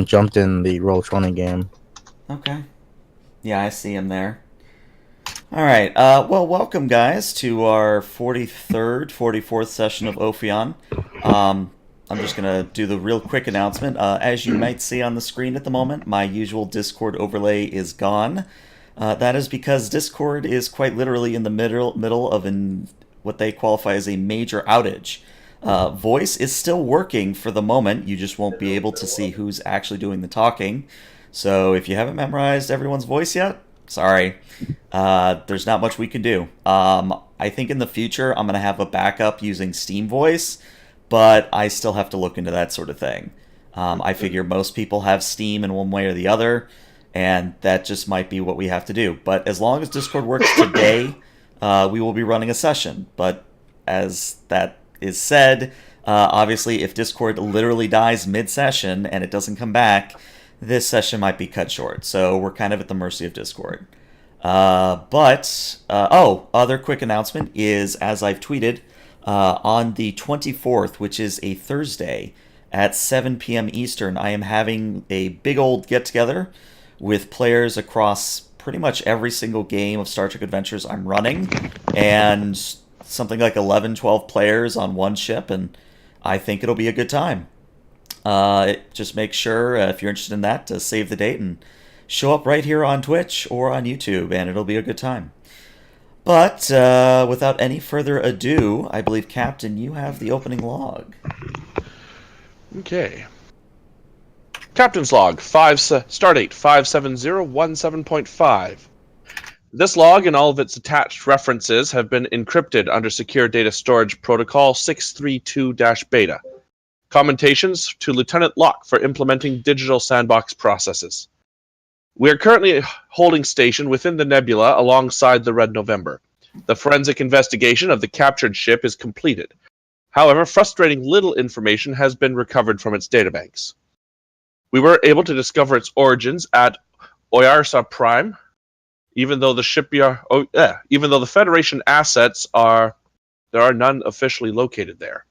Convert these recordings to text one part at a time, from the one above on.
jumped in the Roll20 game. Okay. Yeah, I see him there. All right. Well, welcome, guys, to our 43rd, 44th session of Ophion. Um, I'm just going to do the real quick announcement. As you might see on the screen at the moment, my usual Discord overlay is gone. That is because Discord is quite literally in the middle of what they qualify as a major outage. Voice is still working for the moment. You just won't be able to see who's actually doing the talking. So if you haven't memorized everyone's voice yet, sorry. There's not much we can do. I think in the future I'm going to have a backup using Steam Voice, but I still have to look into that sort of thing. I figure most people have Steam in one way or the other, and that just might be what we have to do. But as long as Discord works today, we will be running a session. But as that is said, obviously, if Discord literally dies mid-session and it doesn't come back, this session might be cut short. So we're kind of at the mercy of Discord. Other quick announcement is, as I've tweeted, on the 24th, which is a Thursday, at 7 p.m. Eastern, I am having a big old get-together with players across pretty much every single game of Star Trek Adventures I'm running, and something like 11, 12 players on one ship, and I think it'll be a good time. Just make sure, if you're interested in that, to save the date and show up right here on Twitch or on YouTube, and it'll be a good time. But without any further ado, I believe, Captain, you have the opening log. Okay. Captain's log, stardate 57017.5. This log and all of its attached references have been encrypted under Secure Data Storage Protocol 632-beta. Commentations to Lieutenant Locke for implementing digital sandbox processes. We are currently holding station within the nebula alongside the Red November. The forensic investigation of the captured ship is completed. However, frustrating little information has been recovered from its databanks. We were able to discover its origins at Oyarsa Prime, even though the Federation assets there are none officially located there.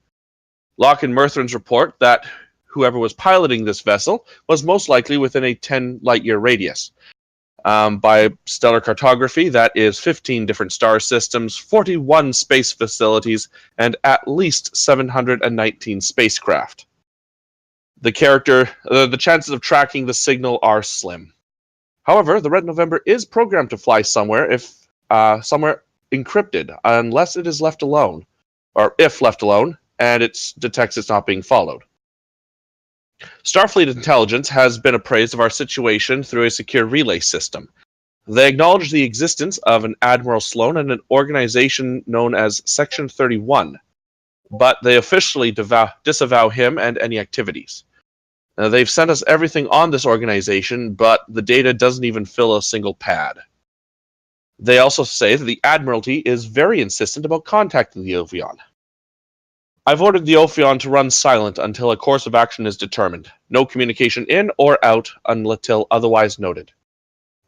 Locke and Murthrin's report that whoever was piloting this vessel was most likely within a 10 light-year radius. By stellar cartography, that is 15 different star systems, 41 space facilities, and at least 719 spacecraft. The chances of tracking the signal are slim. However, the Red November is programmed to fly somewhere encrypted, unless it is left alone, or if left alone, and it detects it's not being followed. Starfleet intelligence has been appraised of our situation through a secure relay system. They acknowledge the existence of an Admiral Sloan and an organization known as Section 31, but they officially disavow him and any activities. They've sent us everything on this organization, but the data doesn't even fill a single pad. They also say that the Admiralty is very insistent about contacting the Ophion. I've ordered the Ophion to run silent until a course of action is determined. No communication in or out until otherwise noted.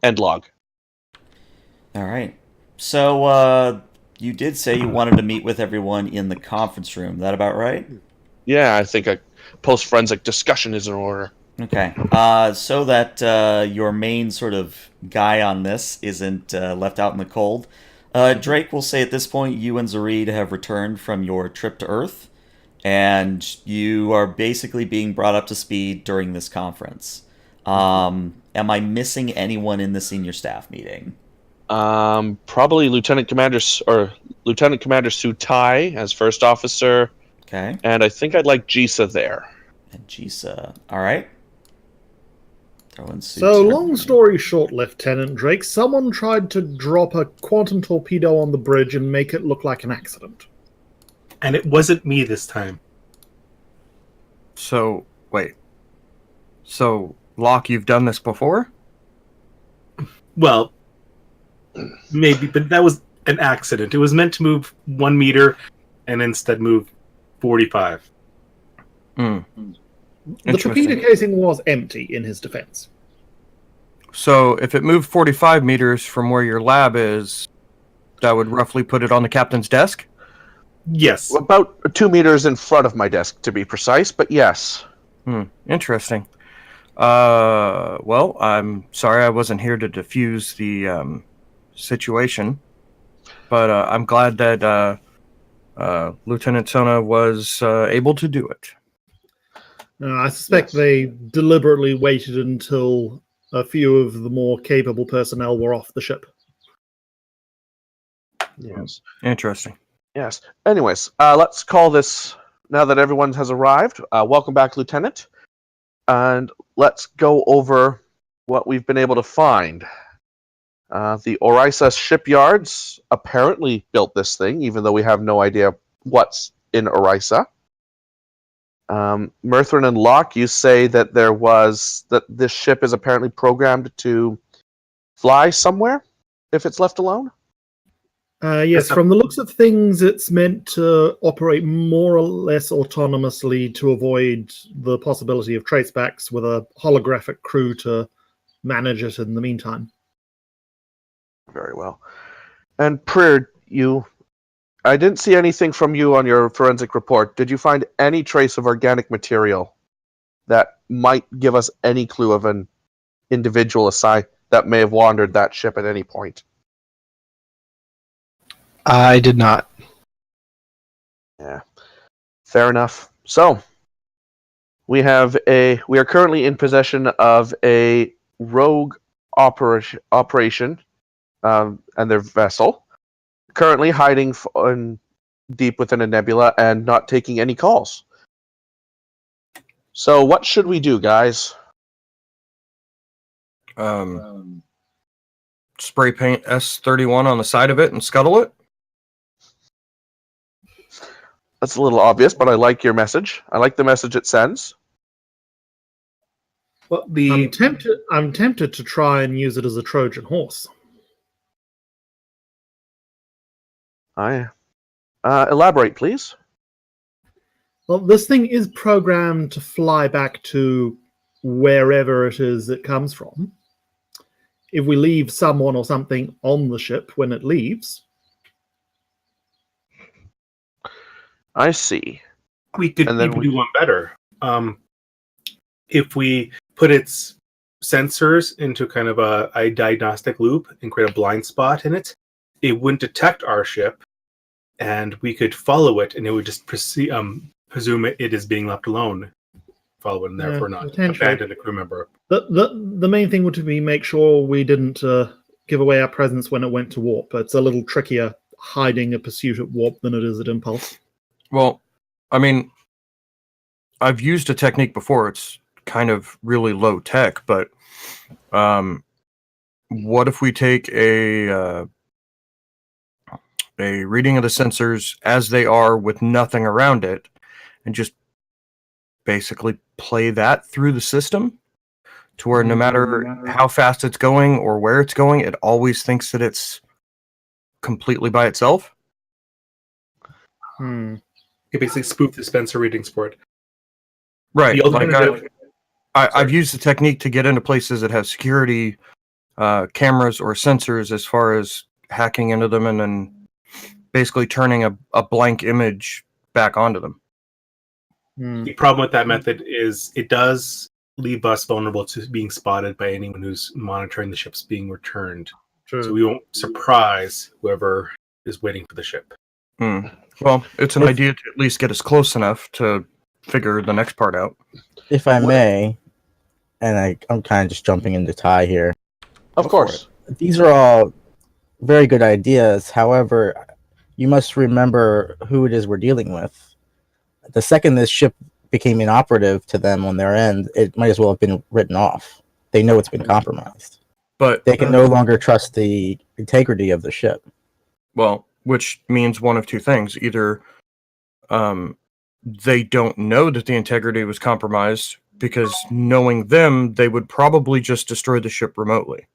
End log. All right. So, you did say you wanted to meet with everyone in the conference room. That about right? Yeah, I think a post-forensic discussion is in order. Okay. So that your main sort of guy on this isn't left out in the cold, Drake will say at this point you and Zareed have returned from your trip to Earth, and you are basically being brought up to speed during this conference. Am I missing anyone in the senior staff meeting? Probably Lieutenant Commander Sutai as first officer. Okay. And I think I'd like Jisa there. And Jisa. All right. So, long story short, Lieutenant Drake, someone tried to drop a quantum torpedo on the bridge and make it look like an accident. And it wasn't me this time. So, wait. So, Locke, you've done this before? Well, maybe, but that was an accident. It was meant to move 1 meter and instead move 45. The torpedo casing was empty, in his defense. So, if it moved 45 meters from where your lab is, that would roughly put it on the captain's desk? Yes. About 2 meters in front of my desk, to be precise, but yes. Interesting. Well, I'm sorry I wasn't here to defuse the situation, but I'm glad that Lieutenant Sona was able to do it. I suspect Yes. they deliberately waited until a few of the more capable personnel were off the ship. Yes. Interesting. Yes. Anyways, let's call this, now that everyone has arrived, welcome back, Lieutenant. And let's go over what we've been able to find. The Orisa shipyards apparently built this thing, even though we have no idea what's in Orisa. Murthrin and Locke, you say that this ship is apparently programmed to fly somewhere if it's left alone? Yes, from the looks of things, it's meant to operate more or less autonomously to avoid the possibility of tracebacks with a holographic crew to manage it in the meantime. Very well. And Prid, I didn't see anything from you on your forensic report. Did you find any trace of organic material that might give us any clue of an individual aside that may have wandered that ship at any point? I did not. Yeah. Fair enough. So, we are currently in possession of a rogue operation and their vessel, currently hiding deep within a nebula and not taking any calls. So what should we do, guys? Spray paint S31 on the side of it and scuttle it. That's a little obvious, but I like your message. I like the message it sends. Well, I'm tempted to try and use it as a Trojan horse. Elaborate, please. Well, this thing is programmed to fly back to wherever it is it comes from. If we leave someone or something on the ship when it leaves, I see. we could And then even do one better. If we put its sensors into kind of a diagnostic loop and create a blind spot in it, it wouldn't detect our ship, and we could follow it, and it would just presume it is being left alone, follow it, and therefore not abandon a crew member. The main thing would be make sure we didn't give away our presence when it went to warp. It's a little trickier hiding a pursuit at warp than it is at impulse. Well, I mean, I've used a technique before. It's kind of really low tech, but what if we take a reading of the sensors as they are with nothing around it and just basically play that through the system to where no matter how fast it's going or where it's going, it always thinks that it's completely by itself? Hmm. You basically spoof the sensor readings for it. Right. The Like alternative- I've used the technique to get into places that have security cameras or sensors as far as hacking into them and then basically turning a blank image back onto them. The problem with that method is it does leave us vulnerable to being spotted by anyone who's monitoring the ships being returned. True. So we won't surprise whoever is waiting for the ship. Well, it's an idea to at least get us close enough to figure the next part out. If I may, and I'm kind of just jumping into Ty here. Of course. These are all very good ideas. However, you must remember who it is we're dealing with. The second this ship became inoperative to them on their end, it might as well have been written off. They know it's been compromised. But They can no longer trust the integrity of the ship. well, which means one of two things. Either they don't know that the integrity was compromised, because knowing them, they would probably just destroy the ship remotely.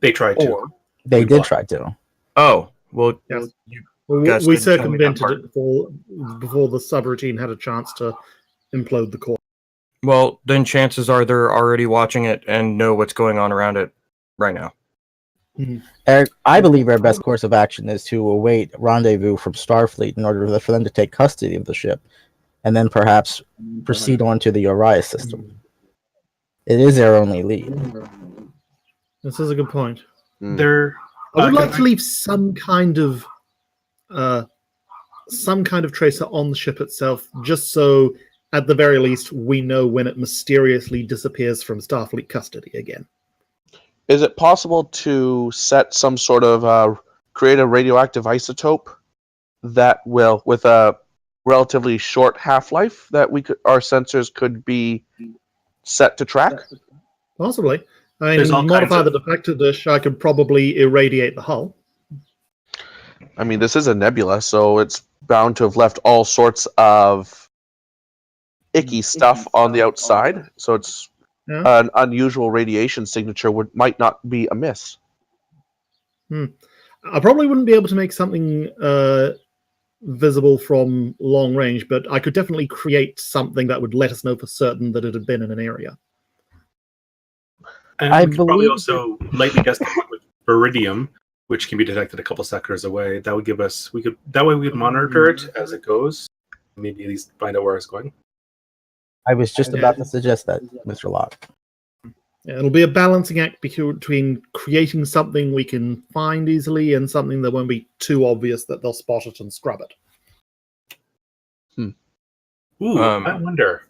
They tried to. Or, They did try to. oh, well, Yes. you Well, guys we didn't tell me that circumvented part. it before the subroutine had a chance to implode the core. Well, then chances are they're already watching it and know what's going on around it right now. Eric, I believe our best course of action is to await rendezvous from Starfleet in order for them to take custody of the ship, and then perhaps proceed on to the Orion system. It is our only lead. This is a good point. There, I would can like to leave some kind of tracer on the ship itself, just so at the very least we know when it mysteriously disappears from Starfleet custody again. Is it possible to set some sort of create a radioactive isotope that will, with a relatively short half-life, that our sensors could be set to track? Possibly. I There's all mean, modify kinds the defector dish. I could probably irradiate the hull. I mean, this is a nebula, so it's bound to have left all sorts of icky stuff on the outside. So it's Yeah. an unusual radiation signature might not be amiss. I probably wouldn't be able to make something visible from long range, but I could definitely create something that would let us know for certain that it had been in an area. And I we could probably believe- also lightly test it with baridium, which can be detected a couple sectors away. That would give us that way we could monitor it as it goes. Maybe at least find out where it's going. I was just about to suggest that, Mr. Locke. Yeah, it'll be a balancing act between creating something we can find easily and something that won't be too obvious that they'll spot it and scrub it. Ooh, I wonder.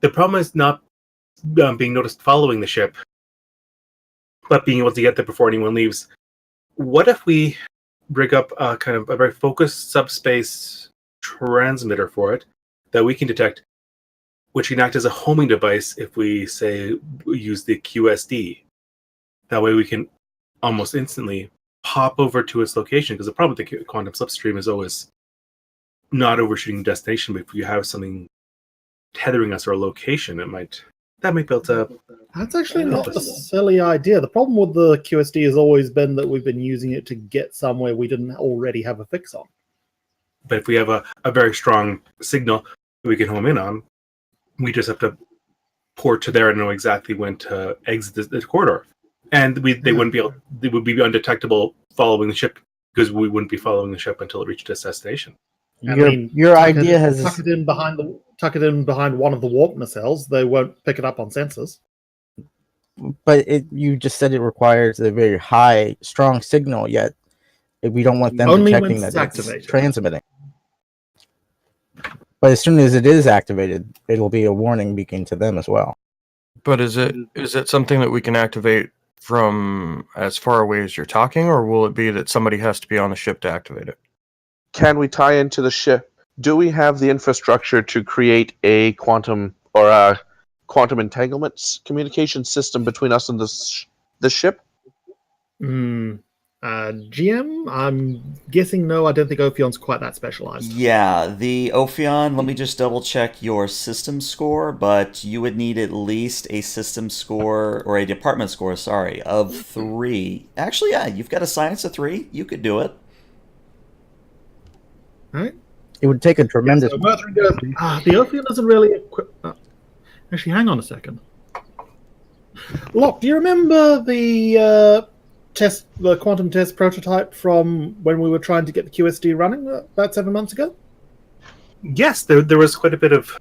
The problem is not being noticed following the ship, but being able to get there before anyone leaves. What if we rig up a kind of a very focused subspace transmitter for it that we can detect, which can act as a homing device if we, say, use the QSD. That way we can almost instantly pop over to its location, because the problem with the quantum slipstream is always not overshooting the destination, but if you have something tethering us or a location, that might be able to... That's actually not a silly idea. The problem with the QSD has always been that we've been using it to get somewhere we didn't already have a fix on. But if we have a very strong signal that we can home in on, we just have to port to there and know exactly when to exit the corridor. And they would be undetectable following the ship, because we wouldn't be following the ship until it reached its destination. Your idea has tuck it in behind one of the warp nacelles. They won't pick it up on sensors. but you just said it requires a very high, strong signal, yet we don't want them Only detecting when that it's it's activated. transmitting. But as soon as it is activated, it'll be a warning beacon to them as well. But is it something that we can activate from as far away as you're talking, or will it be that somebody has to be on the ship to activate it? Can we tie into the ship? Do we have the infrastructure to create a quantum entanglements communication system between us and the ship? GM, I'm guessing no. I don't think Ophion's quite that specialized. Yeah, the Ophion, let me just double check your system score, but you would need at least a system score, or a department score, sorry, of 3. Actually, yeah, you've got a science of 3. You could do it. All right. It would take a tremendous. So Mertrin goes, the Ophion isn't really equipped. Actually, hang on a second. Locke, do you remember the quantum test prototype from when we were trying to get the QSD running about 7 months ago? Yes, there was quite a bit of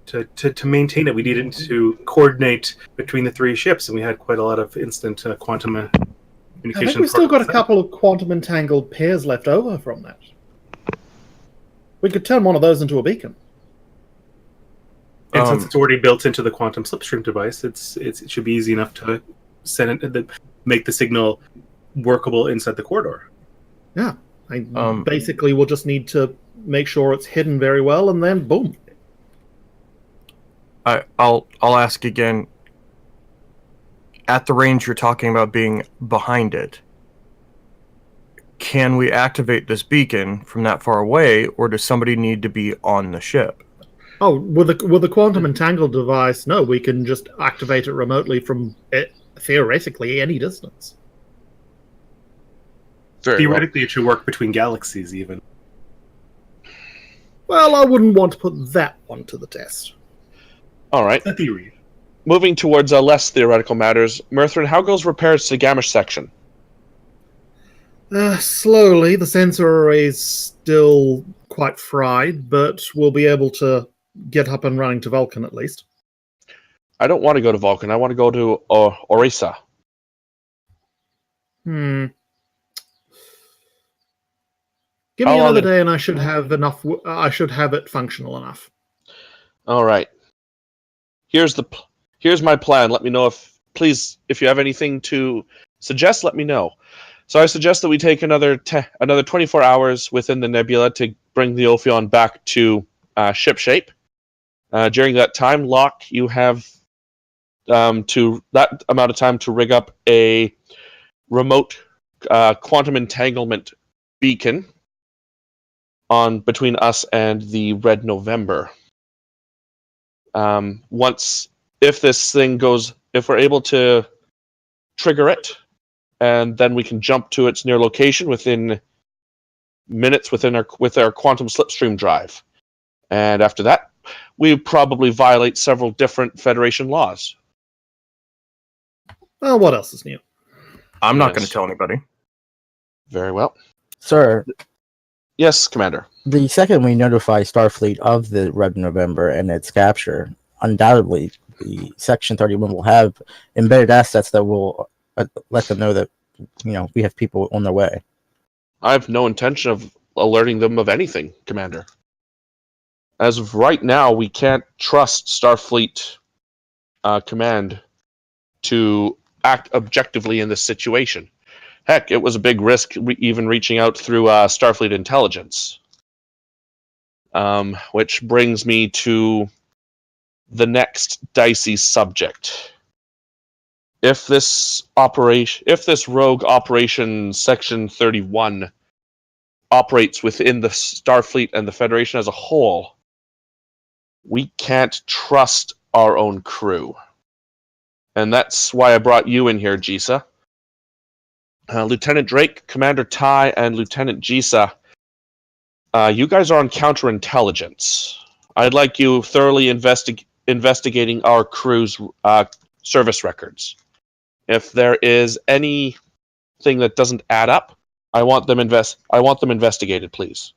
to maintain it. We needed to coordinate between the three ships, and we had quite a lot of instant quantum communication. I think we've still got a couple of quantum entangled pairs left over from that. We could turn one of those into a beacon. And since it's already built into the quantum slipstream device, it should be easy enough to send it, make the signal workable inside the corridor. Yeah. Basically, we'll just need to make sure it's hidden very well, and then boom. I'll ask again. At the range you're talking about being behind it, can we activate this beacon from that far away, or does somebody need to be on the ship? Oh, with the quantum entangled device, no, we can just activate it remotely from theoretically any distance. Theoretically, it should work between galaxies, even. Well, I wouldn't want to put that one to the test. All right. A theory. Moving towards less theoretical matters, Merthrin, how goes repairs to the Gamish section? Slowly. The sensor array's still quite fried, but we'll be able to get up and running to Vulcan at least. I don't want to go to Vulcan. I want to go to Orisa. Give How me long another it- day, and I should have enough. I should have it functional enough. All right. Here's my plan. Let me know if you have anything to suggest. Let me know. So I suggest that we take another 24 hours within the nebula to bring the Ophion back to ship shape. During that time, Locke, you have to that amount of time to rig up a remote quantum entanglement beacon on between us and the Red November. If we're able to trigger it, and then we can jump to its near location within minutes with our quantum slipstream drive. And after that, we probably violate several different Federation laws. Well, what else is new? I'm not Yes. going to tell anybody. Very well. Sir, Yes, Commander. the second we notify Starfleet of the Red November and its capture, undoubtedly the Section 31 will have embedded assets that will let them know that we have people on their way. I have no intention of alerting them of anything, Commander. As of right now, we can't trust Starfleet Command to act objectively in this situation. Heck, it was a big risk even reaching out through Starfleet Intelligence. Which brings me to the next dicey subject. If this rogue operation Section 31 operates within the Starfleet and the Federation as a whole, we can't trust our own crew. And that's why I brought you in here, Jisa. Lieutenant Drake, Commander Ty, and Lieutenant Jisa, you guys are on counterintelligence. I'd like you thoroughly investigating our crew's service records. If there is anything that doesn't add up, I want them investigated, please.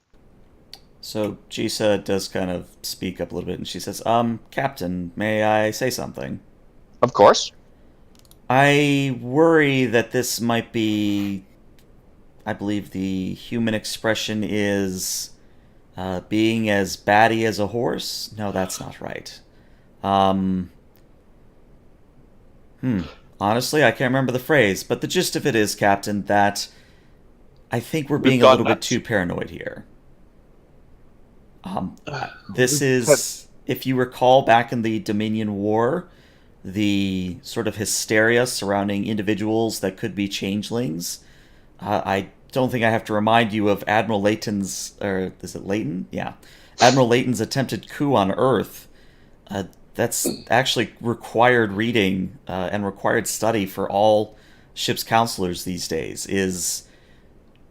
So Jisa does kind of speak up a little bit, and she says, Captain, may I say something? Of course. I worry that this might be, I believe the human expression is being as batty as a horse? No, that's not right. Honestly, I can't remember the phrase, but the gist of it is, Captain, that I think we're being a little bit too paranoid here. This is, if you recall back in the Dominion War, the sort of hysteria surrounding individuals that could be changelings. I don't think I have to remind you of Admiral Layton's, or is it Layton? Yeah. Admiral Layton's attempted coup on Earth. That's actually required reading and required study for all ship's counselors these days.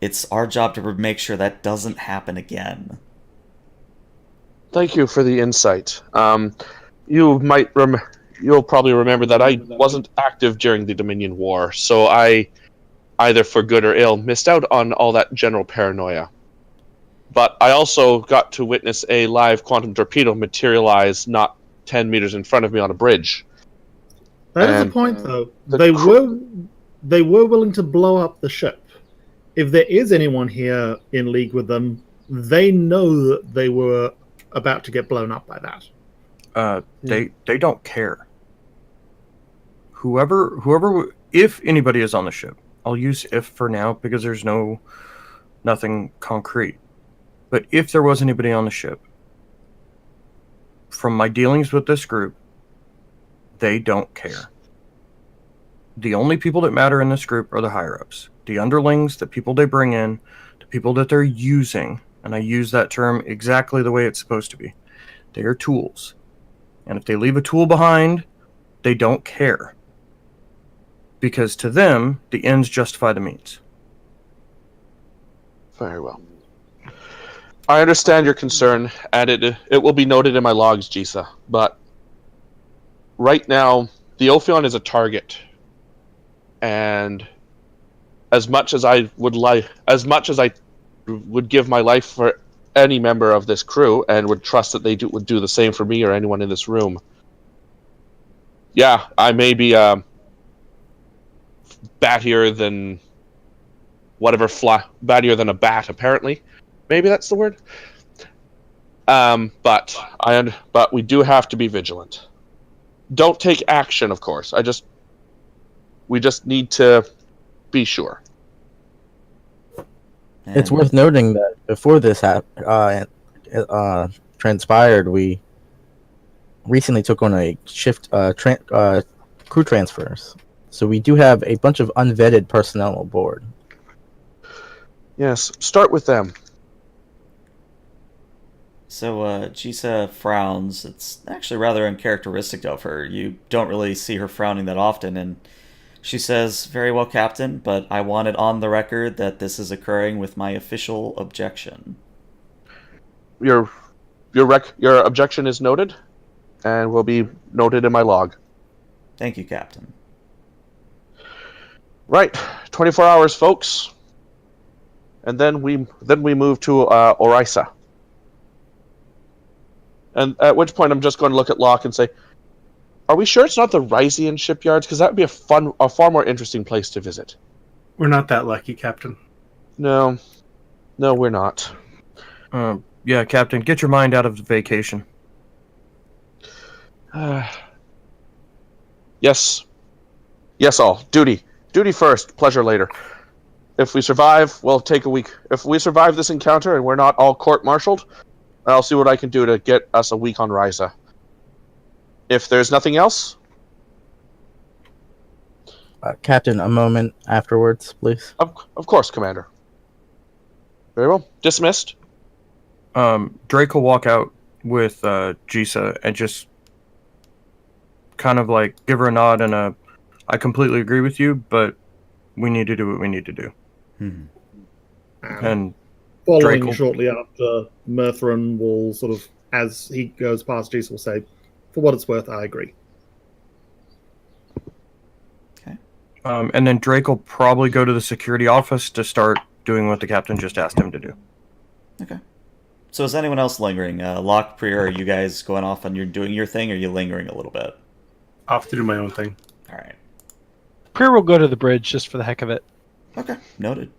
It's our job to make sure that doesn't happen again. Thank you for the insight. You'll probably remember that I wasn't active during the Dominion War, so I, either for good or ill, missed out on all that general paranoia. But I also got to witness a live quantum torpedo materialize not 10 meters in front of me on a bridge. That is a point, though. They were willing to blow up the ship. If there is anyone here in league with them, they know that they were about to get blown up by that. They don't care. Whoever, if anybody is on the ship, I'll use if for now because there's nothing concrete. But if there was anybody on the ship, from my dealings with this group, they don't care. The only people that matter in this group are the higher-ups. The underlings, the people they bring in, the people that they're using, and I use that term exactly the way it's supposed to be. They are tools. And if they leave a tool behind, they don't care. Because to them, the ends justify the means. Very well. I understand your concern, and it will be noted in my logs, Jisa. But right now, the Ophion is a target, and as much as I would give my life for any member of this crew, and would trust that they would do the same for me or anyone in this room, Yeah, I may be battier than whatever battier than a bat. Apparently, maybe that's the word. But we do have to be vigilant. Don't take action, of course. We just need to be sure. It's And worth noting that before this transpired, we recently took on a crew transfers. So we do have a bunch of unvetted personnel aboard. Yes, start with them. so Jisa frowns. It's actually rather uncharacteristic of her. You don't really see her frowning that often, and she says, "Very well, Captain, but I want it on the record that this is occurring with my official objection." Your objection is noted, and will be noted in my log. Thank you, Captain. Right, 24 hours, folks, and then we move to Orisa. And at which point, I'm just going to look at Locke and say, "Are we sure it's not the Rysian shipyards? Because that would be a far more interesting place to visit." We're not that lucky, Captain. No, we're not. Yeah, Captain, get your mind out of the vacation. Yes, all duty first, pleasure later. If we survive, we'll take a week. If we survive this encounter and we're not all court-martialed, I'll see what I can do to get us a week on Ryza. If there's nothing else, Captain, a moment afterwards, please. of course, Commander. Very well. Dismissed. Drake will walk out with Jisa and just kind of like give her a nod and I completely agree with you, but we need to do what we need to do. And Following Draco. shortly after, Murthrin will sort of, as he goes past Jisa, will say, "For what it's worth, I agree." And then Drake will probably go to the security office to start doing what the captain just asked him to do. Okay. So is anyone else lingering? Locke, Priya, are you guys going off on doing your thing, or are you lingering a little bit? Off to do my own thing. All right. Priya will go to the bridge just for the heck of it. Okay, noted.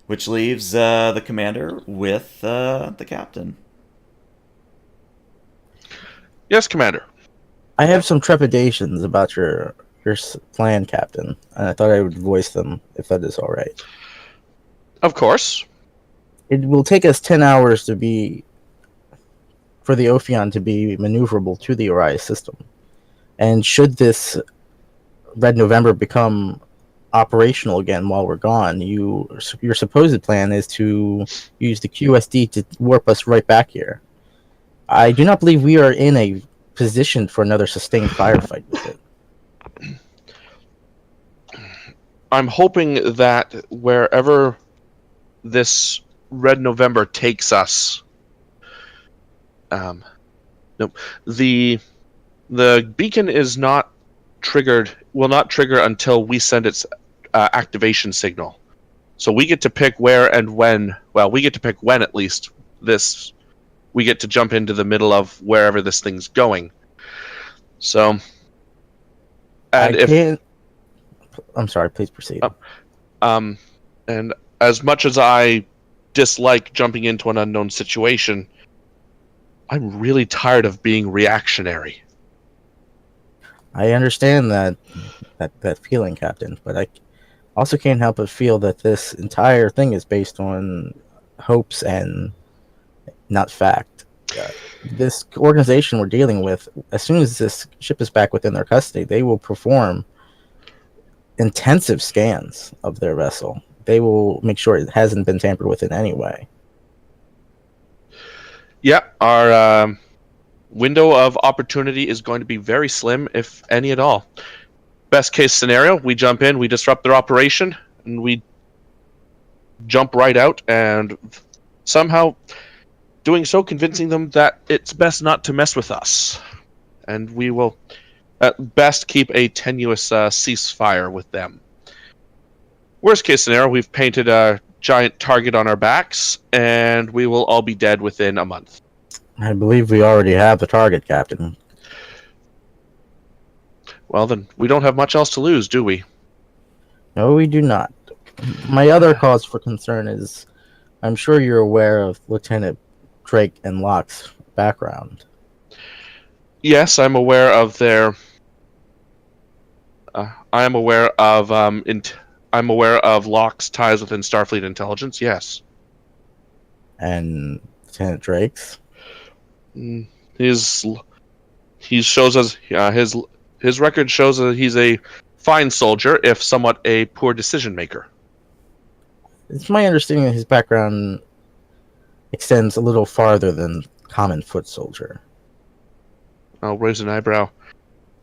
Which leaves the commander with the captain. Yes, Commander. I have some trepidations about your plan, Captain, and I thought I would voice them if that is all right. Of course. It will take us 10 hours for the Ophion to be maneuverable to the Orion system. And should this Red November become operational again while we're gone, your supposed plan is to use the QSD to warp us right back here. I do not believe we are in a position for another sustained firefight with it. I'm hoping that wherever this Red November takes us, the beacon is not triggered. Will not trigger until we send its activation signal. So we get to pick where and when. Well, we get to pick when, at least. We get to jump into the middle of wherever this thing's going. So, and I'm sorry, please proceed. and as much as I dislike jumping into an unknown situation, I'm really tired of being reactionary. I understand that feeling, Captain, but I also can't help but feel that this entire thing is based on hopes and not fact. This organization we're dealing with, as soon as this ship is back within their custody, they will perform intensive scans of their vessel. They will make sure it hasn't been tampered with in any way. Yeah, our window of opportunity is going to be very slim, if any at all. Best case scenario, we jump in, we disrupt their operation, and we jump right out, and somehow doing so, convincing them that it's best not to mess with us. And we will, at best, keep a tenuous ceasefire with them. Worst case scenario, we've painted a giant target on our backs, and we will all be dead within a month. I believe we already have the target, Captain. Well, then we don't have much else to lose, do we? No, we do not. My other cause for concern is, I'm sure you're aware of Lieutenant Drake and Locke's background. Yes, I'm aware of their. I am aware of I'm aware of Locke's ties within Starfleet intelligence. Yes, And Lieutenant Drake's? Mm, he shows us his record shows that he's a fine soldier, if somewhat a poor decision maker. It's my understanding that his background extends a little farther than common foot soldier. I'll raise an eyebrow.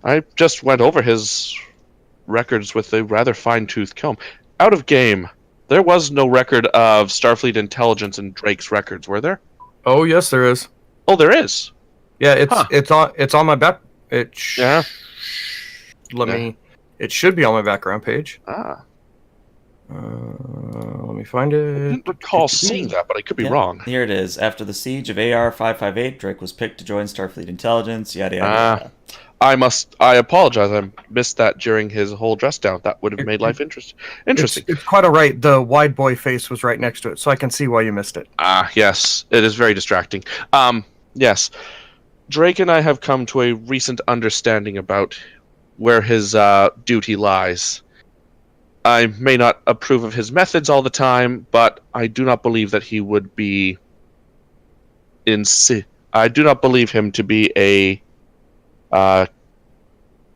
I just went over his records with a rather fine-tooth comb. Out of game, there was no record of Starfleet intelligence in Drake's records, were there? Oh yes, there is. Oh, there is. Yeah, Huh. it's on my back. Yeah. It should be on my background page. Ah, Let me find I it. didn't recall seeing that, but I could be wrong. Here it is. After the siege of AR 558, Drake was picked to join Starfleet Intelligence. Yada yada. yada. I apologize. I missed that during his whole dress down. That would have made life interesting. It's quite all right. The wide boy face was right next to it, so I can see why you missed it. Yes, it is very distracting. Yes, Drake and I have come to a recent understanding about where his duty lies. I may not approve of his methods all the time, but I do not believe that he would be I do not believe him to be a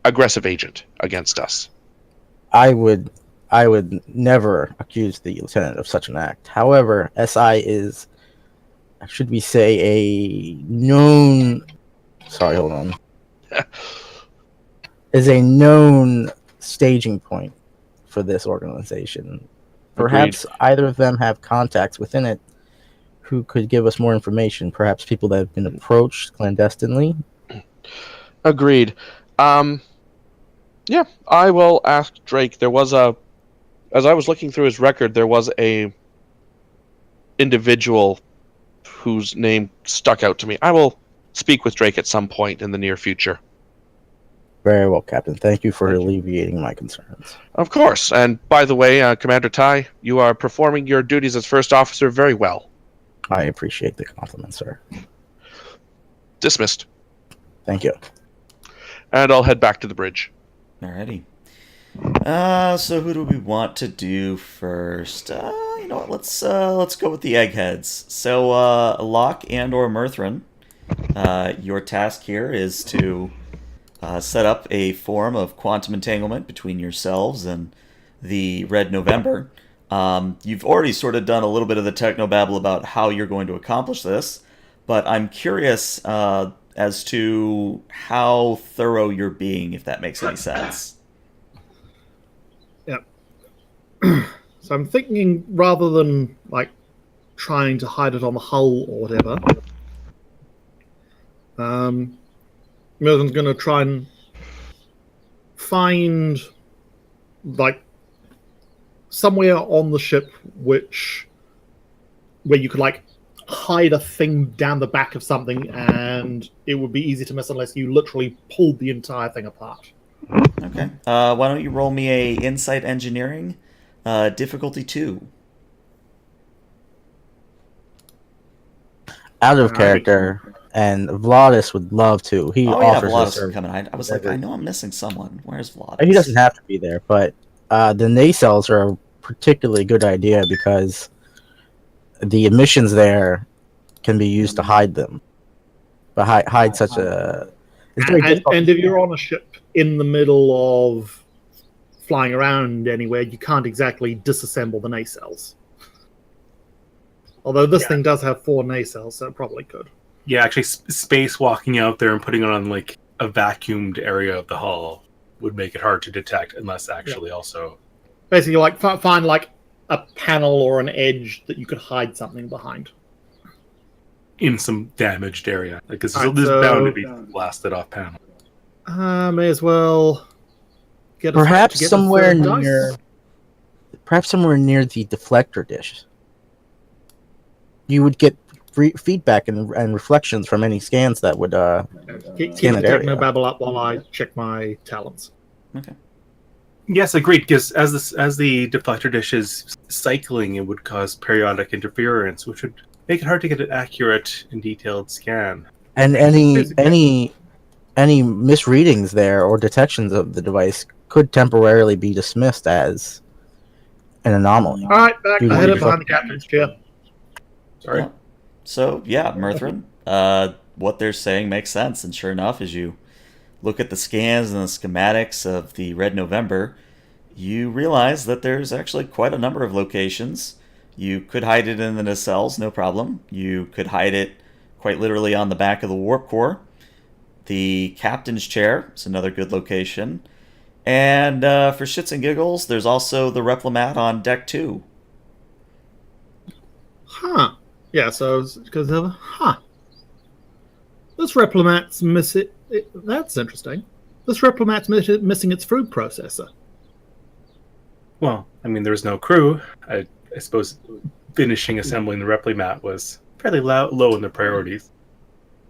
aggressive agent against us. I would never accuse the lieutenant of such an act. However, SI is, should we say, a known. Sorry, hold on. Is a known staging point for this organization. Perhaps either of them have contacts within it who could give us more information. Perhaps people that have been approached clandestinely. Agreed. Yeah, I will ask Drake. As I was looking through his record, there was a individual whose name stuck out to me. I will speak with Drake at some point in the near future. Very well, Captain. Thank you for alleviating my concerns. Of course. And by the way, Commander Ty, you are performing your duties as first officer very well. I appreciate the compliment, sir. Dismissed. Thank you. And I'll head back to the bridge. Alrighty. So who do we want to do first? You know what? Let's go with the eggheads. So, Locke and/or Murthrin, your task here is to set up a form of quantum entanglement between yourselves and the Red November. You've already sort of done a little bit of the technobabble about how you're going to accomplish this, but I'm curious as to how thorough you're being, if that makes any sense. Yeah. So I'm thinking, rather than like trying to hide it on the hull or whatever, Milton's going to try and find like somewhere on the ship where you could like hide a thing down the back of something and it would be easy to miss unless you literally pulled the entire thing apart. Okay. Why don't you roll me a Insight Engineering, difficulty 2. Out of character, and Vladis would love to. He offers Vladis his can service. come in. I was like, I know I'm missing someone. Where's Vladis? He doesn't have to be there, but the nacelles are a particularly good idea because the emissions there can be used to hide them. But hide such a... It's very difficult. And if you're on a ship in the middle of flying around anywhere, you can't exactly disassemble the nacelles. Although this thing does have 4 nacelles, so it probably could. Yeah, actually, space walking out there and putting it on like a vacuumed area of the hull would make it hard to detect, unless actually also basically like find like a panel or an edge that you could hide something behind in some damaged area. Like this Alright, is so- bound to be blasted off panel. May as well get Perhaps the somewhere third dice. near the deflector dish. You would get feedback and reflections from any scans that would Keep scan the that area. technobabble up while I check my talents. Okay. Yes, agreed. Because as the deflector dish is cycling, it would cause periodic interference, which would make it hard to get an accurate and detailed scan. And Here's a any misreadings there or detections of the device could temporarily be dismissed as an anomaly. All right, back. Due to I head the up behind the captain's chair. Sorry. Yeah. So, yeah, Murthrin, what they're saying makes sense. And sure enough, as you look at the scans and the schematics of the Red November, you realize that there's actually quite a number of locations. You could hide it in the nacelles, no problem. You could hide it quite literally on the back of the warp core. The captain's chair is another good location. And for shits and giggles, there's also the replimat on deck 2. Huh. Yeah, so because this replimat's missing. That's interesting. This replimat's missing its food processor. Well, I mean, there was no crew. I suppose finishing assembling the replimat was fairly low in the priorities.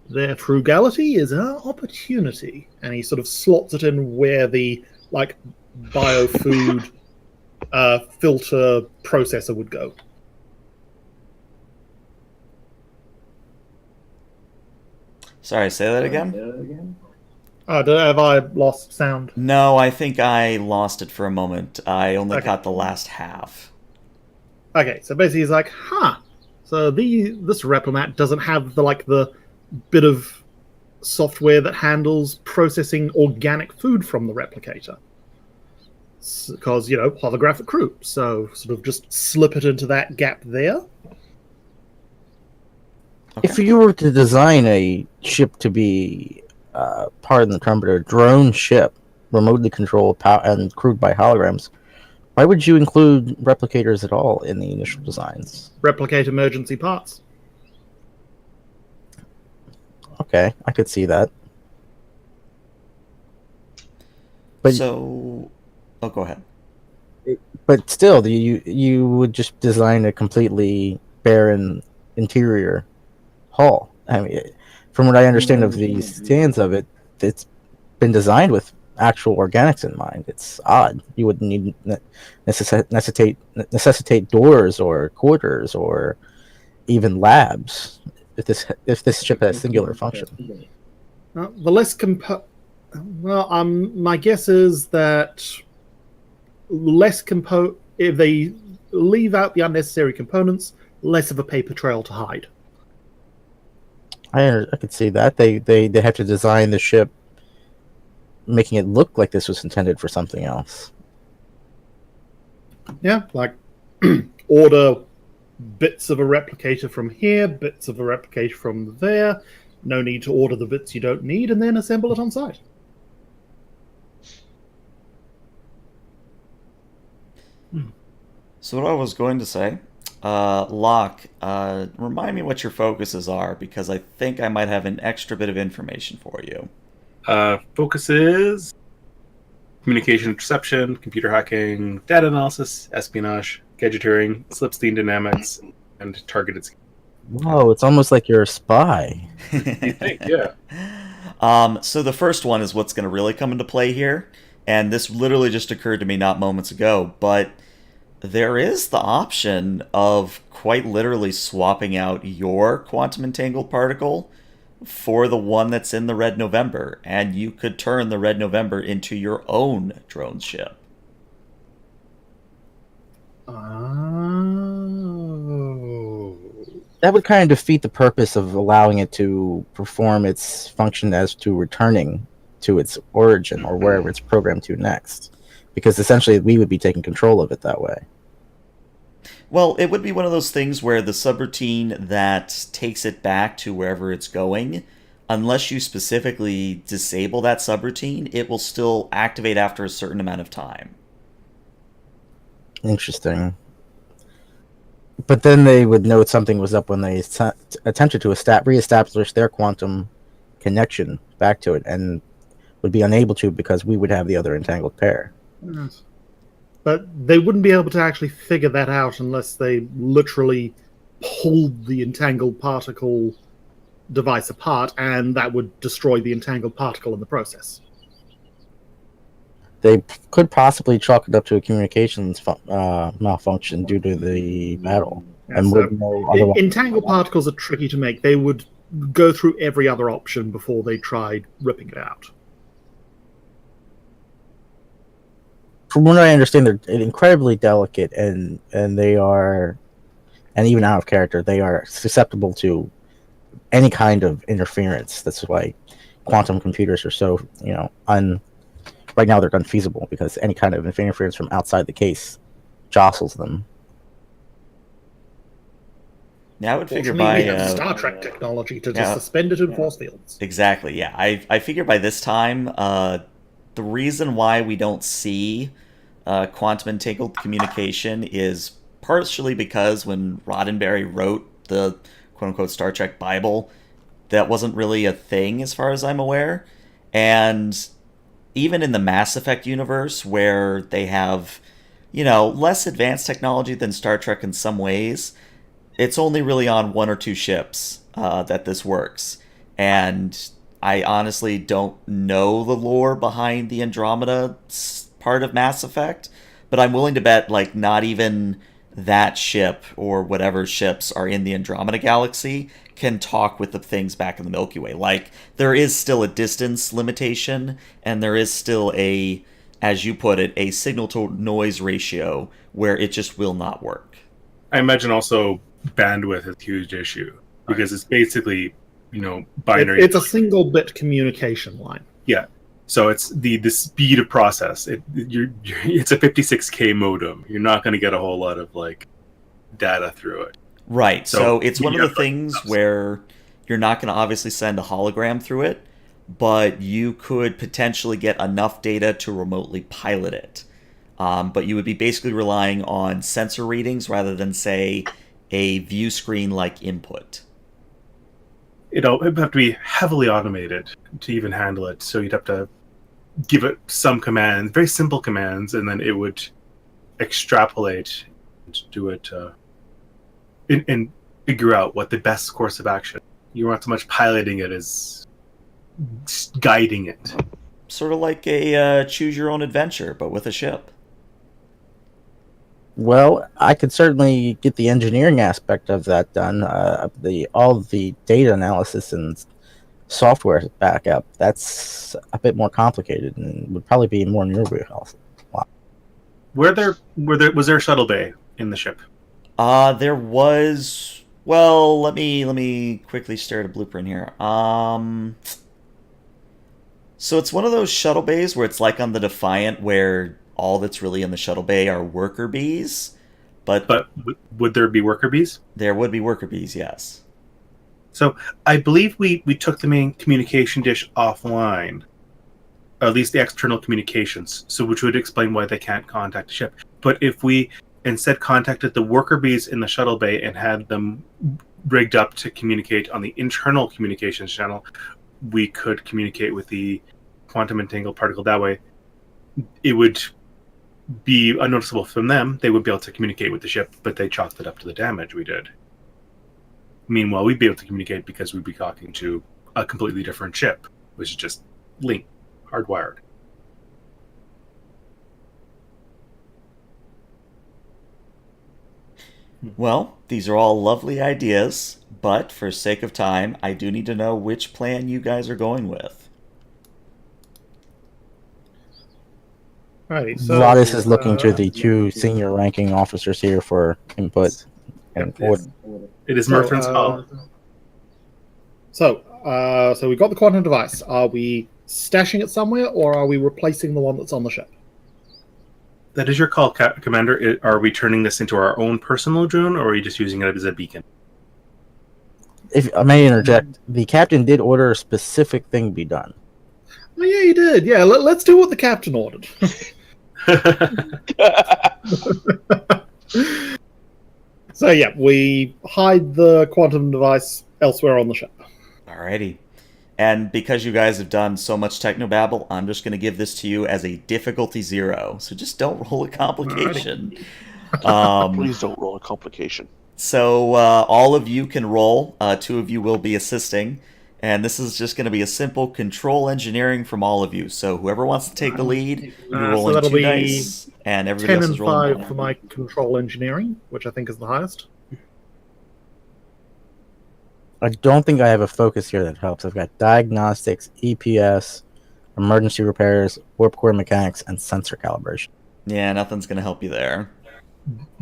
Their frugality is our opportunity, and he sort of slots it in where the biofood filter processor would go. Sorry, say that again? Have I lost sound? No, I think I lost it for a moment. I only Okay. caught the last half. Okay, so basically he's like, so this replimat doesn't have the bit of software that handles processing organic food from the replicator. Because, holographic crew. So sort of just slip it into that gap there. Okay. If you were to design a ship to be, pardon the trumpeter, drone ship, remotely controlled and crewed by holograms, why would you include replicators at all in the initial designs? Replicate emergency parts. Okay, I could see that. But So, oh, go ahead. But still, you would just design a completely barren interior hull. I mean, from what I understand of the stands of it, it's been designed with actual organics in mind. It's odd. You would need necessitate doors or quarters or even labs if this ship has singular function. The less my guess is that if they leave out the unnecessary components, less of a paper trail to hide. I could see that they have to design the ship, making it look like this was intended for something else. Yeah, order bits of a replicator from here, bits of a replicator from there. No need to order the bits you don't need, and then assemble it on site. So what I was going to say, Locke, remind me what your focuses are, because I think I might have an extra bit of information for you. Focus is communication interception, computer hacking, data analysis, espionage, gadgeteering, slipstream dynamics, and targeted. Whoa, it's almost like you're a spy. You think, yeah. So the first one is what's going to really come into play here, and this literally just occurred to me not moments ago, but there is the option of quite literally swapping out your quantum entangled particle for the one that's in the Red November, and you could turn the Red November into your own drone ship. Oh. That would kind of defeat the purpose of allowing it to perform its function as to returning to its origin or wherever it's programmed to next. Because essentially we would be taking control of it that way. Well, it would be one of those things where the subroutine that takes it back to wherever it's going, unless you specifically disable that subroutine, it will still activate after a certain amount of time. Interesting. But then they would know something was up when they attempted to reestablish their quantum connection back to it, and would be unable to because we would have the other entangled pair. Yes. But they wouldn't be able to actually figure that out unless they literally pulled the entangled particle device apart, and that would destroy the entangled particle in the process. they could possibly chalk it up to a communications malfunction due to the battle. Yeah, And so would know otherwise. entangled particles are tricky to make. They would go through every other option before they tried ripping it out. From what I understand, they're incredibly delicate, and they are, and even out of character, they are susceptible to any kind of interference. That's why quantum computers are so, right now they're unfeasible, because any kind of interference from outside the case jostles them. Yeah, I would figure Fortunately, by we have Star Trek technology to yeah. just suspend it in force fields. Exactly. Yeah, I figure by this time, the reason why we don't see quantum entangled communication is partially because when Roddenberry wrote the quote unquote Star Trek Bible, that wasn't really a thing as far as I'm aware. And even in the Mass Effect universe, where they have, less advanced technology than Star Trek in some ways, it's only really on 1 or 2 ships that this works. And I honestly don't know the lore behind the Andromeda part of Mass Effect, but I'm willing to bet, like, not even that ship or whatever ships are in the Andromeda galaxy can talk with the things back in the Milky Way. Like, there is still a distance limitation, and there is still a, as you put it, a signal to noise ratio where it just will not work. I imagine also bandwidth is a huge issue, because it's basically, binary. It's a single bit communication line. Yeah. So it's the speed of process. It's a 56K modem. You're not going to get a whole lot of data through it. Right. So it's one of the yeah, things where you're not going to obviously send a hologram through it, but you could potentially get enough data to remotely pilot it. But you would be basically relying on sensor readings rather than, say, a view screen like input. It'd have to be heavily automated to even handle it. So you'd have to give it some commands, very simple commands, and then it would extrapolate and do it and figure out what the best course of action. You're not so much piloting it as guiding it. Sort of like a choose your own adventure, but with a ship. Well, I could certainly get the engineering aspect of that done. All the data analysis and software backup, that's a bit more complicated and would probably be more in your wheelhouse. Was there a shuttle bay in the ship? There was. Well, let me quickly stare at a blueprint here. So it's one of those shuttle bays where it's like on the Defiant, where all that's really in the shuttle bay are worker bees. But would there be worker bees? There would be worker bees, yes. So I believe we took the main communication dish offline, or at least the external communications, so which would explain why they can't contact the ship. But if we instead contacted the worker bees in the shuttle bay and had them rigged up to communicate on the internal communications channel, we could communicate with the quantum entangled particle that way. It would be unnoticeable from them. They would be able to communicate with the ship, but they chalked it up to the damage we did. Meanwhile, we'd be able to communicate because we'd be talking to a completely different ship, which is just linked, hardwired. Well, these are all lovely ideas, but for sake of time, I do need to know which plan you guys are going with. Right, so Vladis is looking to the 2 senior ranking officers here for input. And It is Murthrin's call. So we've got the quantum device. Are we stashing it somewhere, or are we replacing the one that's on the ship? That is your call, Commander. Are we turning this into our own personal drone, or are we just using it as a beacon? If I may interject, the captain did order a specific thing be done. Oh, yeah, he did. Yeah, let's do what the captain ordered. So yeah, we hide the quantum device elsewhere on the ship. Alrighty. And because you guys have done so much technobabble, I'm just going to give this to you as a difficulty 0. So just don't roll a complication. Please don't roll a complication. So all of you can roll. 2 of you will be assisting. And this is just going to be a simple control engineering from all of you. So whoever wants to take the lead, you're So rolling that'll 2 be dice, and everybody 10 else and is rolling 5 1. for my control engineering, which I think is the highest. I don't think I have a focus here that helps. I've got diagnostics, EPS, emergency repairs, warp core mechanics, and sensor calibration. Yeah, nothing's going to help you there.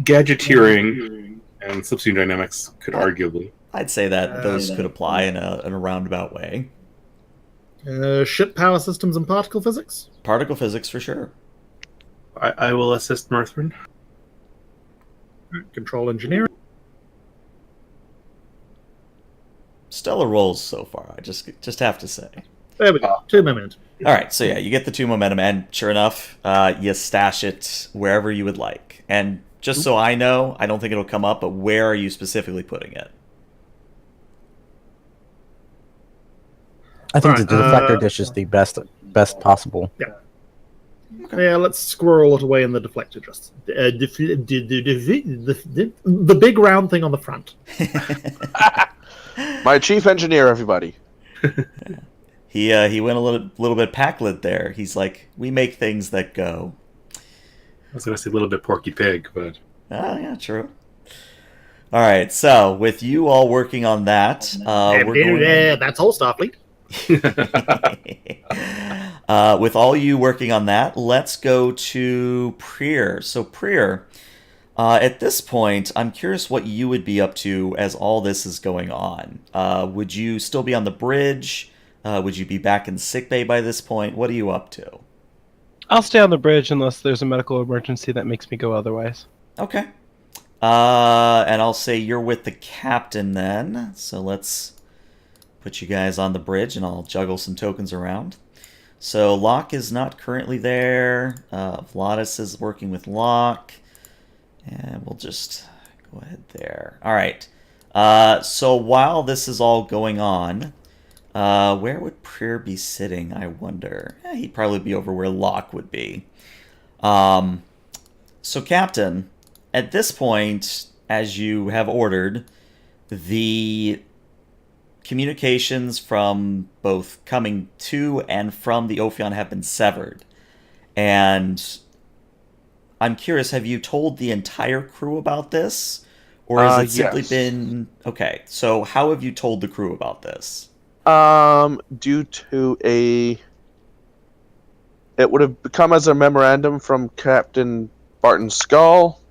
Gadgeteering and subsystem dynamics could arguably. I'd say that those could apply in a roundabout way. Ship power systems and particle physics. Particle physics for sure. I will assist Mirthrin. Control engineering. Stellar rolls so far, I just have to say. There we go. 2 momentum. All right, so yeah, you get the 2 momentum, and sure enough, you stash it wherever you would like. And just so I know, I don't think it'll come up, but where are you specifically putting it? I think the Alright, deflector dish is the best possible. Yeah, let's squirrel it away in the deflector just. The big round thing on the front. My chief engineer, everybody. He went a little bit Packlet there. He's like, we make things that go. I was going to say a little bit Porky Pig, but... Oh, yeah, true. All right, so with you all working on that, we're going... That's all, Starfleet. With all you working on that, let's go to Prier. So Prier, at this point, I'm curious what you would be up to as all this is going on. Would you still be on the bridge? Would you be back in sickbay by this point? What are you up to? I'll stay on the bridge unless there's a medical emergency that makes me go otherwise. Okay. And I'll say you're with the captain then. So let's put you guys on the bridge, and I'll juggle some tokens around. So Locke is not currently there. Vladis is working with Locke. And we'll just go ahead there. All right. So while this is all going on, where would Prier be sitting, I wonder? He'd probably be over where Locke would be. So Captain, at this point, as you have ordered, the communications from both coming to and from the Ophion have been severed. And I'm curious, have you told the entire crew about this? Or has it simply yes. been... Okay, so how have you told the crew about this? Due to it would have come as a memorandum from Captain Barton Skull,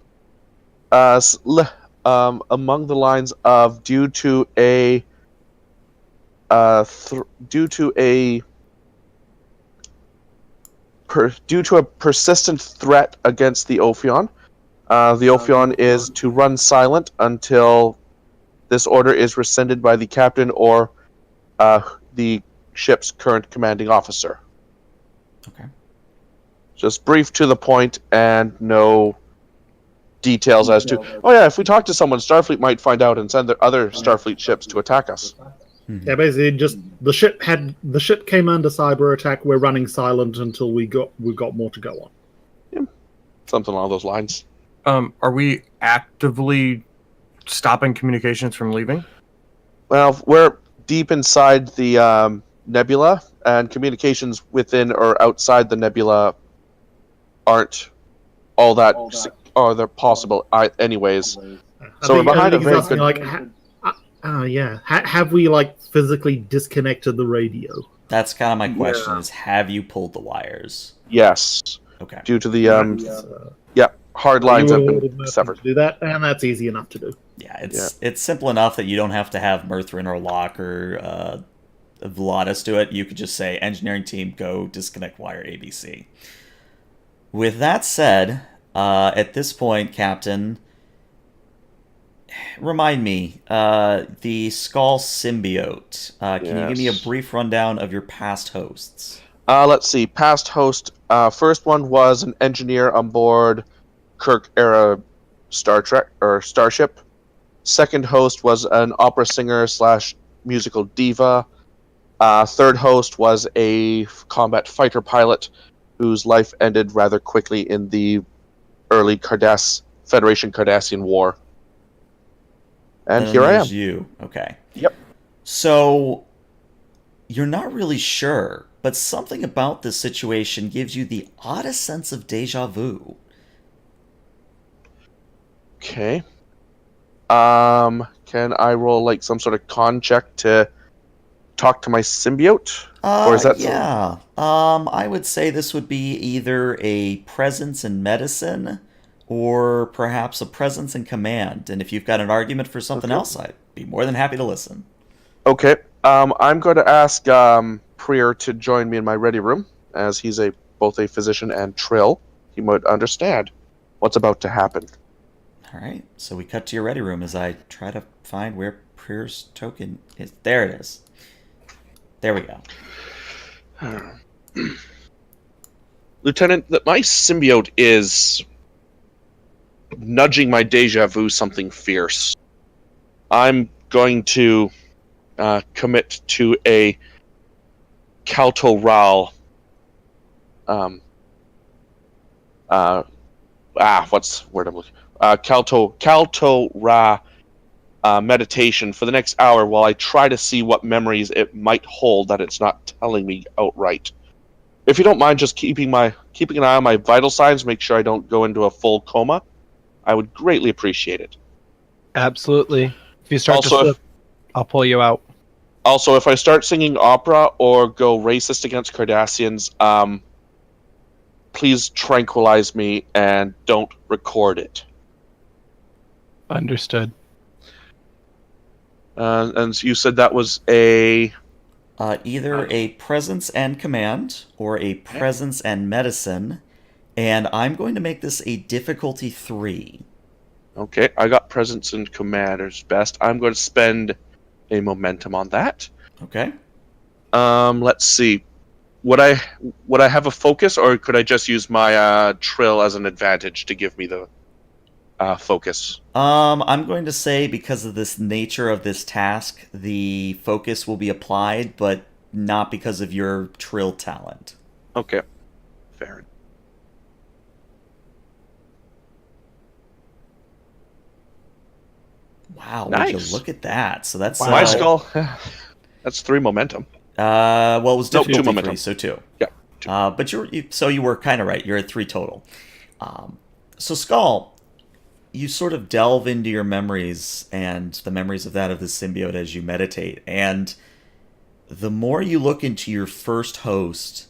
among the lines of due to a persistent threat against the Ophion. The Ophion is to run silent until this order is rescinded by the captain or the ship's current commanding officer. Okay. Just brief to the point and no details as to, oh yeah, if we talk to someone, Starfleet might find out and send their other Starfleet ships to attack us. Yeah, basically, just the ship came under cyber attack. We're running silent until we got more to go on. Yeah, something along those lines. Are we actively stopping communications from leaving? Well, we're deep inside the nebula, and communications within or outside the nebula aren't all that they're possible anyways. So we're behind a very good... Have we physically disconnected the radio? That's kind of my question, is have you pulled the wires? Yes. Okay. Due to the hard lines have been severed. Do that, and that's easy enough to do. Yeah, it's simple enough that you don't have to have Mirthrin or Locke or Vladis do it. You could just say, engineering team, go disconnect wire ABC. With that said, at this point, Captain, remind me, the Skull symbiote. Can you give me a brief rundown of your past hosts? Let's see. Past host, first one was an engineer on board Kirk-era Star Trek or Starship. Second host was an opera singer / musical diva. Third host was a combat fighter pilot whose life ended rather quickly in the early Federation Cardassian War. And here I am. You. Okay. Yep. So, You're not really sure, but something about this situation gives you the oddest sense of deja vu. Okay. Can I roll like some sort of con check to talk to my symbiote? Or is that Yeah. I would say this would be either a presence in medicine or perhaps a presence in command. And if you've got an argument for something Okay. else, I'd be more than happy to listen. Okay. I'm going to ask Prier to join me in my ready room, as he's both a physician and Trill. He might understand what's about to happen. All right. So we cut to your ready room as I try to find where Prier's token is. There it is. There we go. Lieutenant, that my symbiote is nudging my deja vu something fierce. I'm going to commit to a Calto-Ral Calto-Ra meditation for the next hour while I try to see what memories it might hold that it's not telling me outright. If you don't mind just keeping an eye on my vital signs, make sure I don't go into a full coma, I would greatly appreciate it. Absolutely. If you start Also, to slip, I'll pull you out. Also, if I start singing opera or go racist against Cardassians, please tranquilize me and don't record it. Understood. And you said that was a... Either a presence and command or a presence and medicine. And I'm going to make this a difficulty 3. Okay, I got presence and commander's best. I'm going to spend a momentum on that. Okay. Let's see. Would I have a focus, or could I just use my Trill as an advantage to give me the focus? I'm going to say because of this nature of this task, the focus will be applied, but not because of your Trill talent. Okay, fair enough. Wow, Nice. would you look at that? So that's My skull. That's 3 momentum. Well, it was Nope, difficulty 2 momentum. 3, so 2. Yeah. 2. But you were kind of right. You're at 3 total. So Skull, you sort of delve into your memories and the memories of that of the symbiote as you meditate, and the more you look into your first host,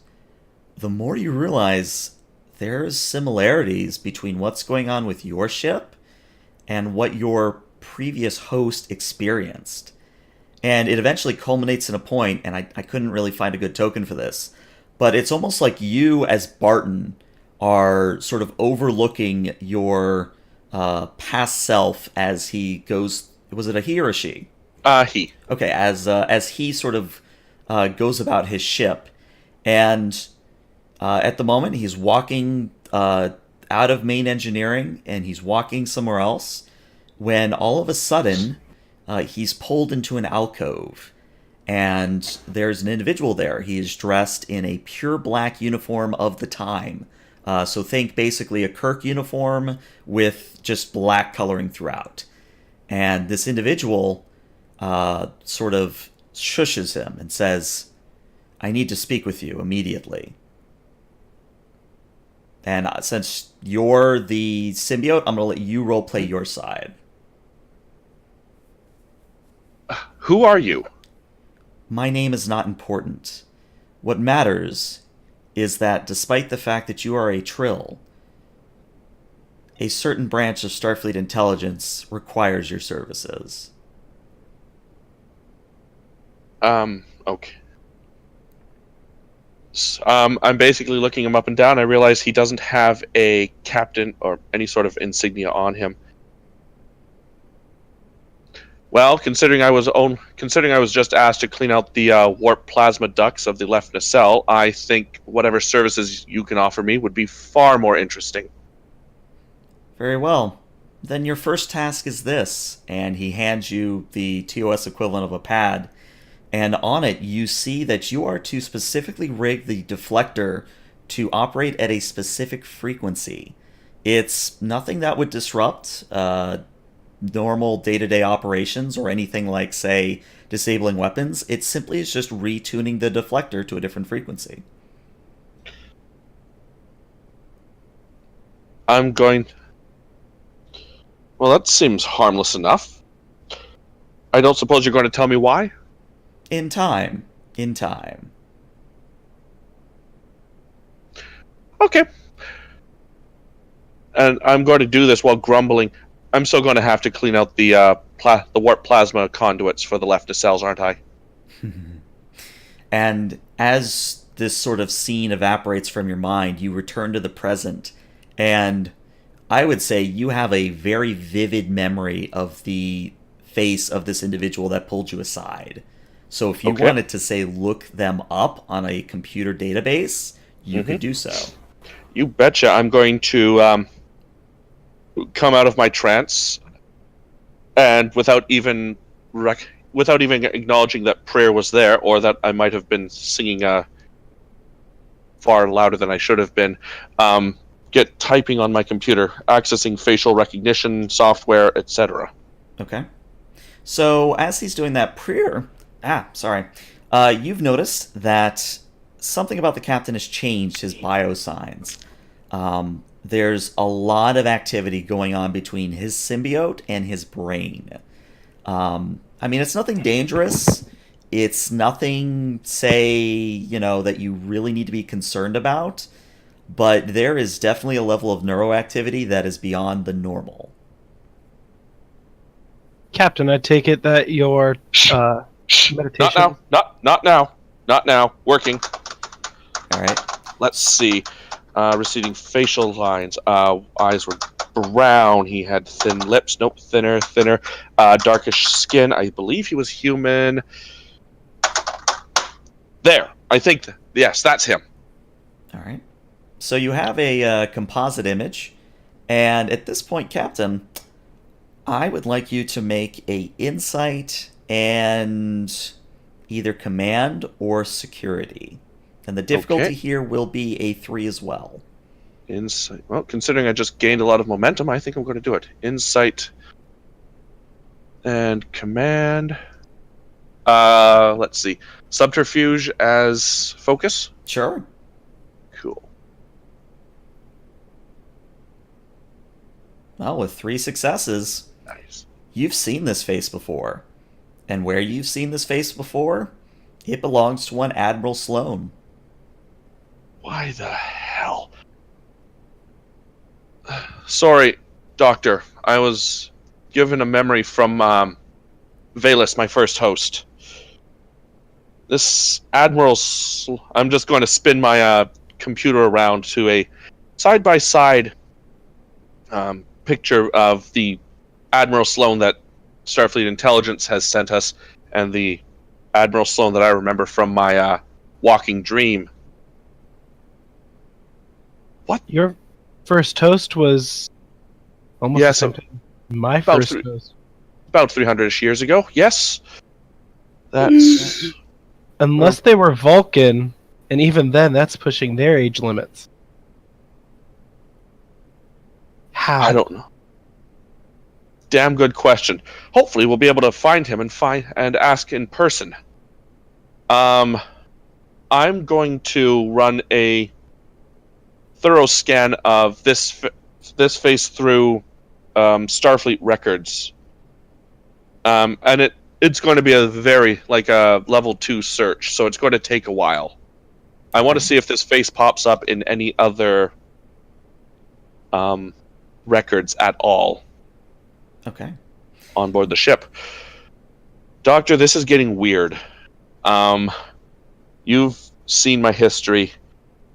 the more you realize there's similarities between what's going on with your ship and what your previous host experienced. And it eventually culminates in a point, and I couldn't really find a good token for this, but it's almost like you as Barton are sort of overlooking your past self as he goes. Was it a he or a she? He. Okay, as he sort of goes about his ship, and at the moment he's walking out of main engineering and he's walking somewhere else, when all of a sudden he's pulled into an alcove, and there's an individual there. He is dressed in a pure black uniform of the time. So think basically a Kirk uniform with just black coloring throughout. And this individual sort of shushes him and says, "I need to speak with you immediately." And since you're the symbiote, I'm going to let you roleplay your side. Who are you? My name is not important. What matters is that despite the fact that you are a Trill, a certain branch of Starfleet intelligence requires your services. Okay. I'm basically looking him up and down. I realize he doesn't have a captain or any sort of insignia on him. Well, considering I was just asked to clean out the warp plasma ducts of the left nacelle, I think whatever services you can offer me would be far more interesting. Very well. Then your first task is this, and he hands you the TOS equivalent of a pad, and on it you see that you are to specifically rig the deflector to operate at a specific frequency. It's nothing that would disrupt normal day-to-day operations or anything like, say, disabling weapons. It simply is just retuning the deflector to a different frequency. I'm going... Well, that seems harmless enough. I don't suppose you're going to tell me why? In time. In time. Okay. And I'm going to do this while grumbling. I'm still going to have to clean out the warp plasma conduits for the left nacelles, aren't I? And as this sort of scene evaporates from your mind, you return to the present. And I would say you have a very vivid memory of the face of this individual that pulled you aside. So if you wanted to, say, look them up on a computer database, you could do so. You betcha. I'm going to come out of my trance, and without even acknowledging that prayer was there, or that I might have been singing far louder than I should have been, get typing on my computer, accessing facial recognition software, etc. Okay. So as he's doing that prayer, you've noticed that something about the captain has changed his biosigns. There's a lot of activity going on between his symbiote and his brain. I mean, it's nothing dangerous. It's nothing, say, that you really need to be concerned about. But there is definitely a level of neuroactivity that is beyond the normal. Captain, I take it that your meditation... Not now. Working. All right. Let's see. Receding facial lines. Eyes were brown. He had thin lips. Nope, thinner. Darkish skin. I believe he was human. There. I think. Yes, that's him. All right. So you have a composite image. And at this point, Captain, I would like you to make a insight and either command or security. And the difficulty here will be a 3 as well. Insight. Well, considering I just gained a lot of momentum, I think I'm going to do it. Insight and command. Let's see. Subterfuge as focus. Sure. Cool. Well, with 3 successes, Nice. You've seen this face before. And where you've seen this face before, it belongs to one Admiral Sloan. Why the hell? Sorry, Doctor. I was given a memory from Valus, my first host. This Admiral... I'm just going to spin my computer around to a side-by-side picture of the Admiral Sloan that Starfleet Intelligence has sent us, and the Admiral Sloan that I remember from my walking dream. What? Your first toast was almost Yeah, the same time. My first toast. About 300-ish years ago, yes. That's... Unless they were Vulcan, and even then, that's pushing their age limits. How? I don't know. Damn good question. Hopefully we'll be able to find him and ask in person. I'm going to run a thorough scan of this face through Starfleet records, and it's going to be a very a level 2 search, so it's going to take a while. I want to see if this face pops up in any other records at all. Okay. On board the ship. Doctor, this is getting weird. You've seen my history,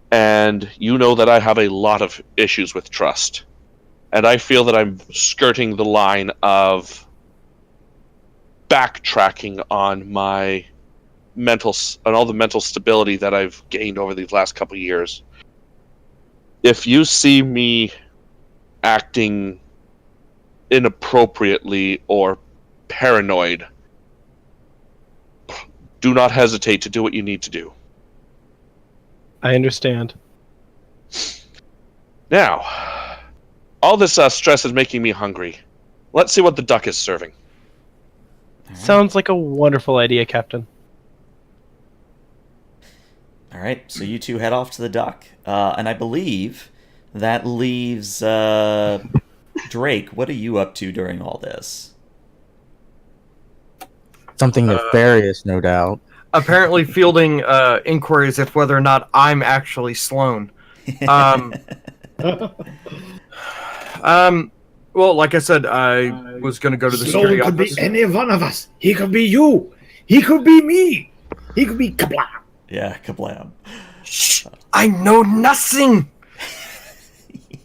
and you know that I have a lot of issues with trust. And I feel that I'm skirting the line of backtracking on my all the mental stability that I've gained over these last couple of years. If you see me acting inappropriately or paranoid, do not hesitate to do what you need to do. I understand. Now, all this stress is making me hungry. Let's see what the duck is serving. Sounds like a wonderful idea, Captain. All right, so you two head off to the dock, and I believe that leaves Drake. What are you up to during all this? Something nefarious, no doubt. Apparently fielding inquiries if whether or not I'm actually Sloan. Well, like I said, I was going to go to the Sloan security could office. be any one of us. He could be you. He could be me. He could be Kablam. Yeah, kablam. Shh, I know nothing.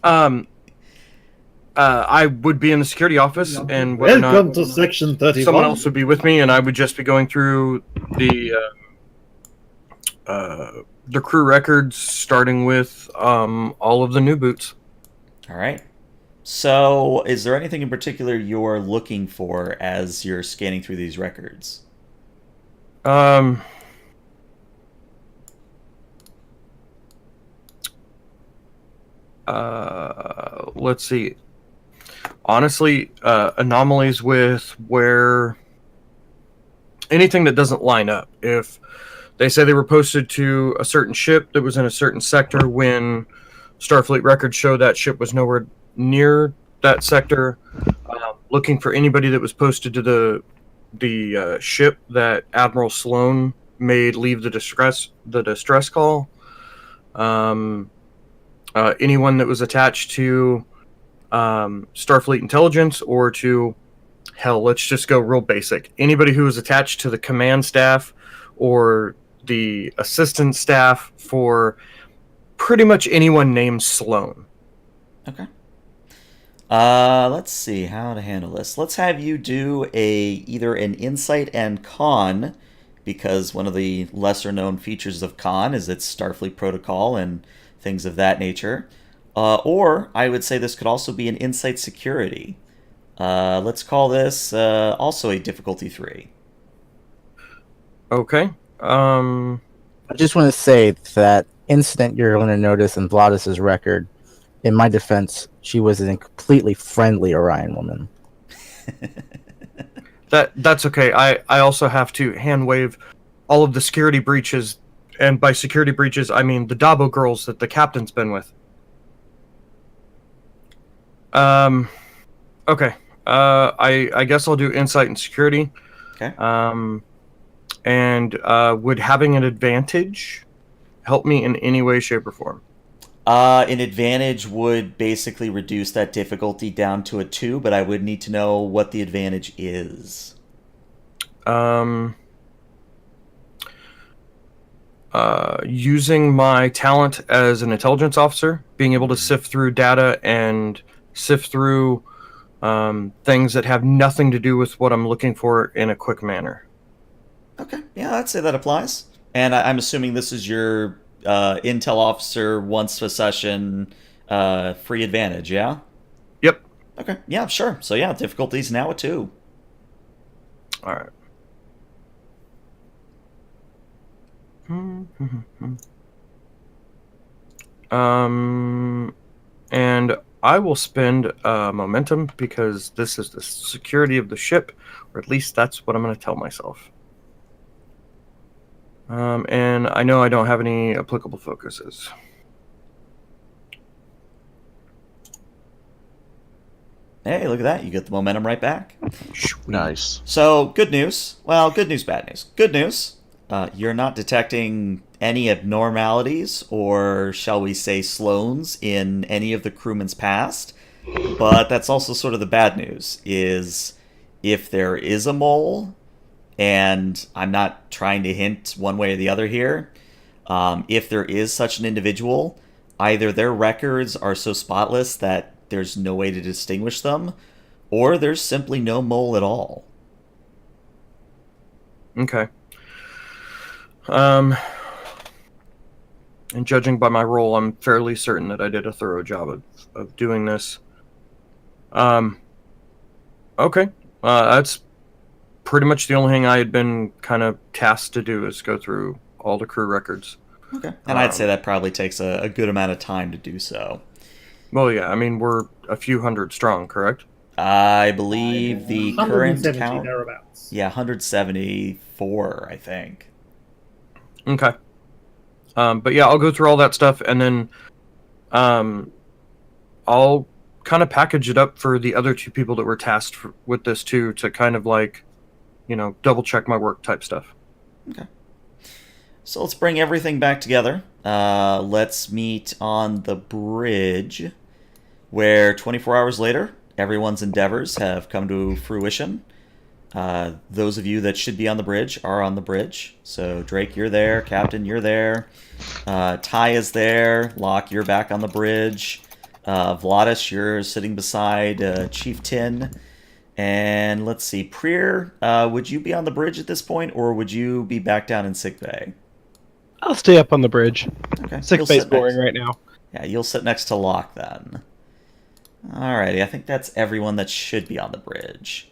I would be in the security office, and whether or Welcome not to Section 31. someone else would be with me, and I would just be going through the crew records, starting with all of the new boots. All right. So, is there anything in particular you're looking for as you're scanning through these records? Let's see. Honestly, anomalies with where anything that doesn't line up. If they say they were posted to a certain ship that was in a certain sector when Starfleet records show that ship was nowhere near that sector, looking for anybody that was posted to the ship that Admiral Sloan made leave the distress call. Anyone that was attached to Starfleet intelligence, or to, hell, let's just go real basic. Anybody who was attached to the command staff or the assistant staff for pretty much anyone named Sloan. Okay. Let's see how to handle this. Let's have you do either an insight and con, because one of the lesser known features of con is its Starfleet protocol and things of that nature. Or I would say this could also be an insight security. Let's call this also a difficulty 3. Okay. I just want to say that incident you're going to notice in Vladis's record. In my defense, she was a completely friendly Orion woman. That's okay. I also have to hand wave all of the security breaches, and by security breaches I mean the Dabo girls that the captain's been with. Okay. I guess I'll do insight and security. Okay. And would having an advantage help me in any way, shape, or form? An advantage would basically reduce that difficulty down to a 2, but I would need to know what the advantage is. Using my talent as an intelligence officer, being able to sift through data and sift through things that have nothing to do with what I'm looking for in a quick manner. Okay, yeah, I'd say that applies. And I'm assuming this is your intel officer once a session free advantage, yeah? Yep. Okay, yeah, sure. So yeah, difficulty's now a 2. All right. And I will spend momentum because this is the security of the ship, or at least that's what I'm going to tell myself. And I know I don't have any applicable focuses. Hey, look at that. You get the momentum right back. Nice. So, good news. Well, good news, bad news. Good news. You're not detecting any abnormalities, or shall we say Sloans, in any of the crewmen's past. But that's also sort of the bad news, is if there is a mole, and I'm not trying to hint one way or the other here, if there is such an individual, either their records are so spotless that there's no way to distinguish them, or there's simply no mole at all. Okay. And judging by my role, I'm fairly certain that I did a thorough job of doing this. Okay. That's pretty much the only thing I had been kind of tasked to do, is go through all the crew records. Okay. And I'd say that probably takes a good amount of time to do so. Well, yeah, I mean, we're a few hundred strong, correct? I believe the current 170 count. thereabouts. Yeah, 174, I think. Okay. But yeah, I'll go through all that stuff, and then I'll kind of package it up for the other two people that were tasked with this too, to kind of like, double check my work type stuff. Okay. So let's bring everything back together. Let's meet on the bridge, where 24 hours later, everyone's endeavors have come to fruition. Those of you that should be on the bridge are on the bridge. So Drake, you're there. Captain, you're there. Ty is there. Locke, you're back on the bridge. Vladis, you're sitting beside Chief Tin. And let's see, Preer, would you be on the bridge at this point, or would you be back down in sickbay? I'll stay up on the bridge. Okay. Sick You'll bay's sit boring next- right now. Yeah, you'll sit next to Locke then. Alrighty, I think that's everyone that should be on the bridge.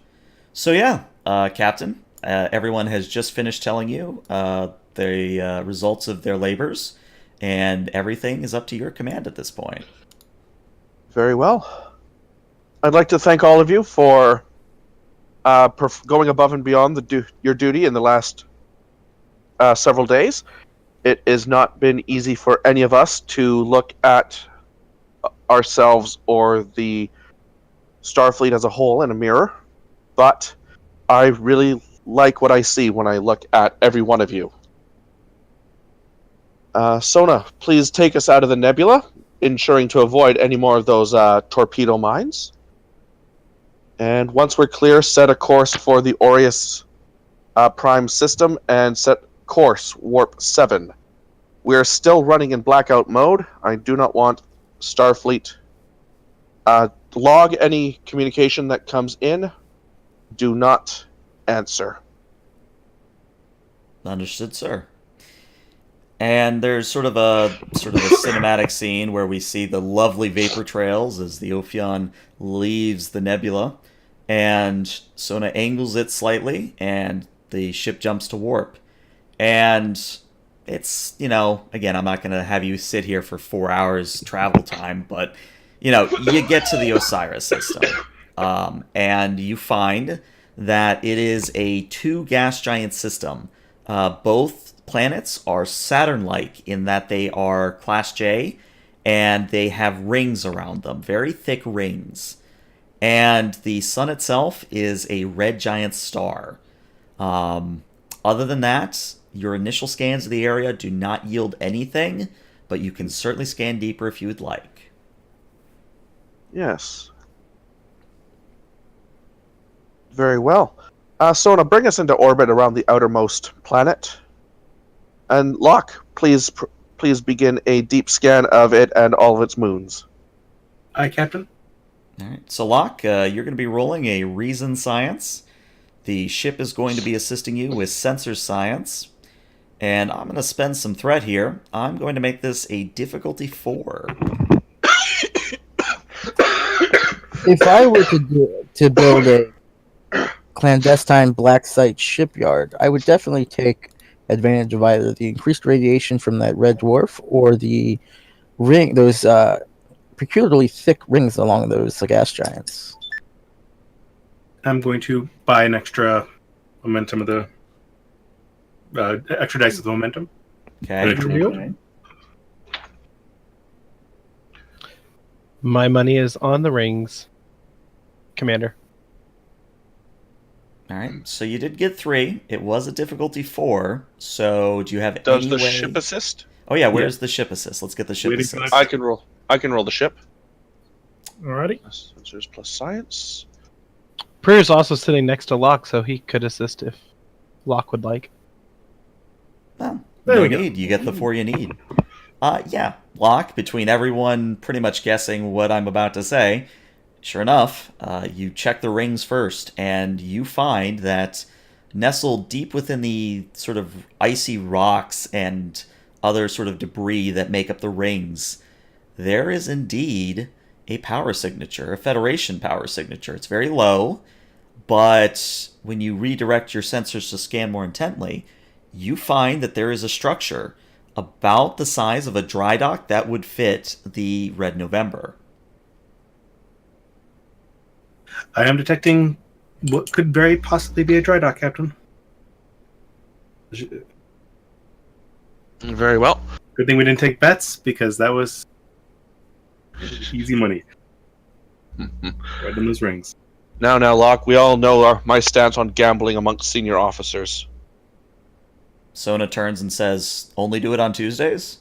So yeah, Captain, everyone has just finished telling you the results of their labors, and everything is up to your command at this point. Very well. I'd like to thank all of you for going above and beyond your duty in the last several days. It has not been easy for any of us to look at ourselves or the Starfleet as a whole in a mirror, but I really like what I see when I look at every one of you. Sona, please take us out of the nebula, ensuring to avoid any more of those torpedo mines. And once we're clear, set a course for the Aureus Prime system and set course warp 7. We're still running in blackout mode. I do not want Starfleet log any communication that comes in. Do not answer. Understood, sir. And there's sort of a cinematic scene where we see the lovely vapor trails as the Ophion leaves the nebula, and Sona angles it slightly, and the ship jumps to warp. And it's, again, I'm not going to have you sit here for 4 hours travel time, but, you get to the Osiris system, and you find that it is a 2 gas giant system. Both planets are Saturn-like in that they are Class J, and they have rings around them, very thick rings. And the sun itself is a red giant star. Other than that, your initial scans of the area do not yield anything, but you can certainly scan deeper if you would like. Yes. Very well. Sona, bring us into orbit around the outermost planet. And Locke, please begin a deep scan of it and all of its moons. Aye, Captain. All right. So, Locke, you're going to be rolling a reason science. The ship is going to be assisting you with sensor science. And I'm going to spend some threat here. I'm going to make this a difficulty 4. If I were to build a clandestine black site shipyard, I would definitely take advantage of either the increased radiation from that red dwarf or the ring, those peculiarly thick rings along those gas giants. I'm going to buy an extra momentum of the extra dice of the momentum. Okay. An extra Real? momentum. My money is on the rings, Commander. All right. So you did get 3. It was a difficulty 4. So do you have Does any the way... ship assist? Oh yeah, where's the ship assist? Let's get the ship Waiting for assist. that. I can roll the ship. Alrighty. Sensors plus science. Preer's also sitting next to Locke, so he could assist if Locke would like. Well, There no we go. need. You get the 4 you need. Yeah. Locke, between everyone pretty much guessing what I'm about to say, sure enough, you check the rings first, and you find that nestled deep within the sort of icy rocks and other sort of debris that make up the rings, there is indeed a power signature, a Federation power signature. It's very low, but when you redirect your sensors to scan more intently, you find that there is a structure about the size of a dry dock that would fit the Red November. I am detecting what could very possibly be a dry dock, Captain. Very well. Good thing we didn't take bets, because that was easy money. Right in those rings. Now, Locke, we all know my stance on gambling amongst senior officers. Sona turns and says, only do it on Tuesdays?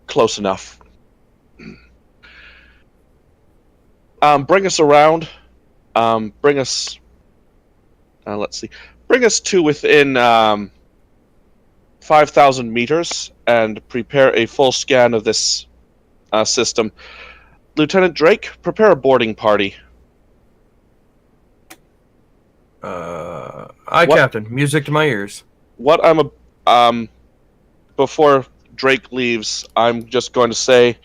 Close enough. Bring us around. Bring us... let's see. Bring us to within 5,000 meters and prepare a full scan of this system. Lieutenant Drake, prepare a boarding party. Aye, What- Captain. Music to my ears. Before Drake leaves, I'm just going to say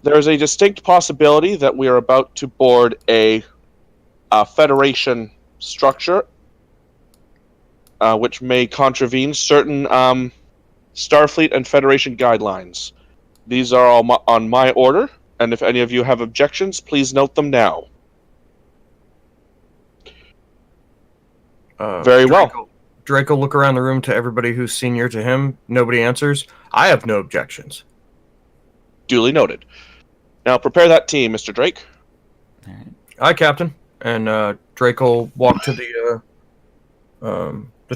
there is a distinct possibility that we are about to board a Federation structure, which may contravene certain Starfleet and Federation guidelines. These are all on my order, and if any of you have objections, please note them now. Very well. Drake will look around the room to everybody who's senior to him. Nobody answers. I have no objections. Duly noted. Now prepare that team, Mr. Drake. All right. Aye, Captain. And Drake will walk to the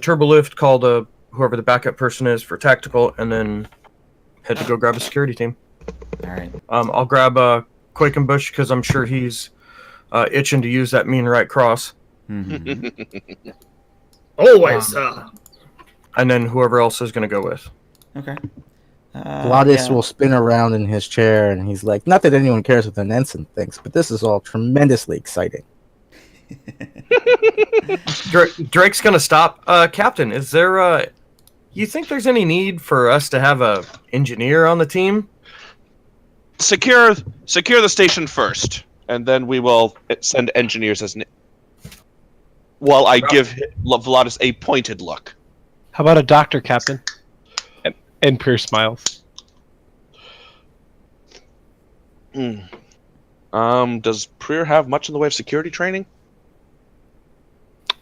turbo lift, call whoever the backup person is for tactical, and then head to go grab a security team. All right. I'll grab Quakenbush because I'm sure he's itching to use that mean right cross. Mm-hmm. Always, And then whoever else is going to go with. Okay. Gladius will spin around in his chair, and he's like, not that anyone cares what an ensign thinks, but this is all tremendously exciting. Drake's going to stop. Captain, is there... you think there's any need for us to have a engineer on the team? Secure the station first, and then we will send engineers as... While I give Vladis a pointed look. How about a doctor, Captain? And Pierce smiles. Does Preer have much in the way of security training?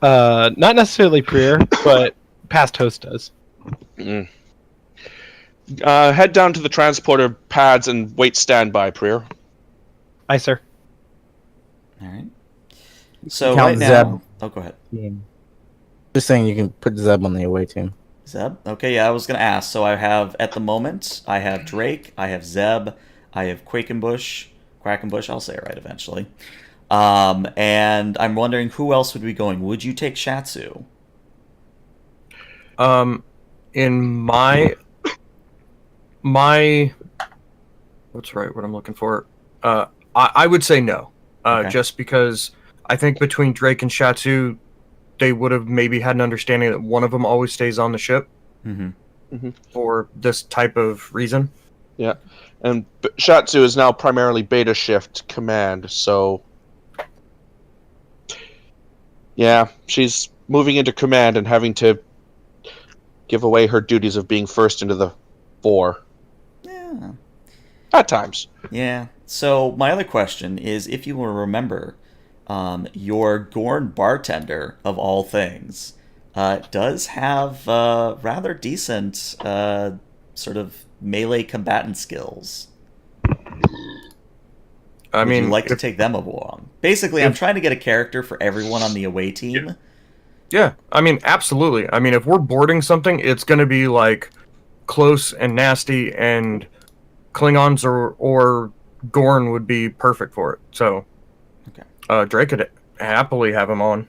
Not necessarily Preer, but past host does. Head down to the transporter pads and wait standby, Preer. Aye, sir. All right. So Count right now... Zeb. Oh, go ahead. Just saying you can put Zeb on the away team. Zeb? Okay, yeah, I was going to ask. So I have, at the moment, I have Drake, I have Zeb, I have Quakenbush, I'll say it right eventually. And I'm wondering who else would be going. Would you take Shatsu? In my what's right? What I'm looking for? I would say no. Okay. Just because I think between Drake and Shatsu, they would have maybe had an understanding that one of them always stays on the ship for this type of reason. Yeah, and Shatsu is now primarily beta shift command, so yeah, she's moving into command and having to give away her duties of being first into the fore. Yeah. At times. Yeah. So my other question is, if you will remember, your Gorn bartender, of all things, does have rather decent sort of melee combatant skills. Would you like to take them along? Basically, I'm trying to get a character for everyone on the away team. Yeah, I mean, absolutely. I mean, if we're boarding something, it's going to be like close and nasty, and Klingons or Gorn would be perfect for it. So, Okay. Drake could happily have him on.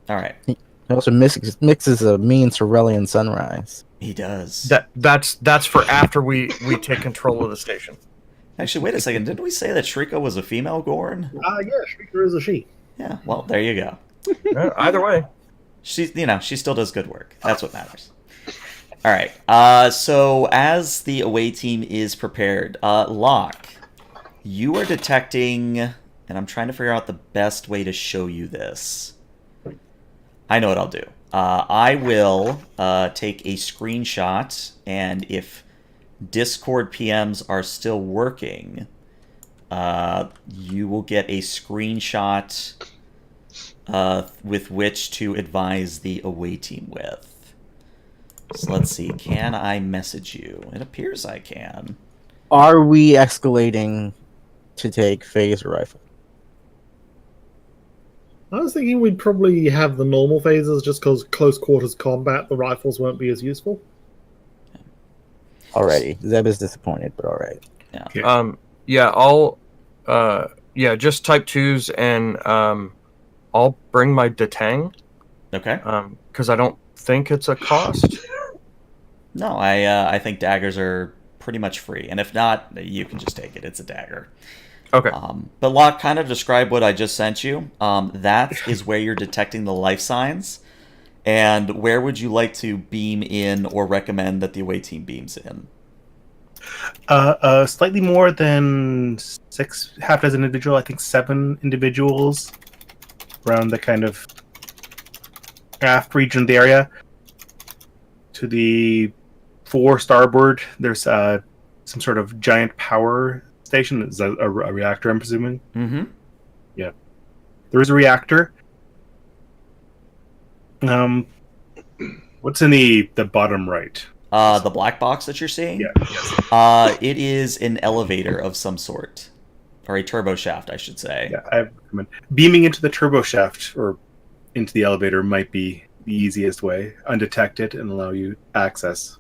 All right. He also mixes a mean Cerulean sunrise. He does. That's for after we take control of the station. Actually, wait a second. Didn't we say that Shrika was a female Gorn? yeah, Shrieker is a she. Yeah. Well, there you go. Either way. She still does good work. That's what matters. All right. So as the away team is prepared, Locke, you are detecting, and I'm trying to figure out the best way to show you this. I know what I'll do. I will take a screenshot, and if Discord PMs are still working, you will get a screenshot with which to advise the away team with. So let's see. Can I message you? It appears I can. Are we escalating to take phaser rifle? I was thinking we'd probably have the normal phasers just because close quarters combat, the rifles won't be as useful. Alrighty. Zeb is disappointed, but alright. Yeah. Yeah, I'll just type 2s, and I'll bring my detang. Okay. Because I don't think it's a cost. No, I think daggers are pretty much free, and if not, you can just take it. It's a dagger. Okay. But Locke, kind of describe what I just sent you. That is where you're detecting the life signs. And where would you like to beam in or recommend that the away team beams in? Slightly more than 6, half dozen individual. I think 7 individuals around the kind of aft region of the area. To the 4 starboard, there's some sort of giant power station. It's a reactor, I'm presuming. Mm-hmm. Yeah, there is a reactor. What's in the bottom right? The black box that you're seeing? Yeah. Yes. It is an elevator of some sort. Or a turbo shaft, I should say. Yeah, I recommend beaming into the turbo shaft or into the elevator might be the easiest way, undetected, and allow you access.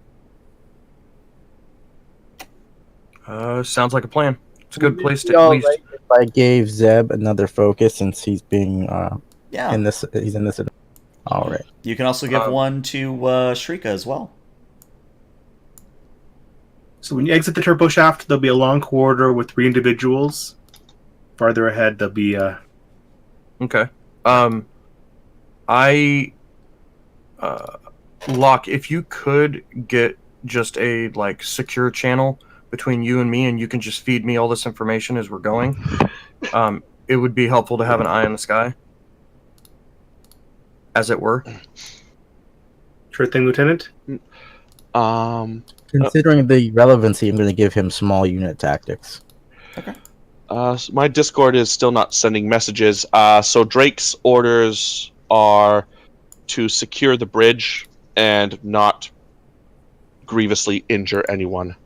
Sounds like a plan. It's a good place to Would it be at least. alright if I gave Zeb another focus since he's being Yeah. he's in this. Alright. You can also give one to Shrika as well. So when you exit the turbo shaft, there'll be a long corridor with 3 individuals. Farther ahead, there'll be Okay. Locke, if you could get just a secure channel between you and me, and you can just feed me all this information as we're going, it would be helpful to have an eye in the sky, as it were. Sure thing, Lieutenant. Considering the relevancy, I'm going to give him small unit tactics. So my Discord is still not sending messages. So Drake's orders are to secure the bridge and not grievously injure anyone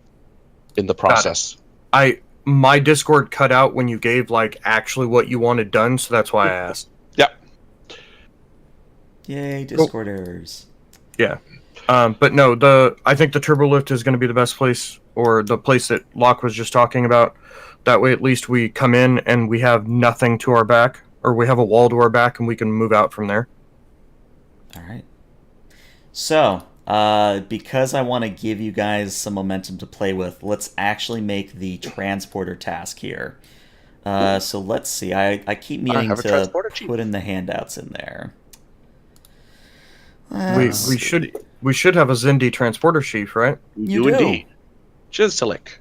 in the process. My Discord cut out when you gave actually what you wanted done, so that's why I asked. Yay, Discord errors. Yeah. But no, I think the turbo lift is going to be the best place, or the place that Locke was just talking about. That way, at least we come in and we have nothing to our back, or we have a wall to our back, and we can move out from there. All right. So, because I want to give you guys some momentum to play with, let's actually make the transporter task here. So let's see. I keep meaning to put in the handouts in there. We should have a Zindi transporter chief, right? You do. indeed. Chiztalik,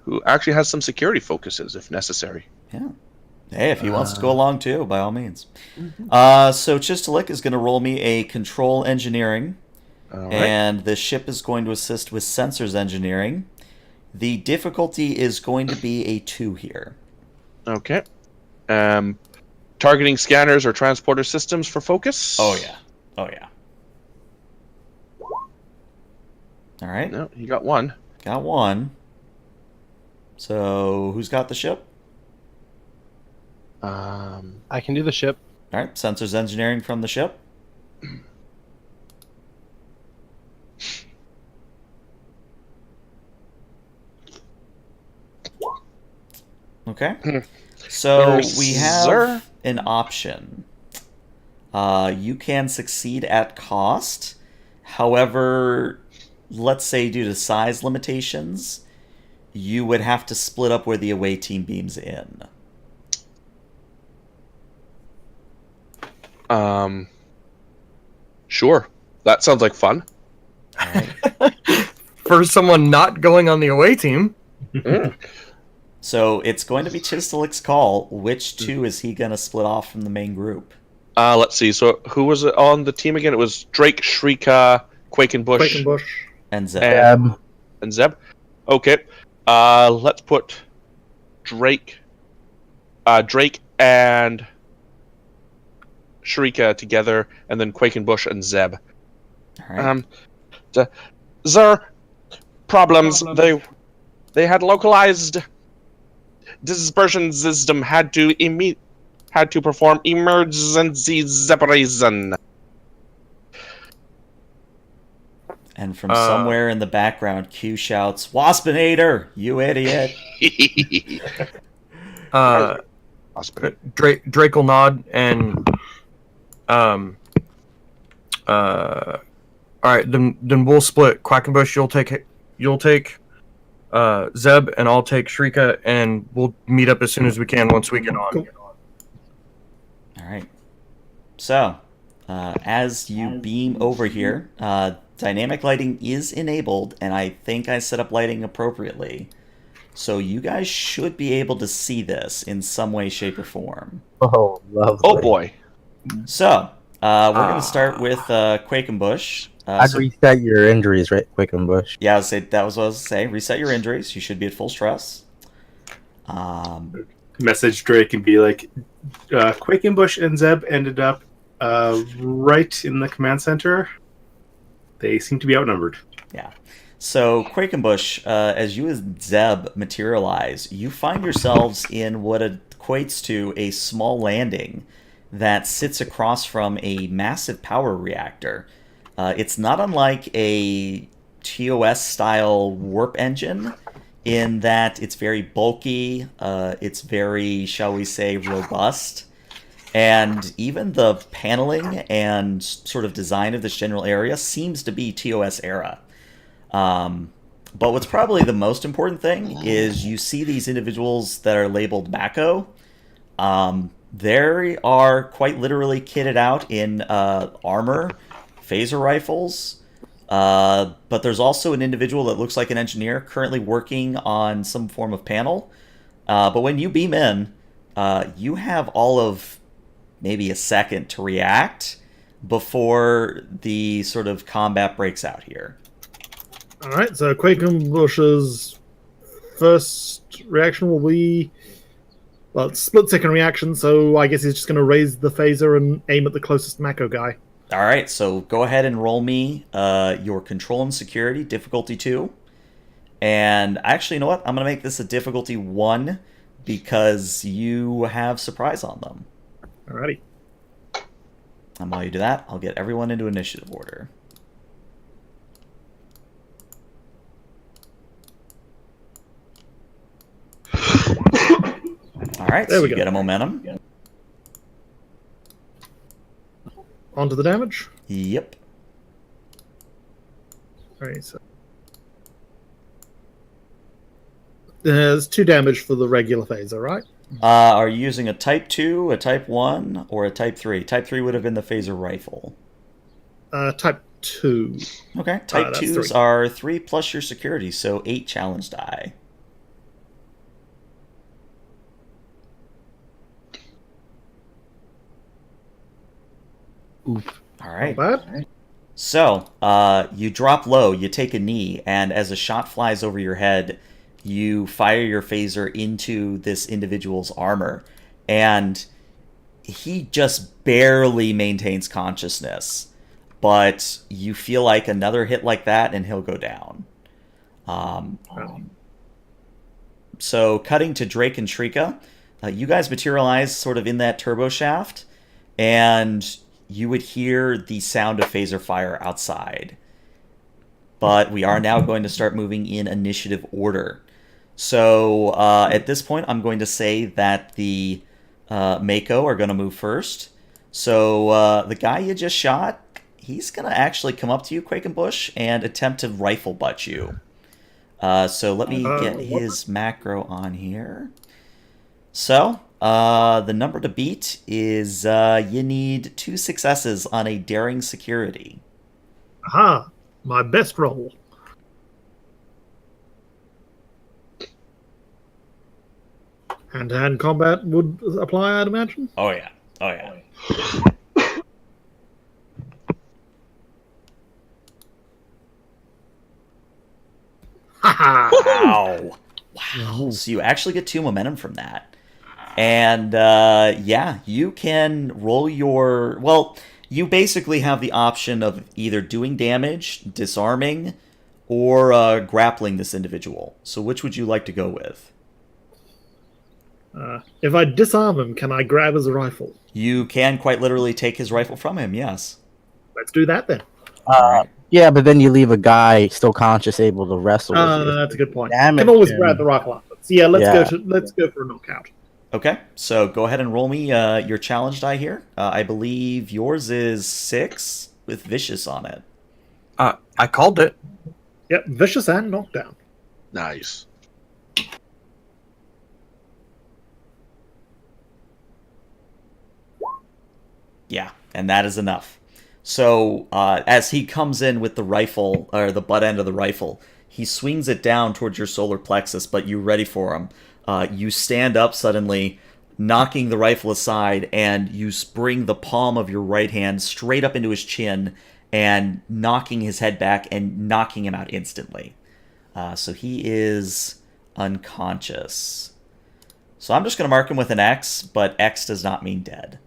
who actually has some security focuses if necessary. Yeah. Hey, if he wants to go along too, by all means. Mm-hmm. So Chiztalik is going to roll me a control engineering, All right. and the ship is going to assist with sensors engineering. The difficulty is going to be a 2 here. Okay. Targeting scanners or transporter systems for focus? Oh yeah. Oh yeah. All right. No, you got one. Got 1. So who's got the ship? I can do the ship. All right. Sensors engineering from the ship. Okay. So we have an option. You can succeed at cost. However, let's say due to size limitations, you would have to split up where the away team beams in. Sure. That sounds like fun. All right. For someone not going on the away team. So it's going to be Chistalik's call. Which 2 is he going to split off from the main group? Let's see. So who was on the team again? It was Drake, Shrika, Quakenbush, And Zeb. and Zeb. Okay. Let's put Drake and Sharika together, and then Quakenbush and Zeb. All right. There problems. They had localized dispersion system had to perform emergency separation. And from somewhere in the background, Q shouts, "Waspinator, you idiot!" Drake will nod and all right, then we'll split. Quackenbush, you'll take Zeb, and I'll take Shrika, and we'll meet up as soon as we can once we get on. Cool. All right. So, as you beam over here, dynamic lighting is enabled, and I think I set up lighting appropriately. So you guys should be able to see this in some way, shape, or form. Oh, lovely. Oh boy. So, we're going to start with Quakenbush. I'd reset your injuries, right, Quickenbush? Yeah, that was what I was saying. Reset your injuries. You should be at full stress. Message Drake and be like, Quakenbush and Zeb ended up right in the command center. They seem to be outnumbered. Yeah. So, Quakenbush, as you and Zeb materialize, you find yourselves in what equates to a small landing that sits across from a massive power reactor. It's not unlike a TOS-style warp engine in that it's very bulky, it's very, shall we say, robust, and even the paneling and sort of design of this general area seems to be TOS era. But what's probably the most important thing is you see these individuals that are labeled Mako. They are quite literally kitted out in armor, phaser rifles, but there's also an individual that looks like an engineer currently working on some form of panel. But when you beam in, you have all of maybe a second to react before the sort of combat breaks out here. All right, so Quakenbush's first reaction will be, well, split second reaction, so I guess he's just going to raise the phaser and aim at the closest Mako guy. All right, so go ahead and roll me your control and security, difficulty 2. And actually, you know what? I'm going to make this a difficulty 1 because you have surprise on them. Alrighty. And while you do that, I'll get everyone into initiative order. All right, There so we you go. get a momentum. On to the damage. Yep. Alright, so there's 2 damage for the regular phaser, right? Are you using a Type 2, a Type 1, or a Type 3? Type 3 would have been the phaser rifle. Type 2. Okay, Type that's 2s 3. are 3 plus your security, so 8 challenge die. Oof. All right. Not bad. So, you drop low, you take a knee, and as a shot flies over your head, you fire your phaser into this individual's armor, and he just barely maintains consciousness. But you feel like another hit like that, and he'll go down. So, cutting to Drake and Shrika, you guys materialize sort of in that turbo shaft, and you would hear the sound of phaser fire outside. But we are now going to start moving in initiative order. So at this point, I'm going to say that the Mako are going to move first. So the guy you just shot, he's going to actually come up to you, Quakenbush, and attempt to rifle butt you. So let me get his macro on here. So the number to beat is you need 2 successes on a daring security. Aha! My best roll. Hand-to-hand combat would apply, I'd imagine. Oh yeah. Oh yeah. Haha! Wow. Wow. Wow. So you actually get 2 momentum from that. And yeah, you can roll your... Well, you basically have the option of either doing damage, disarming, or grappling this individual. So which would you like to go with? If I disarm him, can I grab his rifle? You can quite literally take his rifle from him, yes. Let's do that then. Alright. Yeah, but then you leave a guy still conscious, able to wrestle with you. That's a good point. Damage Can always him. grab the rifle afterwards. Yeah, let's go for a knockout. Okay, so go ahead and roll me your challenge die here. I believe yours is 6 with Vicious on it. I called it. Yep, vicious and knockdown. Nice. Yeah, and that is enough. So as he comes in with the rifle, or the butt end of the rifle, he swings it down towards your solar plexus, but you're ready for him. You stand up suddenly, knocking the rifle aside, and you bring the palm of your right hand straight up into his chin and knocking his head back and knocking him out instantly. So he is unconscious. So I'm just going to mark him with an X, but X does not mean dead.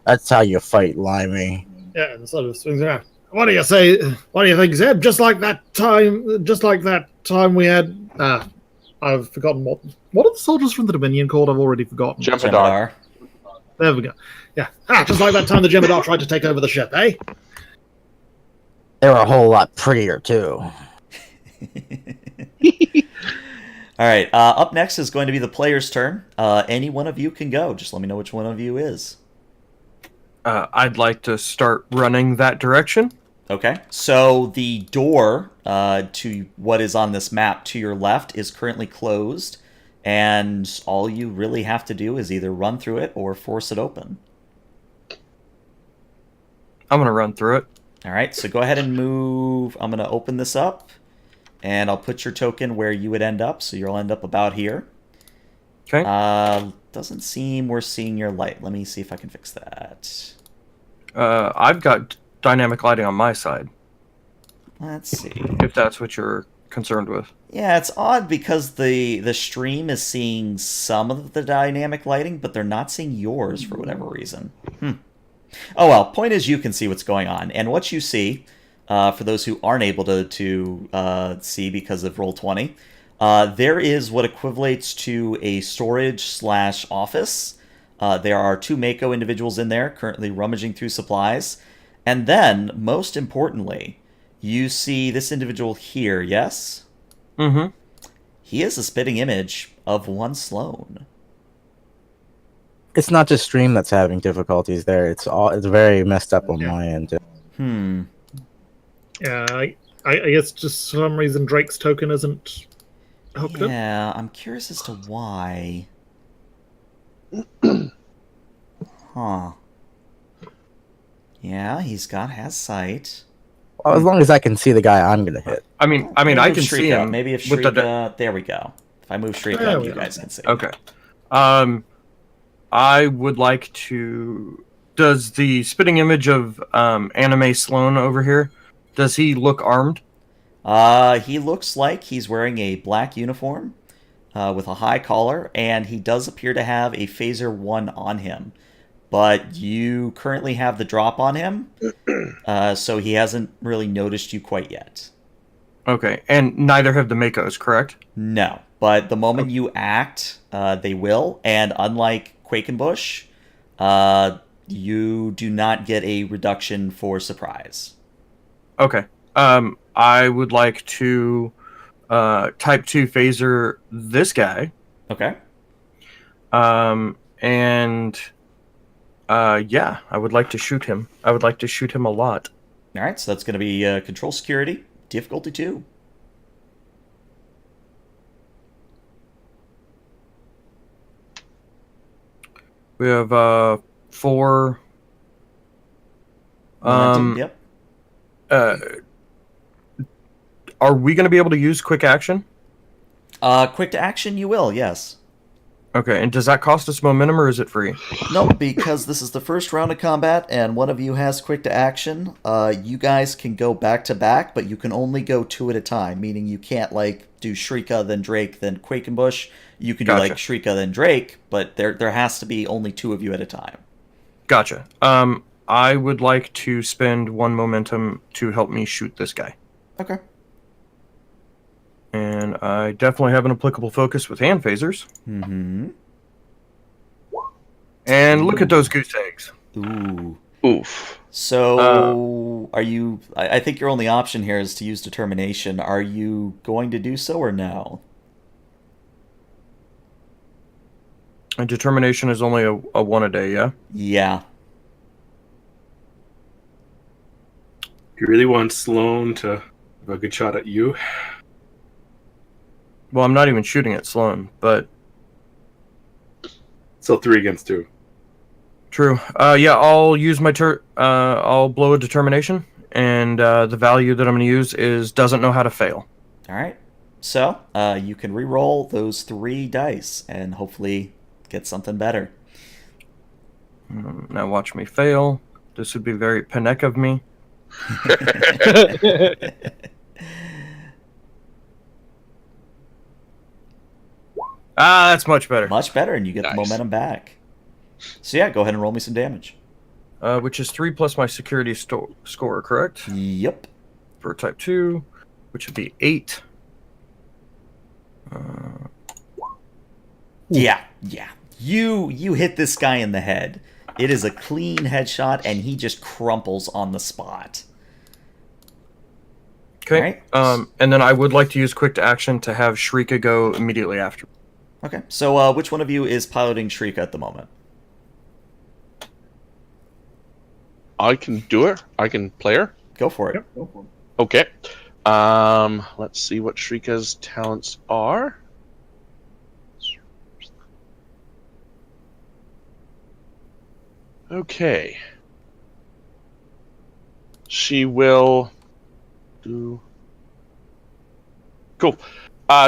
That's how you fight, Limey. Yeah, and sort of swings around. What do you say? What do you think, Zeb? Just like that time we had. I've forgotten what are the soldiers from the Dominion called? I've already forgotten. Jem'Hadar. There we go. Yeah. Just like that time the Jem'Hadar tried to take over the ship, eh? They were a whole lot prettier, too. All right, up next is going to be the player's turn. Any one of you can go. Just let me know which one of you is. I'd like to start running that direction. Okay, so the door to what is on this map to your left is currently closed, and all you really have to do is either run through it or force it open. I'm going to run through it. All right, so go ahead and move. I'm going to open this up, and I'll put your token where you would end up, so you'll end up about here. Okay. Doesn't seem we're seeing your light. Let me see if I can fix that. I've got dynamic lighting on my side, Let's see. if that's what you're concerned with. Yeah, it's odd because the stream is seeing some of the dynamic lighting, but they're not seeing yours for whatever reason. Oh well, point is you can see what's going on. And what you see, for those who aren't able to see because of Roll20, there is what equivalates to a storage/office. There are 2 Mako individuals in there currently rummaging through supplies. And then, most importantly, you see this individual here, yes? Mm-hmm. He is a spitting image of one Sloan. It's not just stream that's having difficulties there. It's very messed up on my end, too. Yeah, I guess just for some reason Drake's token isn't hooked up. Yeah, I'm curious as to why. Huh. Yeah, has sight. Well, as long as I can see the guy I'm going to hit. I mean, I Move can Shriek see up. him. Maybe if with Shriek, the there we go. If I move Shriek There up, we you go. guys can see. Okay. I would like to... Does the spitting image of Anime Sloan over here, does he look armed? He looks like he's wearing a black uniform with a high collar, and he does appear to have a Phaser 1 on him. But you currently have the drop on him, so he hasn't really noticed you quite yet. Okay, and neither have the Makos, correct? No, but the moment you act, they will, and unlike Quakenbush, you do not get a reduction for surprise. Okay. I would like to Type 2 phaser this guy. Okay. Yeah, I would like to shoot him. I would like to shoot him a lot. All right, so that's going to be control security, difficulty 2. We have 4. Momentum, yep. Are we going to be able to use quick action? Quick to action, you will, yes. Okay, and does that cost us momentum or is it free? Nope, because this is the first round of combat and one of you has quick to action. You guys can go back to back, but you can only go 2 at a time, meaning you can't like do Shrika, then Drake, then Quakenbush. You can do Gotcha. like Shrika, then Drake, but there has to be only 2 of you at a time. Gotcha. I would like to spend 1 momentum to help me shoot this guy. Okay. And I definitely have an applicable focus with hand phasers. Mm-hmm. And look at those goose eggs. Ooh. Oof. So, are you... I think your only option here is to use determination. Are you going to do so or no? And determination is only a 1 a day, yeah? Yeah. You really want Sloan to have a good shot at you? Well, I'm not even shooting at Sloan, but So 3 against 2. true. Yeah, I'll use my I'll blow a determination, and the value that I'm going to use is doesn't know how to fail. All right. So, you can re-roll those 3 dice and hopefully get something better. Now watch me fail. This would be very Panic of me. That's much better. Much better, and you get the Nice. momentum back. So yeah, go ahead and roll me some damage. Which is 3 plus my security score, correct? Yep. For type 2, which would be 8. Yeah. You hit this guy in the head. It is a clean headshot, and he just crumples on the spot. Okay. Alright. And then I would like to use quick to action to have Shrika go immediately after. Okay, so which one of you is piloting Shrika at the moment? I can do it. I can play her. Go for it. Okay. Let's see what Shrika's talents are. Okay. She will do. Cool.